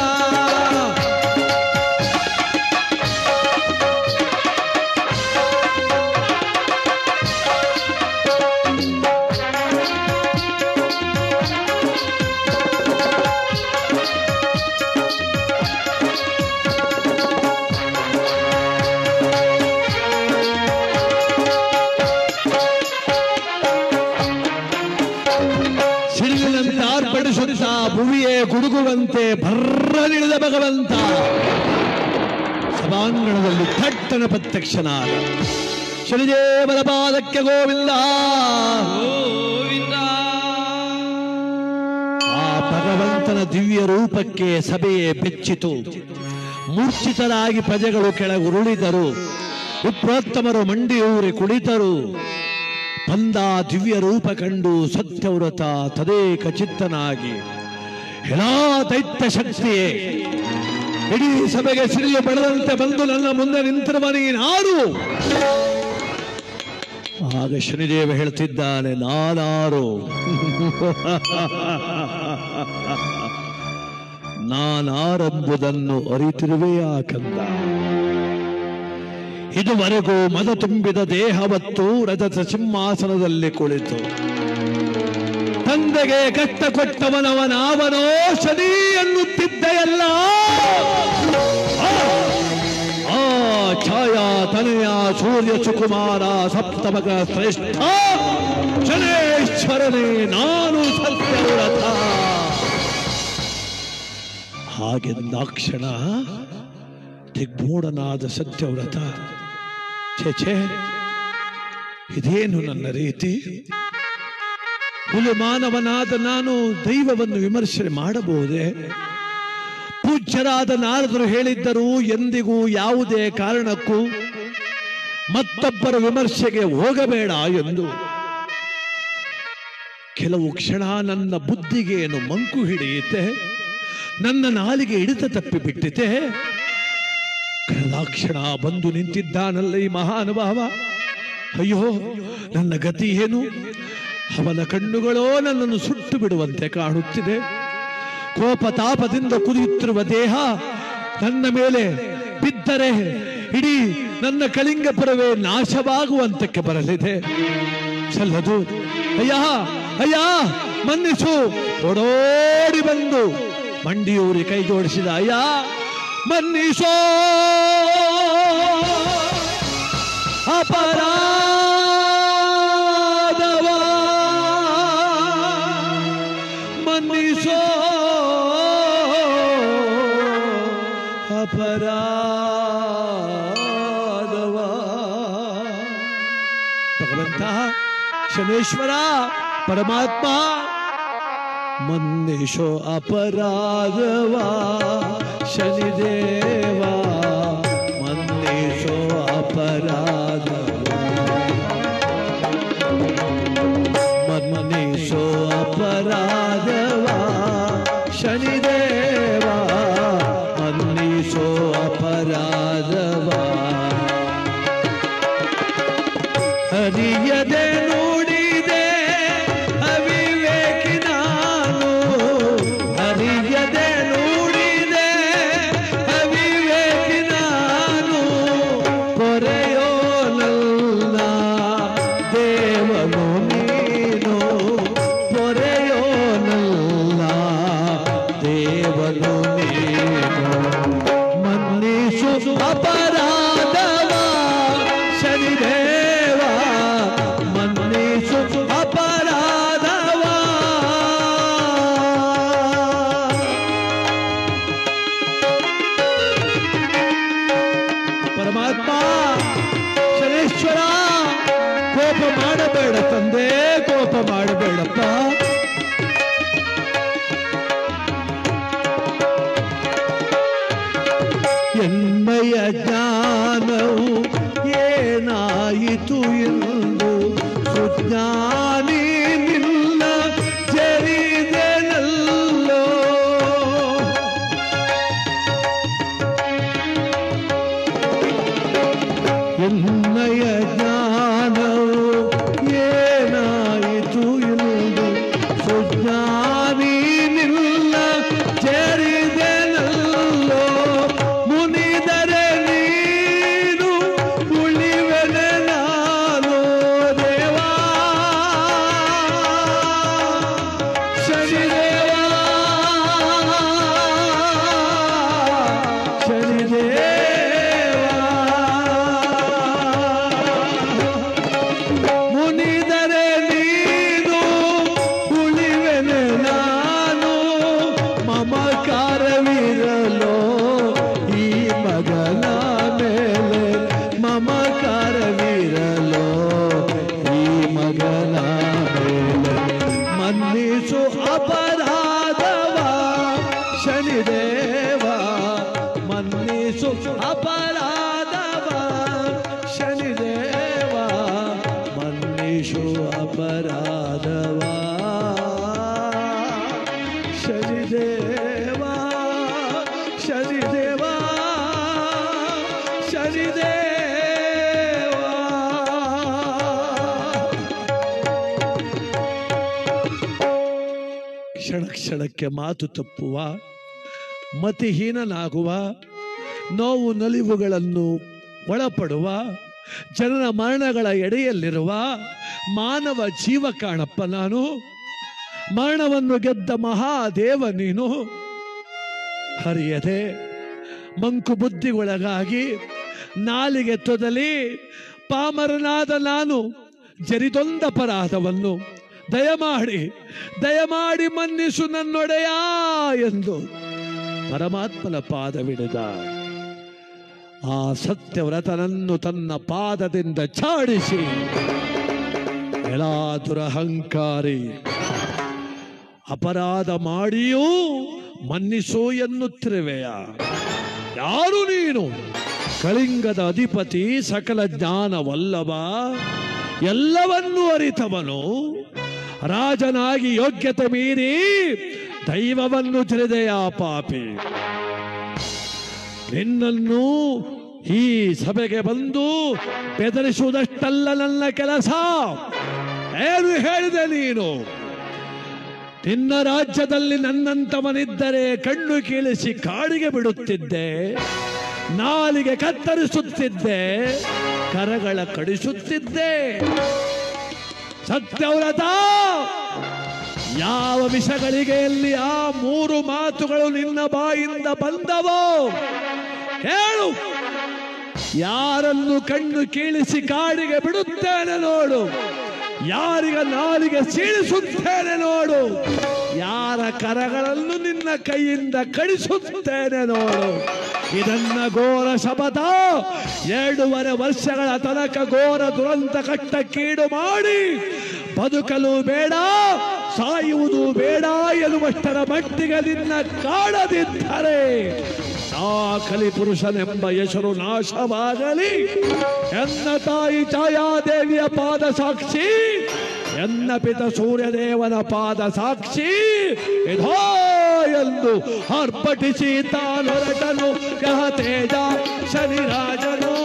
ಸಿಡಿಲಿನಂತಾರ್ಪಡಿಸುತ್ತ ಭುವಿಯೇ ಗುಡುಗುವಂತೆ ಭರ್ರನಿಳಿದ ಭಗವಂತ ಸಭಾಂಗಣದಲ್ಲಿ ಥಟ್ಟನ ಪ್ರತ್ಯಕ್ಷನಾದ. ಶನಿದೇವರ ಪಾದಕ್ಕೆ ಗೋವಿಂದ ಗೋವಿಂದ. ಆ ಭಗವಂತನ ದಿವ್ಯ ರೂಪಕ್ಕೆ ಸಭೆಯೇ ಬೆಚ್ಚಿತು. ಮೂರ್ಛಿತರಾಗಿ ಪ್ರಜೆಗಳು ಕೆಳಗುರುಳಿದರು. ವಿಪ್ರೋತ್ತಮರು ಮಂಡಿಯೂರಿ ಕುಳಿತರು. ಬಂದ ದಿವ್ಯ ರೂಪ ಕಂಡು ಸತ್ಯವ್ರತ ತದೇಕ ಚಿತ್ತನಾಗಿ ಎಲ್ಲಾ ದೈತ್ಯ ಶಕ್ತಿಯೇ ಇಡೀ ಸಭೆಗೆ ಸಿಡಿಲು ಬೆಳೆದಂತೆ ಬಂದು ನನ್ನ ಮುಂದೆ ನಿಂತಿರುವ ನೀನಾರು. ಆಗ ಶನಿದೇವ ಹೇಳ್ತಿದ್ದಾನೆ, ನಾನಾರು? ನಾನಾರೆಂಬುದನ್ನು ಅರಿತಿರುವೆಯಾ ಕಂದ? ಇದುವರೆಗೂ ಮದ ತುಂಬಿದ ದೇಹವತ್ತು ರಜತ ಸಿಂಹಾಸನದಲ್ಲಿ ಕುಳಿತು ತಂದೆಗೆ ಕಷ್ಟ ಕೊಟ್ಟವನವನಾವನೋ ಶನಿ ಎನ್ನುತ್ತಿದ್ದೆಯಲ್ಲ. ಆ ಛಾಯಾ ತನೆಯ ಸೂರ್ಯ ಸುಕುಮಾರ ಸಪ್ತಮಕ ಶ್ರೇಷ್ಠ ಶನೇಶ್ವರನೇ ನಾನು ಸತ್ಯವ್ರತ. ಹಾಗೆಂದಾಕ್ಷಣ ದಿಗ್ಮೂಢನಾದ ಸತ್ಯವ್ರತ, ಛೇ, ಇದೇನು ನನ್ನ ರೀತಿ? ಹುಲು ಮಾನವನಾದ ನಾನು ದೈವವನ್ನು ವಿಮರ್ಶೆ ಮಾಡಬಹುದೇ? ಪೂಜ್ಯರಾದ ನಾರದರು ಹೇಳಿದ್ದರು, ಎಂದಿಗೂ ಯಾವುದೇ ಕಾರಣಕ್ಕೂ ಮತ್ತೊಬ್ಬರ ವಿಮರ್ಶೆಗೆ ಹೋಗಬೇಡ ಎಂದು. ಕೆಲವು ಕ್ಷಣ ನನ್ನ ಬುದ್ಧಿಗೆ ಏನು ಮಂಕು ಹಿಡಿಯುತ್ತೆ, ನನ್ನ ನಾಲಿಗೆ ಹಿಡಿತ ತಪ್ಪಿಬಿಟ್ಟಿತೆ. ಕಳೆದಾಕ್ಷಣ ಬಂದು ನಿಂತಿದ್ದಾನಲ್ಲ ಈ ಮಹಾನುಭಾವ. ಅಯ್ಯೋ, ನನ್ನ ಗತಿ ಏನು? ಅವನ ಕಣ್ಣುಗಳೋ ನನ್ನನ್ನು ಸುಟ್ಟು ಬಿಡುವಂತೆ ಕಾಣುತ್ತಿದೆ. ಕೋಪ ತಾಪದಿಂದ ಕುದಿಯುತ್ತಿರುವ ದೇಹ ನನ್ನ ಮೇಲೆ ಬಿದ್ದರೆ ಇಡೀ ನನ್ನ ಕಳಿಂಗಪುರವೇ ನಾಶವಾಗುವಂತಕ್ಕೆ ಬರಲಿದೆ. ಸಲ್ಲದು. ಅಯ್ಯ ಅಯ್ಯ ಮನ್ನಿಸು. ಓಡೋಡಿ ಬಂದು ಮಂಡಿಯೂರಿ ಕೈ ಜೋಡಿಸಿದ. ಅಯ್ಯ ಮನ್ನಿಸೋ, ಅಪರಾಧವ ಮನ್ನಿಸೋ, ಅಪರಾಧವ. ಭಗವಂತ ಶನೇಶ್ವರ ಪರಮಾತ್ಮ ಮನ್ನಿಸೋ ಅಪರಾಧವ. ಶನಿದೇವ ಮನ್ನಿಸೋ ಅಪರಾಧವ. ಮನ್ನಿಸೋ ಅಪರಾಧವ. ಶನಿದೇವ ಮನ್ನಿಸೋ ಅಪರಾಧವ. ಹರಿಯದೆ ನುಡಿದೆ ಅವಿವೇಕಿ ನಾನು. ಹರಿಯದೆ ನುಡಿದೆ ಅವಿವೇಕಿ ನಾನು. ಕೊರೆಯೋ ನನ್ನ ದೇವನು ನೀನು. ಕೊರೆಯೋ ನನ್ನ ದೇವನು ನೀನು. ಮನ್ನಿಸು ಅಪರಾಧವ. ಶನಿದೇವ ಮನ್ನಿಸು ಅಪರಾಧವ. ಪರಮಾತ್ಮ ಶನೇಶ್ವರ, ಕೋಪ ಮಾಡಬೇಡ ತಂದೆ, ಕೋಪ ಮಾಡ ಎನ್ನೆಯ ಜ್ಞಾನವು ಏನಾಯಿತು ಎಂದು ಸುಜ್ಞಾನಿ ನಿನ್ನ ಜರಿದೆನಲ್ಲೋ. ಎನ್ನೆಯ ಜ್ಞಾನವು ಏನಾಯಿತು ಎಂದು ಸುಜ್ಞಾನಿ ನಿನ್ನ ಜರಿದೆನಲ್ಲೋ. ಮುನಿದರೆ ನೀನು ಉಳಿವೆನೆ ನಾನು ದೇವಾ ಶನಿದೇವಾ ಶನಿದೇವಾ. ಮುನಿದರೆ ನೀನು ಉಳಿವೆನೆ ನಾನು ಮಮಕಾರವಿರಲೋ ಈ ಮಗನ ಮೇಲೆ ಮಮಕಾರವಿರಲೋ ಈ ಮಗನ ಮೇಲೆ. ಮನ್ನಿಸು ಅಪರಾಧವ ಶನಿದೇವ ಮನ್ನಿಸು ಅಪರಾಧವ ಶನಿದೇವ ಮನ್ನಿಸು ಅಪರಾಧವ ಶನಿದೇವ ಶನಿದೇವ ಶನಿದೇವ. ಕ್ಷಣ ಕ್ಷಣಕ್ಕೆ ಮಾತು ತಪ್ಪುವ, ಮತಿಹೀನನಾಗುವ, ನೋವು ನಲಿವುಗಳನ್ನು ಒಳಪಡುವ, ಜನನ ಮರಣಗಳ ಎಡೆಯಲ್ಲಿರುವ ಮಾನವ ಜೀವ ಕಾಣಪ್ಪ ನಾನು. ಮರಣವನ್ನು ಗೆದ್ದ ಮಹಾದೇವ ನೀನು. ಹರಿಯದೆ ಮಂಕು ಬುದ್ಧಿಗೊಳಗಾಗಿ ನಾಲಿಗೆ ತೊದಲಿ ಪಾಮರನಾದ ನಾನು ಜರಿದೊಂದ ಅಪರಾಧವನ್ನು ದಯಮಾಡಿ ಮನ್ನಿಸು ನನ್ನೊಡೆಯ ಎಂದು ಪರಮಾತ್ಮನ ಪಾದವಿಡಿದ. ಆ ಸತ್ಯವ್ರತನನ್ನು ತನ್ನ ಪಾದದಿಂದ ಛಾಡಿಸಿ, ಎಲ್ಲಾ ದುರಹಂಕಾರಿ, ಅಪರಾಧ ಮಾಡಿಯೂ ಮನ್ನಿಸು ಎನ್ನುತ್ತಿರುವೆಯ. ಯಾರು ನೀನು? ಕಳಿಂಗದ ಅಧಿಪತಿ, ಸಕಲ ಜ್ಞಾನವಲ್ಲವ, ಎಲ್ಲವನ್ನೂ ಅರಿತವನು. ರಾಜನಾಗಿ ಯೋಗ್ಯತೆ ಮೀರಿ ದೈವವನ್ನು ತಿಳಿದೆಯ ಪಾಪಿ. ನಿನ್ನನ್ನು ಈ ಸಭೆಗೆ ಬಂದು ಬೆದರಿಸುವುದಷ್ಟಲ್ಲ ನನ್ನ ಕೆಲಸ. ಏನು ಹೇಳಿದೆ ನೀನು? ನಿನ್ನ ರಾಜ್ಯದಲ್ಲಿ ನನ್ನಂತವನಿದ್ದರೆ ಕಣ್ಣು ಕೀಳಿಸಿ ಕಾಡಿಗೆ ಬಿಡುತ್ತಿದ್ದೆ, ನಾಲಿಗೆ ಕತ್ತರಿಸುತ್ತಿದ್ದೆ, ಕರಗಳ ಕಡಿಸುತ್ತಿದ್ದೆ. ಸತ್ಯವ್ರತ, ಯಾವ ವಿಷಗಳಿಗೆಯಲ್ಲಿ ಆ ಮೂರು ಮಾತುಗಳು ನಿನ್ನ ಬಾಯಿಂದ ಬಂದವೋ ಹೇಳು. ಯಾರನ್ನು ಕಣ್ಣು ಕೀಳಿಸಿ ಕಾಡಿಗೆ ಬಿಡುತ್ತೇನೆ ನೋಡು, ಯಾರಿಗ ನಾಲಿಗೆ ಸೀಳಿಸುತ್ತೇನೆ ನೋಡು, ಯಾರ ಕರಗಳನ್ನು ನಿನ್ನ ಕೈಯಿಂದ ಕಡಿಸುತ್ತೇನೆ ನೋಡು. ಇದನ್ನ ಘೋರ ಶಪಥ. 2.5 ವರ್ಷಗಳ ತನಕ ಘೋರ ದುರಂತ ಕಟ್ಟಕ್ಕೀಡು ಮಾಡಿ ಬದುಕಲು ಬೇಡ, ಸಾಯುವುದು ಬೇಡ ಎನ್ನುವಷ್ಟರ ಮಟ್ಟಿಗೆ ನಿನ್ನ ಕಾಡದಿದ್ದರೆ ಆ ಕಲಿಪುರುಷನೆಂಬ ಹೆಸರು ನಾಶವಾಗಲಿ. ಎನ್ನ ತಾಯಿ ಛಾಯಾದೇವಿಯ ಪಾದ ಸಾಕ್ಷಿ, ಎನ್ನ ಪಿತ ಸೂರ್ಯದೇವನ ಪಾದ ಸಾಕ್ಷಿ ಇದೋ ಎಂದು ಅರ್ಪಟಿಸಿ ತಾನೊರಟನು ಯಹ ತೇಜ ಶನಿರಾಜನು.